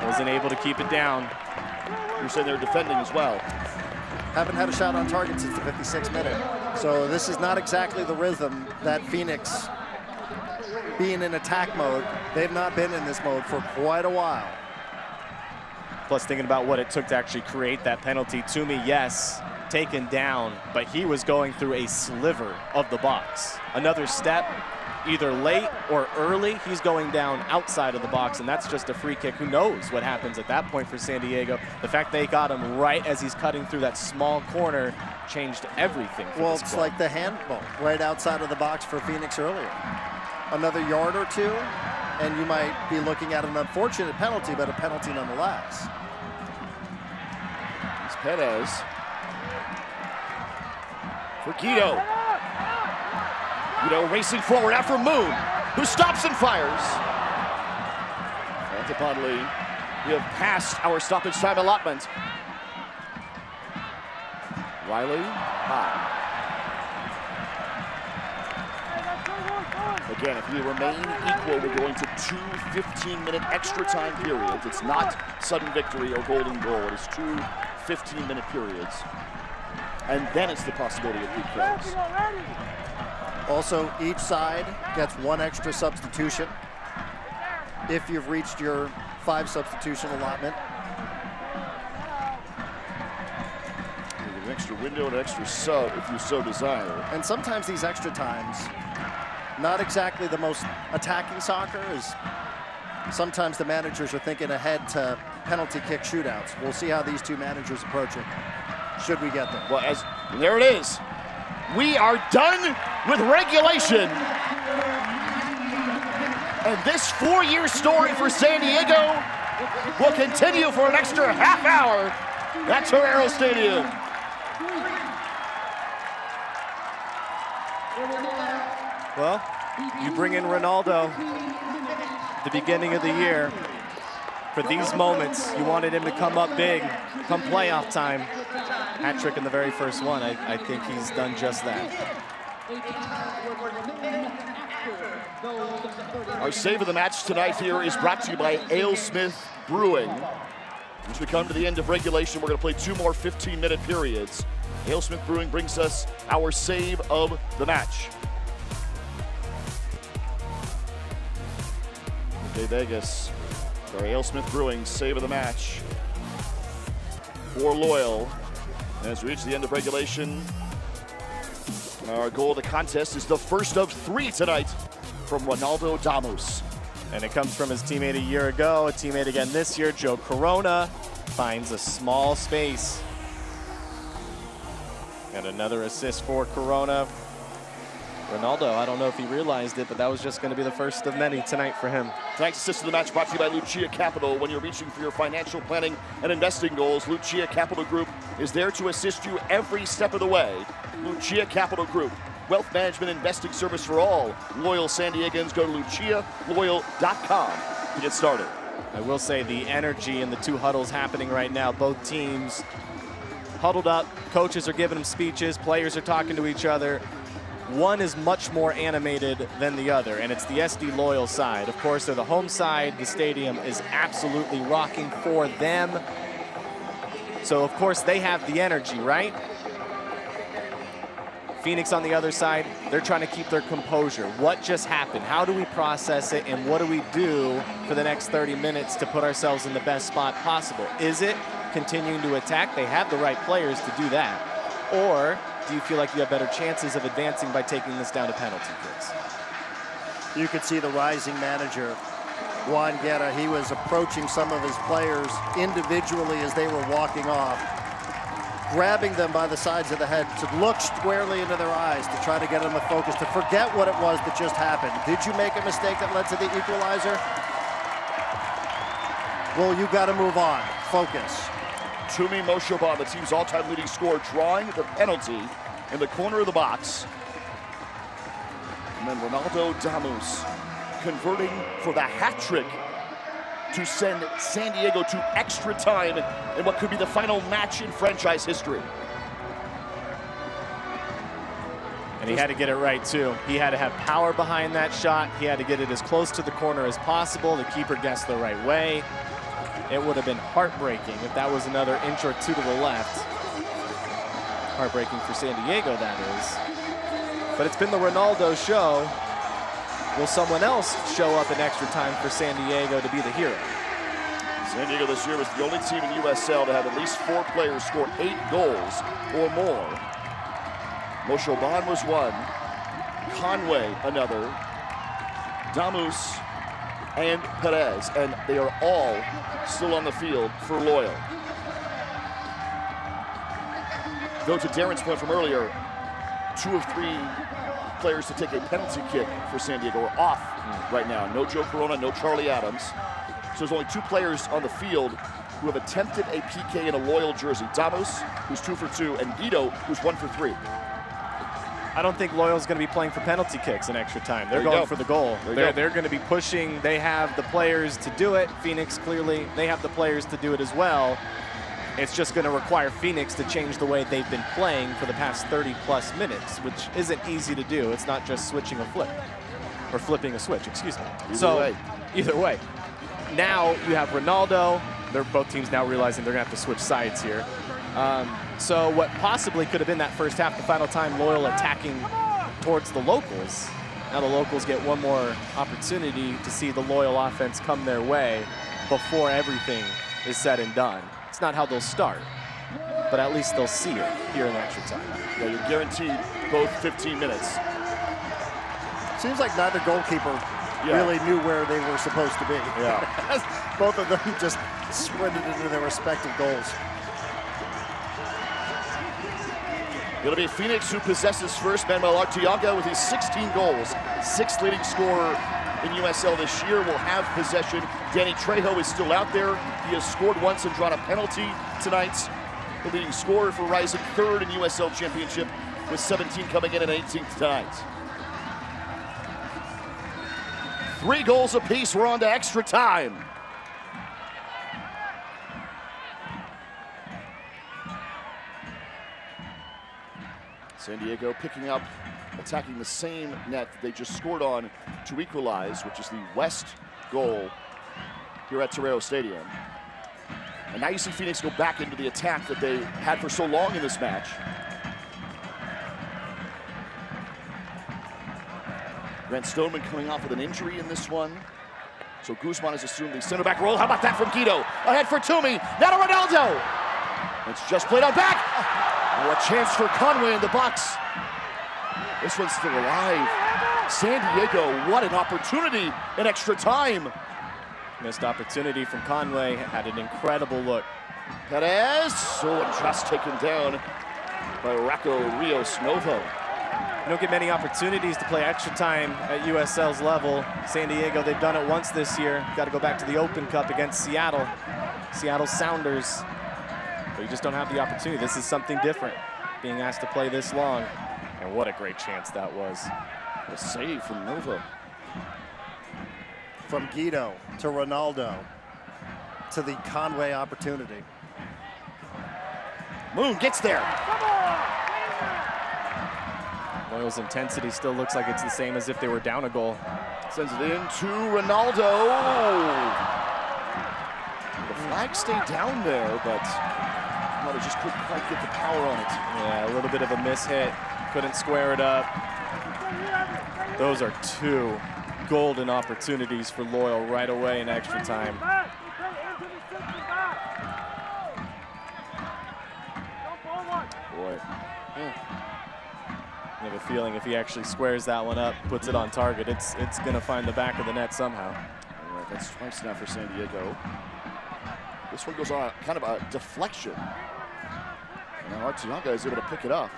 Wasn't able to keep it down. You're saying they're defending as well. Haven't had a shot on target since the 56th minute. So this is not exactly the rhythm that Phoenix, being in attack mode, they've not been in this mode for quite a while. Plus thinking about what it took to actually create that penalty. Toomey, yes, taken down, but he was going through a sliver of the box. Another step, either late or early, he's going down outside of the box, and that's just a free kick. Who knows what happens at that point for San Diego? The fact they got him right as he's cutting through that small corner changed everything for Well, this it's club. like the handball right outside of the box for Phoenix earlier. Another yard or two, and you might be looking at an unfortunate penalty, but a penalty nonetheless. It's Perez. For Guido. Guido racing forward after Moon, who stops and fires. That's upon Lee. We have passed our stoppage time allotment. Riley, high. Again, if we remain equal, we're going to 2 15-minute extra time periods. It's not sudden victory or golden goal. It is 2 15-minute periods. And then it's the possibility of PKs. Also, each side gets 1 extra substitution if you've reached your 5 substitution allotment. An extra window and an extra sub if you so desire. And sometimes these extra times, not exactly the most attacking soccer, is sometimes the managers are thinking ahead to penalty kick shootouts. We'll see how these two managers approach it, should we get them. Well, there it is. We are done with regulation. And this 4-year story for San Diego will continue for an extra half hour at Torero Stadium. Well, you bring in Ronaldo at the beginning of the year. For these moments, you wanted him to come up big, come playoff time. Hat trick in the very first one. I think he's done just that. Our save of the match tonight here is brought to you by Ale Smith Brewing. As we come to the end of regulation, we're going to play 2 more 15-minute periods. AleSmith Brewing brings us our save of the match. Okay, Vegas, our AleSmith Brewing save of the match for Loyal. As we reach the end of regulation, our goal of the contest is the first of 3 tonight from Ronaldo Damus. And it comes from his teammate a year ago, a teammate again this year. Joe Corona finds a small space. And another assist for Corona. Ronaldo, I don't know if he realized it, but that was just going to be the first of many tonight for him. Tonight's assist of the match brought to you by Lucia Capital. When you're reaching for your financial planning and investing goals, Lucia Capital Group is there to assist you every step of the way. Lucia Capital Group, wealth management investing service for all loyal San Diegans. Go to lucialoyal.com to get started. I will say the energy in the 2 huddles happening right now, both teams huddled up, coaches are giving them speeches, players are talking to each other. One is much more animated than the other, and it's the SD Loyal side. Of course, they're the home side. The stadium is absolutely rocking for them. So, of course, they have the energy, right? Phoenix on the other side, they're trying to keep their composure. What just happened? How do we process it, and what do we do for the next 30 minutes to put ourselves in the best spot possible? Is it continuing to attack? They have the right players to do that. Or do you feel like you have better chances of advancing by taking this down to penalty kicks? You could see the rising manager, Juan Guerra. He was approaching some of his players individually as they were walking off, grabbing them by the sides of the head to look squarely into their eyes to try to get them to focus, to forget what it was that just happened. Did you make a mistake that led to the equalizer? Well, you got to move on. Focus. Tumi Moshoba, the team's all-time leading scorer, drawing the penalty in the corner of the box. And then Ronaldo Damus converting for the hat trick to send San Diego to extra time in what could be the final match in franchise history. And he had to get it right, too. He had to have power behind that shot. He had to get it as close to the corner as possible. The keeper guessed the right way. It would have been heartbreaking if that was another inch or 2 to the left. Heartbreaking for San Diego, that is. But it's been the Ronaldo show. Will someone else show up in extra time for San Diego to be the hero? San Diego this year was the only team in USL to have at least 4 players score 8 goals or more. Moshoban was one, Conway another, Damus and Perez, and they are all still on the field for Loyal. Go to Darren's point from earlier, 2 of 3 players to take a penalty kick for San Diego are off right now. No Joe Corona, no Charlie Adams. So there's only 2 players on the field who have attempted a PK in a Loyal jersey. Damus, who's 2 for 2, and Guido, who's 1 for 3. I don't think Loyal's going to be playing for penalty kicks in extra time. They're going for the goal. They're going to be pushing. They have the players to do it. Phoenix, clearly, they have the players to do it as well. It's just going to require Phoenix to change the way they've been playing for the past 30-plus minutes, which isn't easy to do. It's not just switching a flip, or flipping a switch, excuse me. Either way. Now you have Ronaldo. They're both teams now realizing they're going to have to switch sides here. So what possibly could have been that first half, the final time Loyal attacking towards the locals. Now the locals get one more opportunity to see the Loyal offense come their way before everything is said and done. It's not how they'll start, but at least they'll see it here in extra time. Yeah, you're guaranteed both 15 minutes. Seems like neither goalkeeper really knew where they were supposed to be. Yeah. Both of them just sprinted into their respective goals. It'll be Phoenix who possesses first. Manuel Arteaga with his 16 goals, 6th leading scorer in USL this year, will have possession. Danny Trejo is still out there. He has scored once and drawn a penalty tonight. The leading scorer for Rising, 3rd in USL Championship, with 17 coming in and 18th tonight. 3 goals apiece. We're on to extra time. San Diego picking up, attacking the same net that they just scored on to equalize, which is the west goal here at Torreo Stadium. And now you see Phoenix go back into the attack that they had for so long in this match. Grant Stoneman coming off with an injury in this one. So Guzman has assumed the center back role. How about that from Guido? Ahead for Toomey. Now to Ronaldo. It's just played on back. Oh, a chance for Conway in the box. This one's still alive. San Diego, what an opportunity in extra time. Missed opportunity from Conway. Had an incredible look. Perez. So just taken down by Rocco Rios Novo. You don't get many opportunities to play extra time at USL's level. San Diego, they've done it once this year. Got to go back to the Open Cup against Seattle. Seattle Sounders. But you just don't have the opportunity. This is something different, being asked to play this long. And what a great chance that was. A save from Novo. From Guido to Ronaldo to the Conway opportunity. Moon gets there. Loyal's intensity still looks like it's the same as if they were down a goal. Sends it in to Ronaldo. The flag stayed down there, but they just couldn't quite get the power on it. Yeah, a little bit of a mishit. Couldn't square it up. Those are two golden opportunities for Loyal right away in extra time. Boy. I have a feeling if he actually squares that one up, puts it on target, it's going to find the back of the net somehow. All right, that's twice now for San Diego. This one goes on kind of a deflection. Now Arteaga is able to pick it up.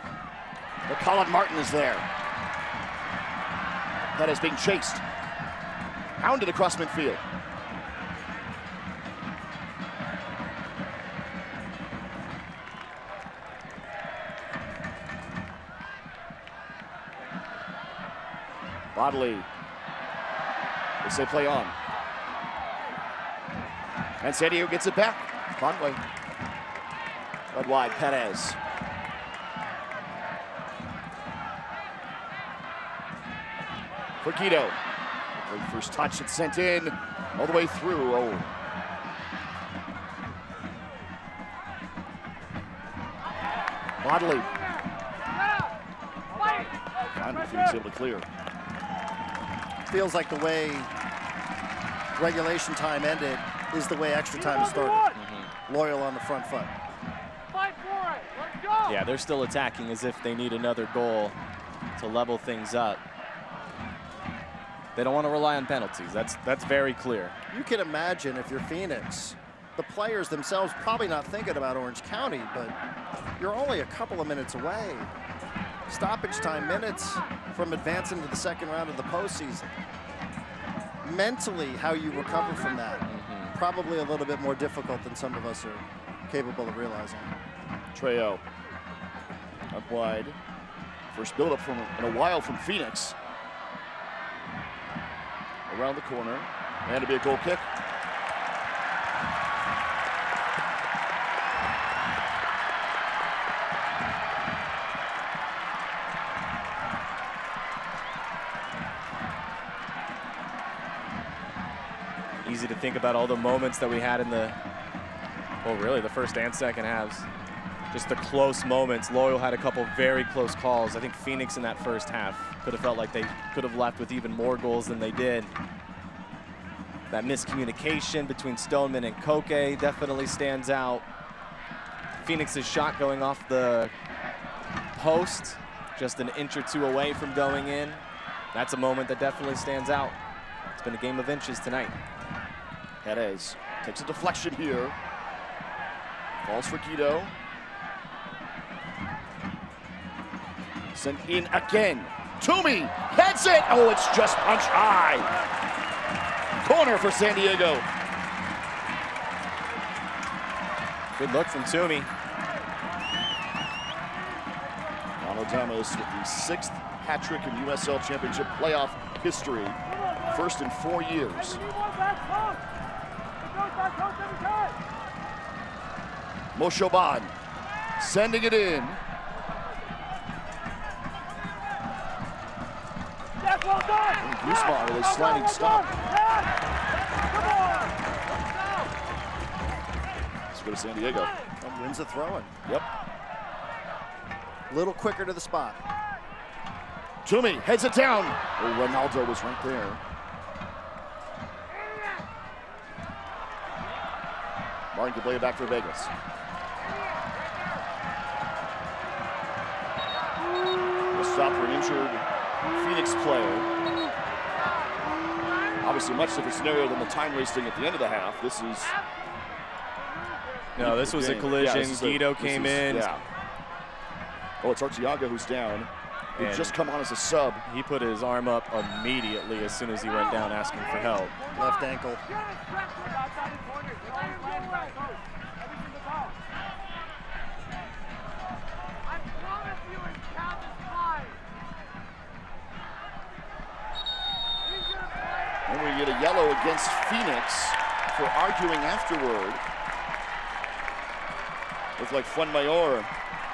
But Colin Martin is there. That is being chased. Hounded across midfield. Bodley. They say play on. And San Diego gets it back. Conway. But wide, Perez. For Guido. First touch, it's sent in. All the way through. Oh. Bodley. Finally, Phoenix able to clear. Feels like the way regulation time ended is the way extra time started. Loyal on the front foot. Yeah, they're still attacking as if they need another goal to level things up. They don't want to rely on penalties. That's very clear. You can imagine if you're Phoenix, the players themselves probably not thinking about Orange County, but you're only a couple of minutes away. Stoppage time minutes from advancing to the second round of the postseason. Mentally, how you recover from that, probably a little bit more difficult than some of us are capable of realizing. Trejo up wide. First build-up in a while from Phoenix. Around the corner, and it'll be a goal kick. Easy to think about all the moments that we had in the, well, really the first and second halves. Just the close moments. Loyal had a couple very close calls. I think Phoenix in that first half could have felt like they could have left with even more goals than they did. That miscommunication between Stoneman and Koke definitely stands out. Phoenix's shot going off the post, just an inch or two away from going in. That's a moment that definitely stands out. It's been a game of inches tonight. Perez takes a deflection here. Falls for Guido. Sent in again. Toomey heads it. Oh, it's just punch high. Corner for San Diego. Good look from Toomey. Ronald Damas with the 6th hat trick in USL Championship playoff history. First in 4 years. Moshoban sending it in. Guzman with a sliding stop. It's go to San Diego. And wins the throw-in. Yep. Little quicker to the spot. Toomey heads it down. Oh, Ronaldo was right there. Martin can play it back for Vegas. A stop for an injured Phoenix player. Obviously, a much different scenario than the time wasting at the end of the half. This is. No, this was a collision. Guido came in. Yeah. Oh, it's Arteaga who's down. He'd just come on as a sub. He put his arm up immediately as soon as he went down asking for help. Left ankle. And we get a yellow against Phoenix for arguing afterward. Looked like Fuenmayor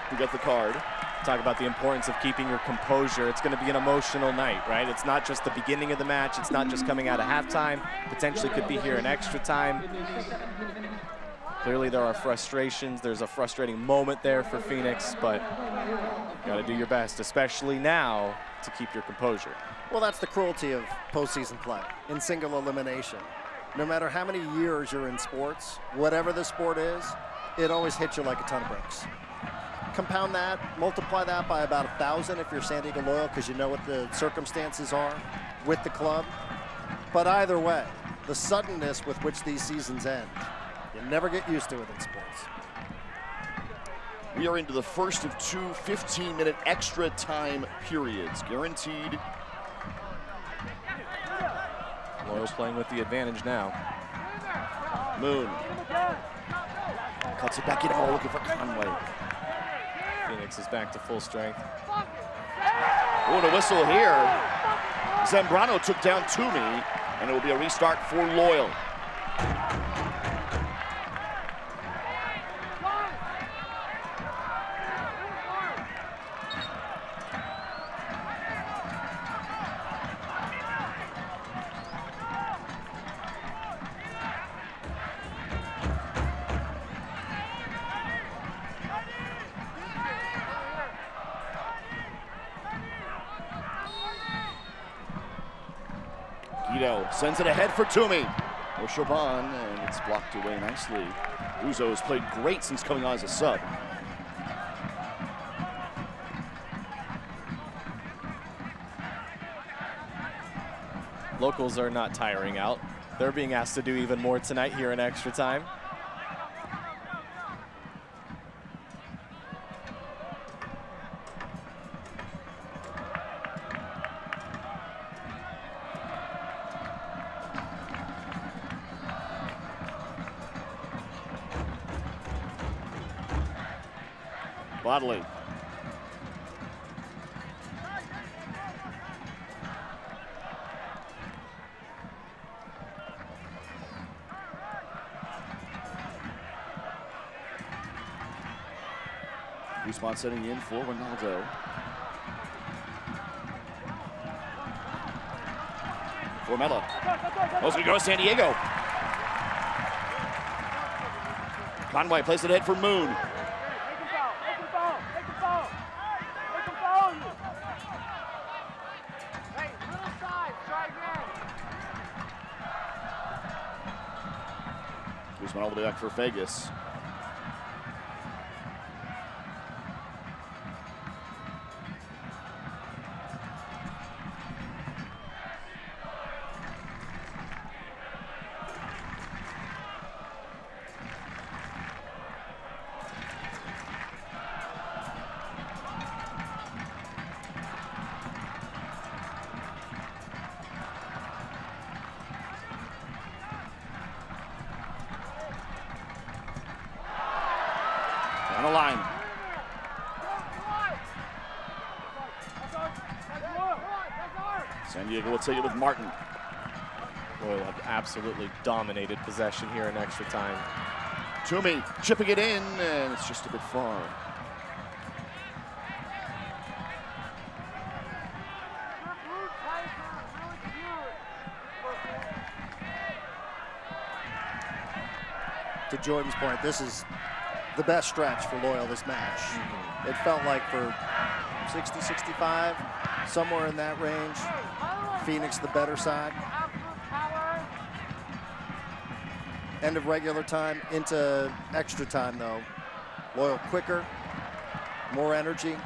who got the card. Talk about the importance of keeping your composure. It's going to be an emotional night, right? It's not just the beginning of the match. It's not just coming out of halftime. Potentially could be here in extra time. Clearly there are frustrations. There's a frustrating moment there for Phoenix, but you got to do your best, especially now, to keep your composure. Well, that's the cruelty of postseason play in single elimination. No matter how many years you're in sports, whatever the sport is, it always hits you like a ton of bricks. Compound that, multiply that by about 1,000 if you're San Diego Loyal, because you know what the circumstances are with the club. But either way, the suddenness with which these seasons end, you never get used to it in sports. We are into the first of two 15-minute extra time periods, guaranteed. Loyal's playing with the advantage now. Moon cuts it back in. Oh, looking for Conway. Phoenix is back to full strength. Oh, and a whistle here. Zambrano took down Toomey, and it will be a restart for Loyal. Guido sends it ahead for Toomey. Or Chaban, and it's blocked away nicely. Uzo has played great since coming on as a sub. Locals are not tiring out. They're being asked to do even more tonight here in extra time. Bodley. Guzman setting in for Ronaldo. Formella. Oh, it's going to go to San Diego. Conway plays it ahead for Moon. Guzman all the way back for Vegas. On the line. San Diego will take it with Martin. Loyal have absolutely dominated possession here in extra time. Toomey chipping it in, and it's just a bit far. to Jordan's point, this is the best stretch for Loyal this match. It felt like for 60, 65, somewhere in that range, Phoenix the better side. End of regular time into extra time though. Loyal quicker, more energy.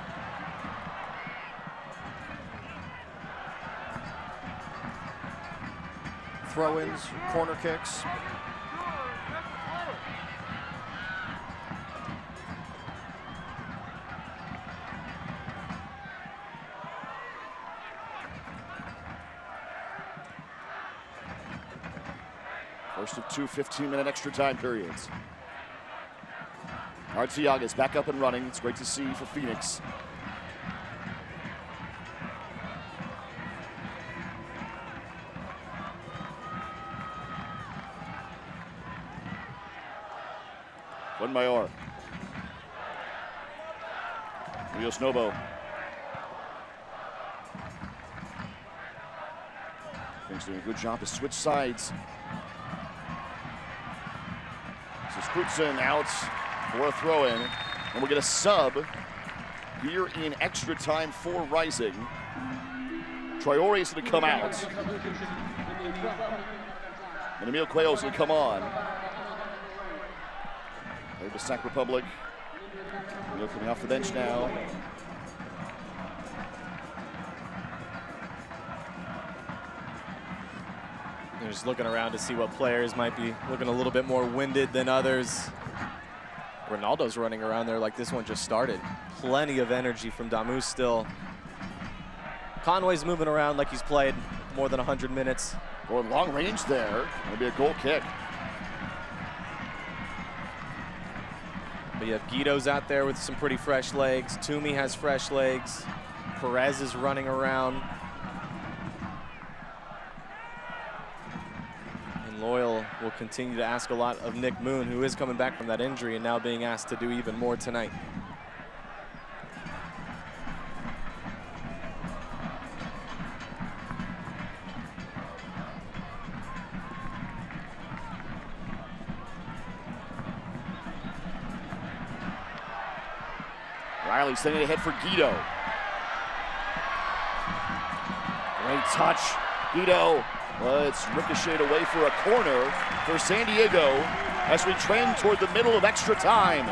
Throw-ins, corner kicks. First of two 15-minute extra time periods. Arteaga's back up and running. It's great to see for Phoenix. Mayor. Rios Novo. Phoenix doing a good job to switch sides. So Sprutson out for a throw-in. And we'll get a sub here in extra time for Rising. Traore is going to come out. And Emil Cuello is going to come on. The Sac Republic. Emil coming off the bench now. They're just looking around to see what players might be looking a little bit more winded than others. Ronaldo's running around there like this one just started. Plenty of energy from Damu still. Conway's moving around like he's played more than 100 minutes. Going long range there. It'll be a goal kick. But you have Guido's out there with some pretty fresh legs. Toomey has fresh legs. Perez is running around. And Loyal will continue to ask a lot of Nick Moon, who is coming back from that injury and now being asked to do even more tonight. Riley sending it ahead for Guido. Great touch. Guido, it's ricocheted away for a corner for San Diego as we trend toward the middle of extra time.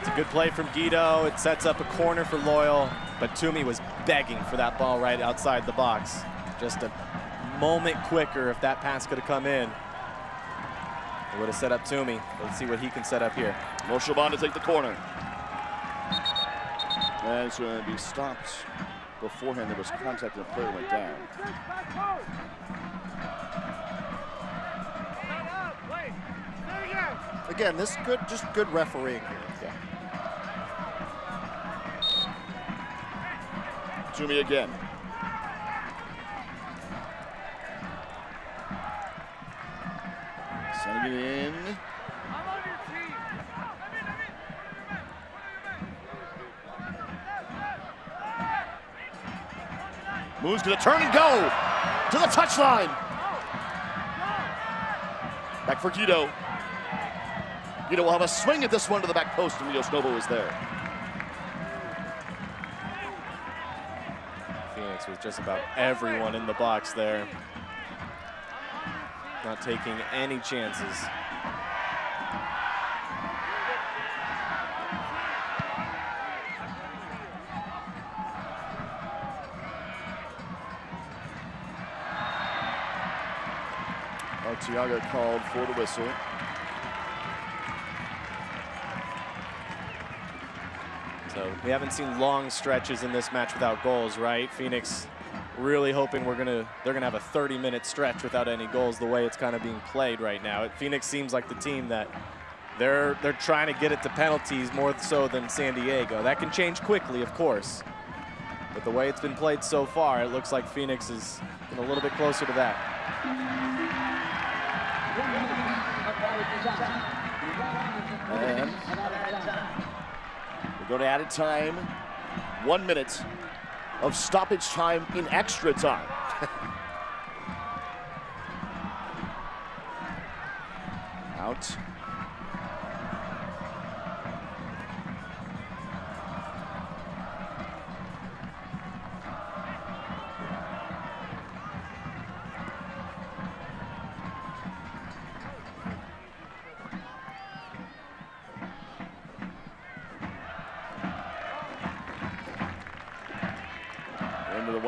It's a good play from Guido. It sets up a corner for Loyal, but Toomey was begging for that ball right outside the box. Just a moment quicker if that pass could have come in. It would have set up Toomey. Let's see what he can set up here. Moshe Bond to take the corner. And it's going to be stopped beforehand. There was contact and the player went down. Again, this good, just good refereeing here. Yeah. Toomey again. Sending it in. Moon's gonna turn and go to the touchline. Back for Guido. Guido will have a swing at this one to the back post, and Rios Novo is there. Phoenix with just about everyone in the box there. Not taking any chances. Arteaga called for the whistle. So we haven't seen long stretches in this match without goals, right? Phoenix really hoping they're gonna have a 30-minute stretch without any goals the way it's kind of being played right now. Phoenix seems like the team that they're trying to get it to penalties more so than San Diego. That can change quickly, of course. But the way it's been played so far, it looks like Phoenix is a little bit closer to that. And we go to added time. 1 minute of stoppage time in extra time. Out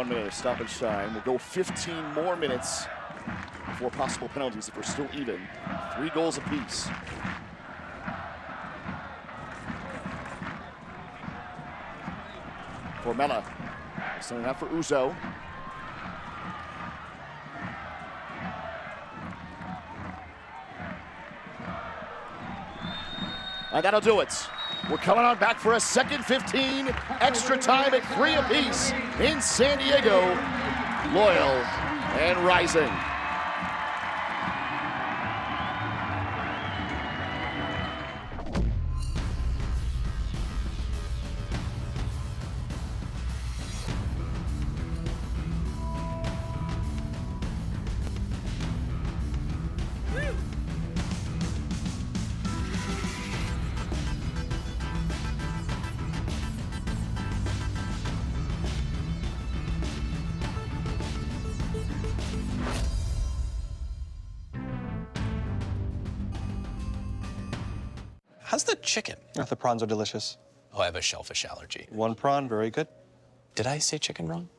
1 minute of stoppage time. We'll go 15 more minutes before possible penalties if we're still even. 3 goals apiece. Formella sending out for Uzo. And that'll do it. We're coming on back for a second 15, extra time at 3 apiece in San Diego. Loyal and rising. How's the chicken? The prawns are delicious. Oh, I have a shellfish allergy. 1 prawn, very good. Did I say chicken wrong?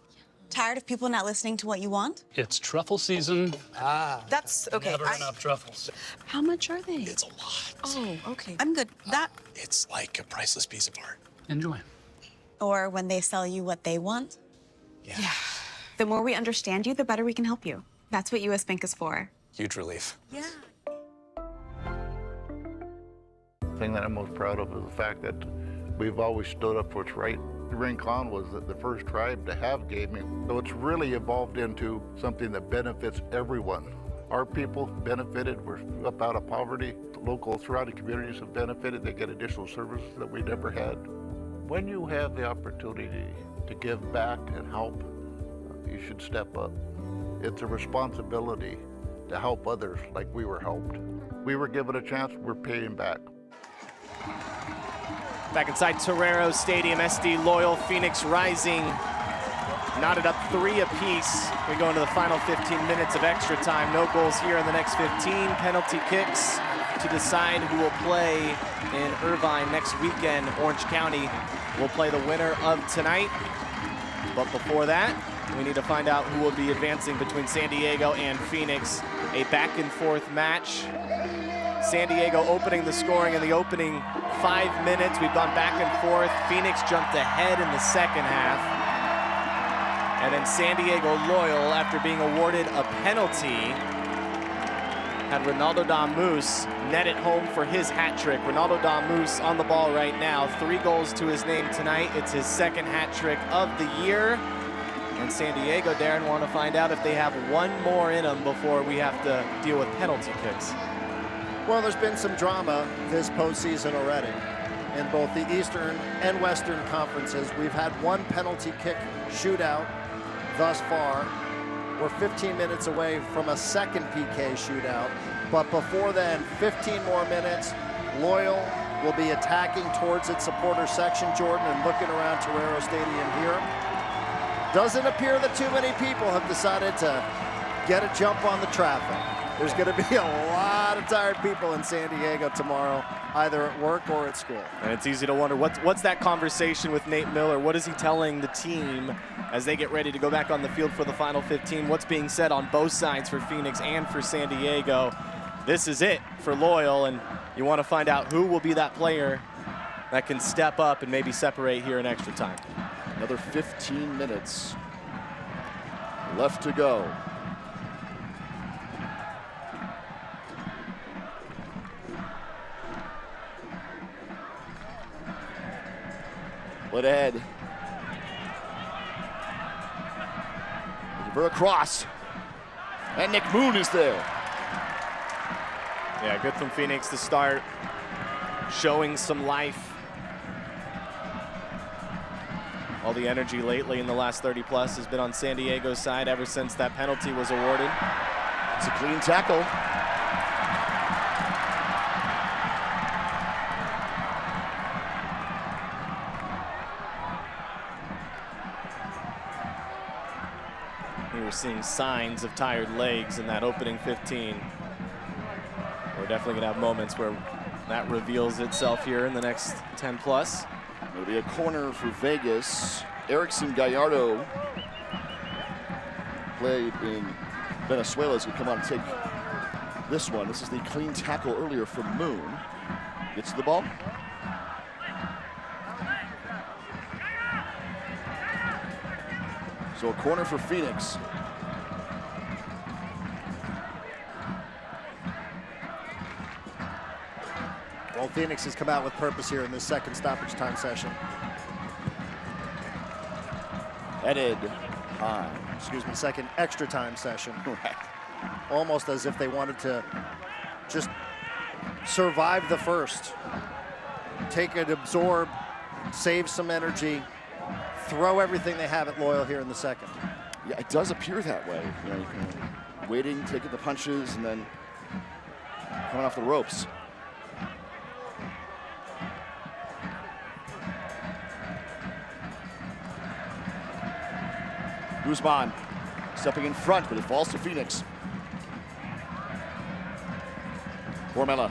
Tired of people not listening to what you want? It's truffle season. That's okay. Never enough truffles. How much are they? It's a lot. Oh, okay. I'm good. It's like a priceless piece of art. Enjoy. Or when they sell you what they want? Yeah. The more we understand you, the better we can help you. That's what US Bank is for. Huge relief. Yeah. The thing that I'm most proud of is the fact that we've always stood up for what's right. Rincon was the first tribe to have gaming, so it's really evolved into something that benefits everyone. Our people benefited, we're up out of poverty. Local surrounding communities have benefited, they get additional services that we never had. When you have the opportunity to give back and help, you should step up. It's a responsibility to help others like we were helped. We were given a chance, we're paying back. Back inside Torero Stadium, SD Loyal, Phoenix Rising, knotted up 3 apiece. We go into the final 15 minutes of extra time. No goals here in the next 15. Penalty kicks to decide who will play in Irvine next weekend. Orange County will play the winner of tonight. But before that, we need to find out who will be advancing between San Diego and Phoenix. A back and forth match. San Diego opening the scoring in the opening 5 minutes. We've gone back and forth. Phoenix jumped ahead in the second half. And then San Diego Loyal, after being awarded a penalty, had Ronaldo Damus net it home for his hat trick. Ronaldo Damus on the ball right now. 3 goals to his name tonight. It's his second hat trick of the year. And San Diego, Darren, want to find out if they have 1 more in them before we have to deal with penalty kicks. Well, there's been some drama this postseason already. In both the Eastern and Western conferences, we've had 1 penalty kick shootout thus far. We're 15 minutes away from a second PK shootout. But before then, 15 more minutes. Loyal will be attacking towards its supporter section, Jordan, and looking around Torero Stadium here. Doesn't appear that too many people have decided to get a jump on the traffic. There's going to be a lot of tired people in San Diego tomorrow, either at work or at school. And it's easy to wonder, what's that conversation with Nate Miller? What is he telling the team as they get ready to go back on the field for the final 15? What's being said on both sides for Phoenix and for San Diego? This is it for Loyal, and you want to find out who will be that player that can step up and maybe separate here in extra time. Another 15 minutes left to go. Split ahead. Looking for a cross. And Nick Moon is there. Yeah, good from Phoenix to start, showing some life. All the energy lately in the last 30 plus has been on San Diego's side ever since that penalty was awarded. It's a clean tackle. We were seeing signs of tired legs in that opening 15. We're definitely gonna have moments where that reveals itself here in the next 10 plus. It'll be a corner for Vegas. Erickson Gallardo played in Venezuela is going to come out and take this one. This is the clean tackle earlier from Moon. Gets to the ball. So a corner for Phoenix. Well, Phoenix has come out with purpose here in this second stoppage time session. Headed high. Excuse me, second extra time session. Right. Almost as if they wanted to just survive the first. Take it, absorb, save some energy, throw everything they have at Loyal here in the second. Yeah, it does appear that way. You know, you can waiting, taking the punches, and then coming off the ropes. Guzman stepping in front, but it falls to Phoenix. Formella.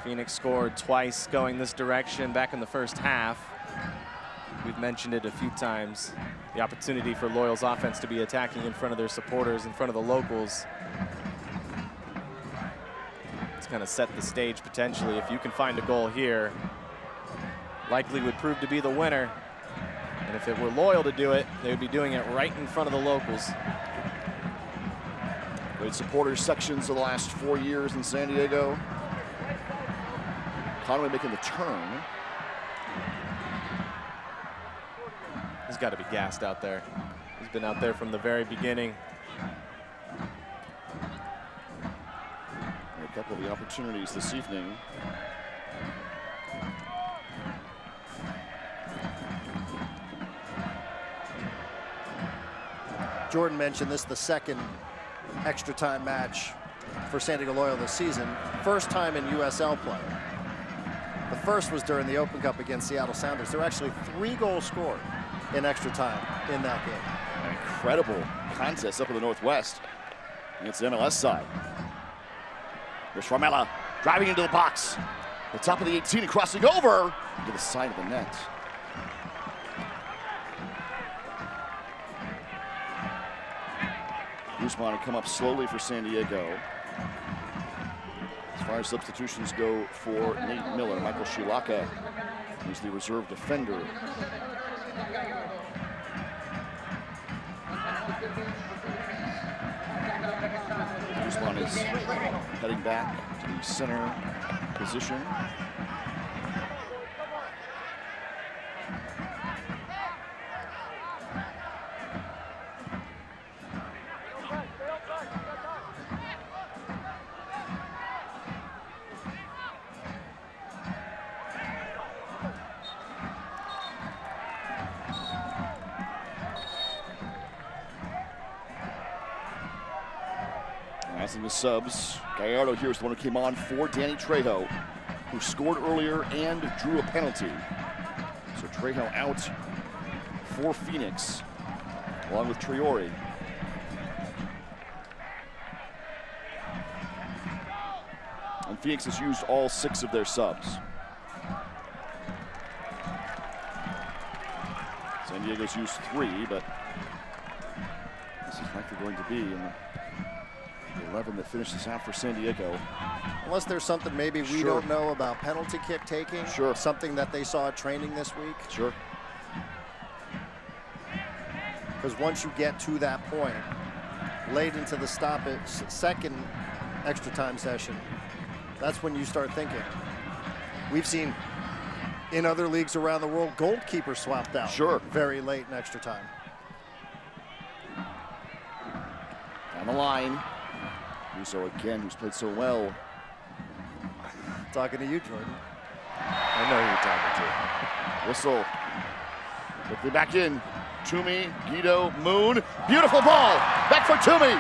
Phoenix scored twice going this direction back in the first half. We've mentioned it a few times. The opportunity for Loyal's offense to be attacking in front of their supporters, in front of the locals. It's going to set the stage potentially. If you can find a goal here, likely would prove to be the winner. And if it were Loyal to do it, they would be doing it right in front of the locals. Great supporters sections of the last 4 years in San Diego. Conway making the turn. He's got to be gassed out there. He's been out there from the very beginning. A couple of the opportunities this evening. Jordan mentioned this is the second extra time match for San Diego Loyal this season. First time in USL play. The first was during the Open Cup against Seattle Sounders. There were actually 3 goals scored in extra time in that game. An incredible contest up in the Northwest against the MLS side. Here's Formella driving into the box. The top of the 18 and crossing over to the side of the net. Guzman come up slowly for San Diego. As far as substitutions go for Nate Miller, Michael Shilaka, who's the reserve defender. Guzman is heading back to the center position. As in the subs, Gallardo here is the one who came on for Danny Trejo, who scored earlier and drew a penalty. So Trejo out for Phoenix, along with Traore. And Phoenix has used all 6 of their subs. San Diego's used 3, but this is likely going to be in the 11 that finishes out for San Diego. Unless there's something maybe we don't know about penalty kick taking. Sure. Something that they saw at training this week. Sure. Because once you get to that point, late into the stoppage, second extra time session, that's when you start thinking. We've seen in other leagues around the world, goalkeepers swapped out. Sure. Very late in extra time. On the line. Russo again, who's played so well. Talking to you, Jordan. I know who you're talking to. Whistle. Quickly back in. Toomey, Guido, Moon. Beautiful ball. Back for Toomey.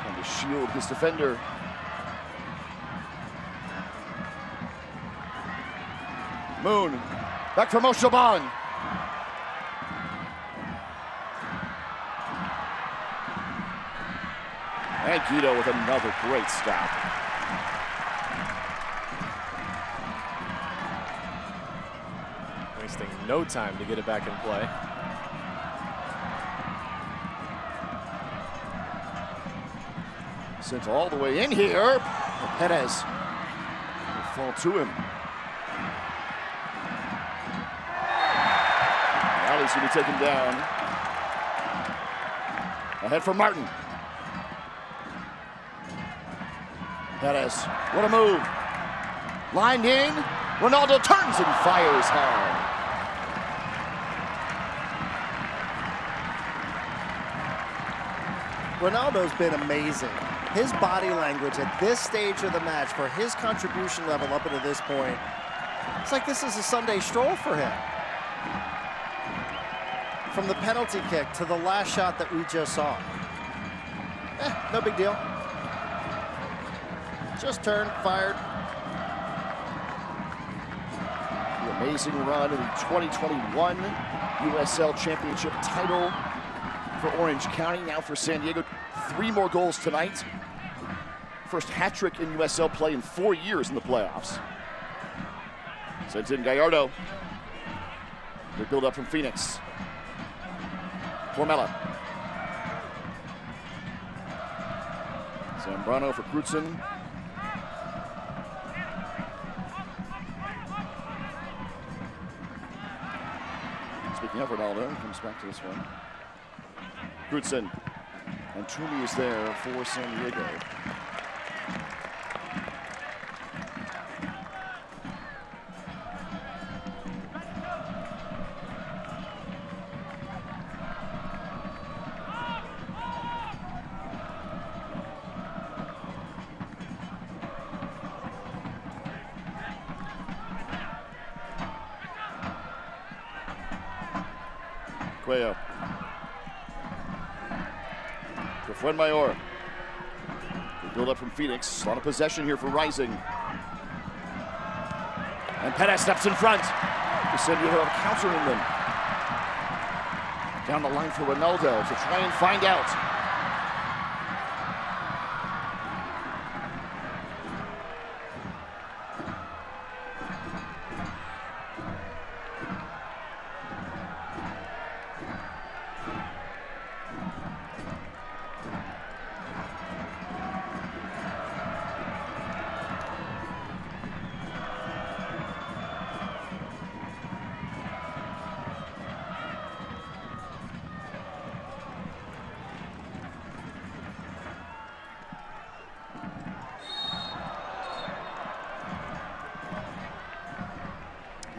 And to shield his defender. Moon. Back for Moshaban. And Guido with another great stop. wasting no time to get it back in play. Sent all the way in here. Perez will fall to him. Ali's going to be taken down. Ahead for Martin. Perez, what a move. Lined in. Ronaldo turns and fires hard. Ronaldo's been amazing. His body language at this stage of the match, for his contribution level up until this point, it's like this is a Sunday stroll for him. From the penalty kick to the last shot that we just saw. No big deal. Just turned, fired. The amazing run in the 2021 USL Championship title for Orange County. Now for San Diego, 3 more goals tonight. First hat trick in USL play in 4 years in the playoffs. Sends in Gallardo. Good build up from Phoenix. Formella. Zambrano for Crutzen. Speaking of Ronaldo, he comes back to this one. Crutzen. And Toomey is there for San Diego. Cuello. For Fuenmayor. Good build up from Phoenix. A lot of possession here for Rising. And Perez steps in front. San Diego countering them. Down the line for Ronaldo to try and find out.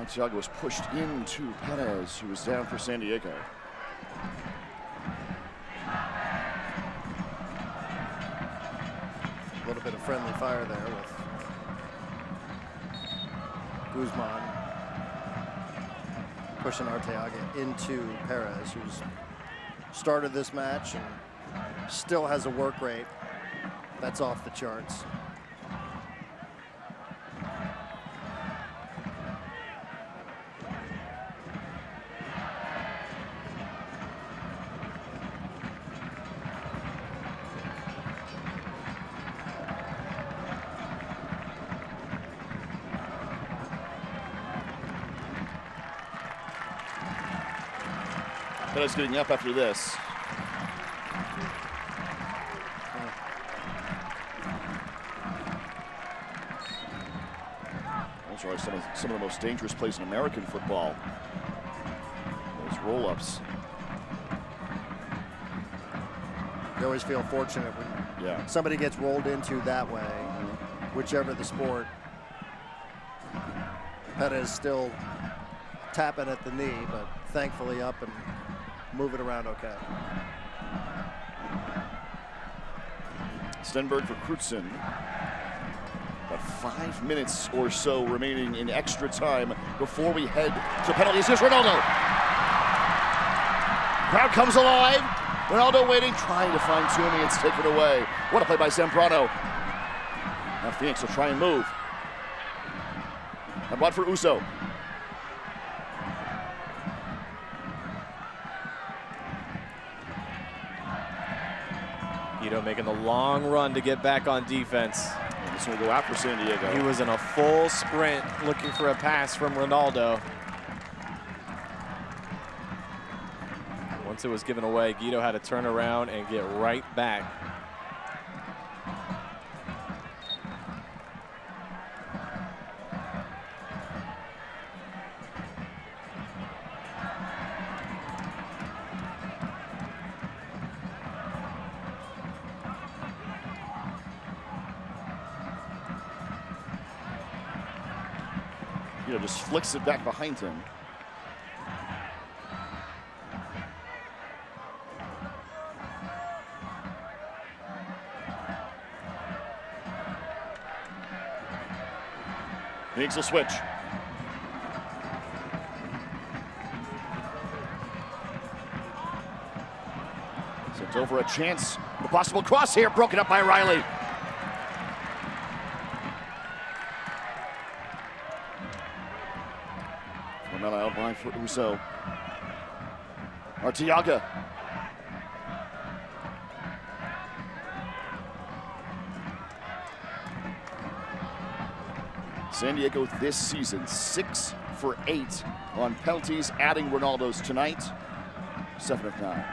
Santiago was pushed into Perez, who was down for San Diego. A little bit of friendly fire there with Guzman pushing Arteaga into Perez, who's started this match and still has a work rate that's off the charts. Perez getting up after this. Those are some of the most dangerous plays in American football. Those roll-ups. You always feel fortunate when somebody gets rolled into that way, whichever the sport. Perez still tapping at the knee, but thankfully up and moving around okay. Stenberg for Crutzen. About 5 minutes or so remaining in extra time before we head to penalties. Here's Ronaldo. Crowd comes alive. Ronaldo waiting, trying to find Toomey. It's taken away. What a play by Zambrano. Now Phoenix will try and move. And what for Uso? Making the long run to get back on defense. And this will go out for San Diego. He was in a full sprint looking for a pass from Ronaldo. Once it was given away, Guido had to turn around and get right back. Guido just flicks it back behind him. Phoenix will switch. So it's over a chance. The possible cross here, broken up by Riley. Formella out wide for Uso. Arteaga. San Diego this season, 6 for 8 on penalties, adding Ronaldo's tonight, 7 of 9.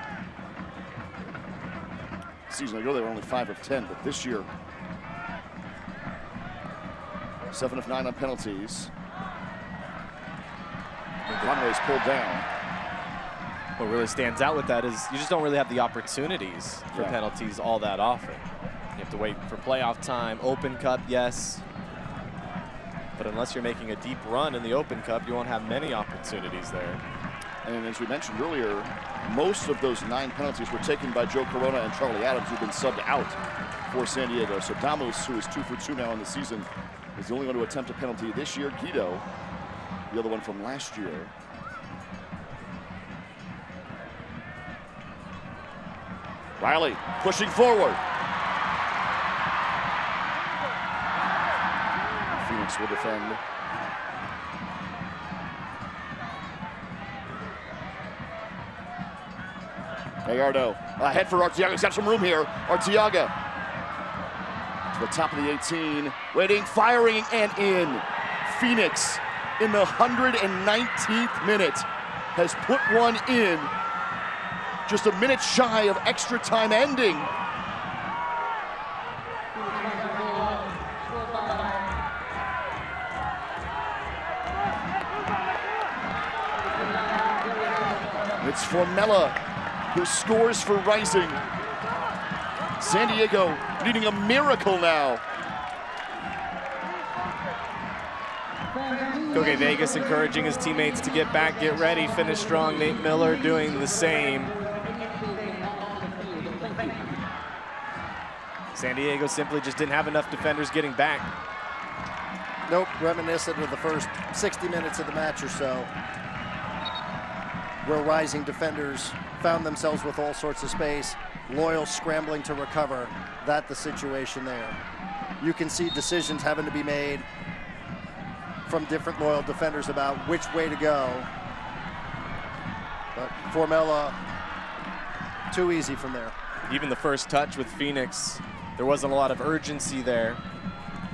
Season ago, they were only 5 of 10, but this year, 7 of 9 on penalties. Conway's pulled down. What really stands out with that is you just don't really have the opportunities for penalties all that often. You have to wait for playoff time, Open Cup, yes. But unless you're making a deep run in the Open Cup, you won't have many opportunities there. And as we mentioned earlier, most of those 9 penalties were taken by Joe Corona and Charlie Adams, who've been subbed out for San Diego. So Damos, who is 2 for 2 now in the season, is the only one to attempt a penalty this year. Guido, the other one from last year. Riley pushing forward. Phoenix will defend. Gallardo ahead for Arteaga. He's got some room here. Arteaga to the top of the 18. Waiting, firing, and in. Phoenix in the 119th minute has put one in. Just a minute shy of extra time ending. It's Formella who scores for Rising. San Diego needing a miracle now. Koke Vegas encouraging his teammates to get back, get ready, finish strong. Nate Miller doing the same. San Diego simply just didn't have enough defenders getting back. Nope, reminiscent of the first 60 minutes of the match or so, where Rising defenders found themselves with all sorts of space, Loyal scrambling to recover. That's the situation there. You can see decisions having to be made from different Loyal defenders about which way to go. But Formella, too easy from there. Even the first touch with Phoenix, there wasn't a lot of urgency there.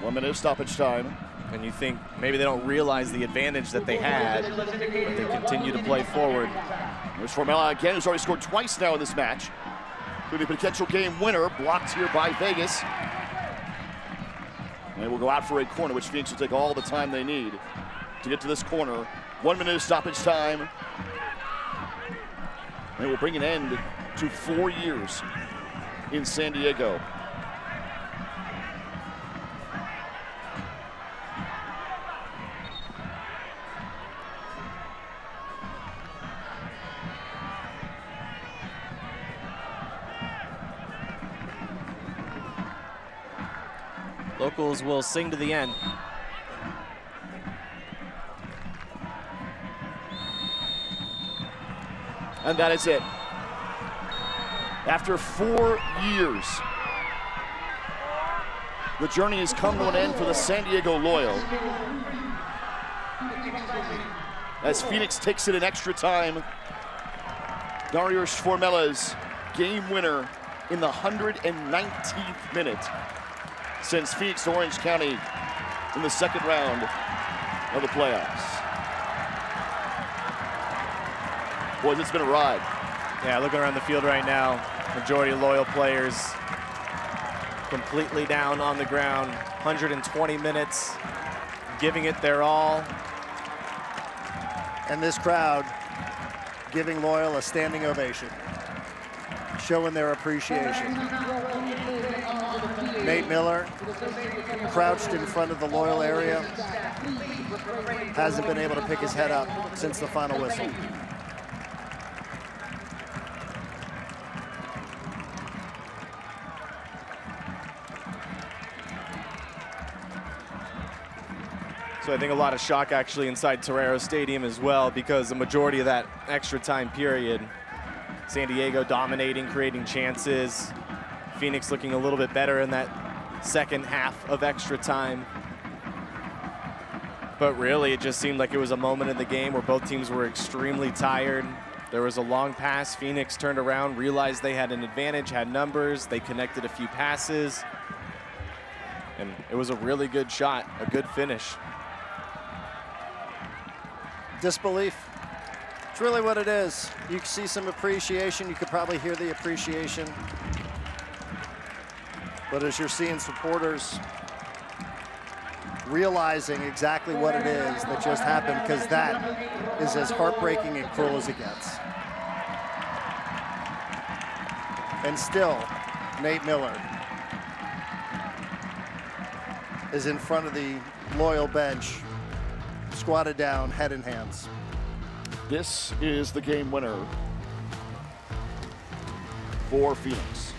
1 minute of stoppage time. And you think maybe they don't realize the advantage that they had, but they continue to play forward. There's Formella again, who's already scored twice now in this match. Including a potential game winner, blocked here by Vegas. And we'll go out for a corner, which Phoenix will take all the time they need to get to this corner. 1 minute of stoppage time. And it will bring an end to 4 years in San Diego. Locals will sing to the end. And that is it. After 4 years, the journey has come to an end for the San Diego Loyal. As Phoenix takes it in extra time, Darius Formella's game winner in the 119th minute sends Phoenix to Orange County in the second round of the playoffs. Boys, it's been a ride. Yeah, looking around the field right now, majority of Loyal players completely down on the ground, 120 minutes, giving it their all. And this crowd giving Loyal a standing ovation, showing their appreciation. Nate Miller, crouched in front of the Loyal area, hasn't been able to pick his head up since the final whistle. So I think a lot of shock actually inside Torero Stadium as well, because the majority of that extra time period, San Diego dominating, creating chances, Phoenix looking a little bit better in that second half of extra time. But really, it just seemed like it was a moment in the game where both teams were extremely tired. There was a long pass. Phoenix turned around, realized they had an advantage, had numbers. They connected a few passes. And it was a really good shot, a good finish. Disbelief. It's really what it is. You can see some appreciation. You could probably hear the appreciation. But as you're seeing supporters realizing exactly what it is that just happened, because that is as heartbreaking and cruel as it gets. And still, Nate Miller is in front of the Loyal bench, squatted down, head in hands. This is the game winner for Phoenix.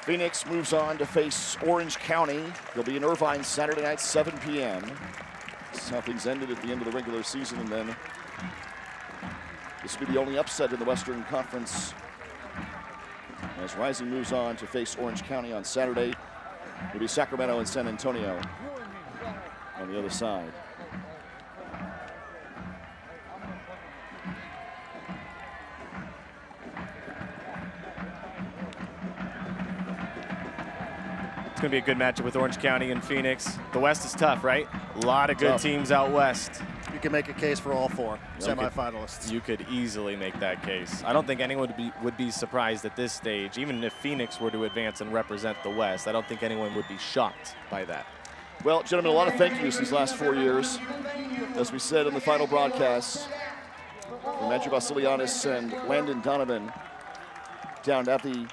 Phoenix moves on to face Orange County. They'll be in Irvine Saturday night, 7 p.m. This is how things ended at the end of the regular season, and then this will be the only upset in the Western Conference as Rising moves on to face Orange County on Saturday. It'll be Sacramento and San Antonio on the other side. It's going to be a good matchup with Orange County and Phoenix. The West is tough, right? A lot of good teams out West. You can make a case for all four semifinalists. You could easily make that case. I don't think anyone would be surprised at this stage, even if Phoenix were to advance and represent the West. I don't think anyone would be shocked by that. Well, gentlemen, a lot of thank yous these last 4 years. As we said in the final broadcast, from Andrew Vasiliadis and Landon Donovan, down at the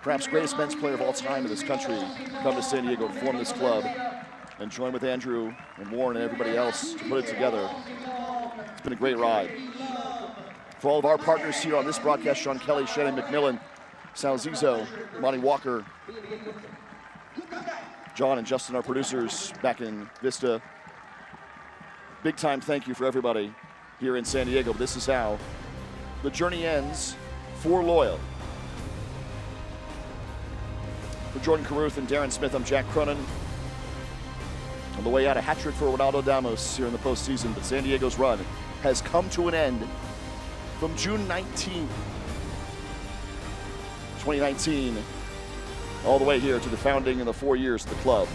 perhaps greatest men's player of all time in this country, come to San Diego to form this club and join with Andrew and Warren and everybody else to put it together. It's been a great ride. For all of our partners here on this broadcast, Sean Kelly, Shannon McMillan, Sal Zizzo, Monty Walker, John and Justin, our producers back in Vista. Big time thank you for everybody here in San Diego. This is how the journey ends for Loyal. For Jordan Carruth and Darren Smith, I'm Jack Cronin. On the way out, a hat trick for Ronaldo Damos here in the postseason, but San Diego's run has come to an end from June 19th, 2019, all the way here to the founding and the 4 years of the club.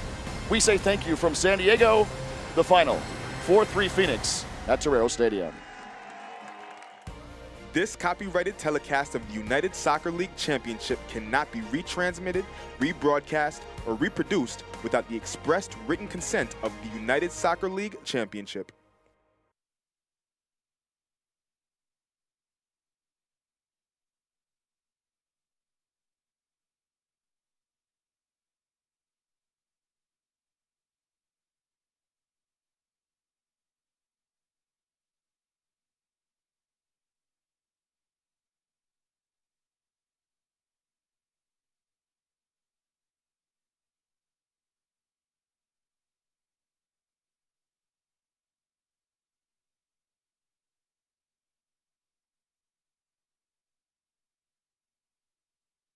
We say thank you from San Diego. The final, 4-3 Phoenix at Torero Stadium. This copyrighted telecast of the United Soccer League Championship cannot be retransmitted, rebroadcast, or reproduced without the expressed written consent of the United Soccer League Championship.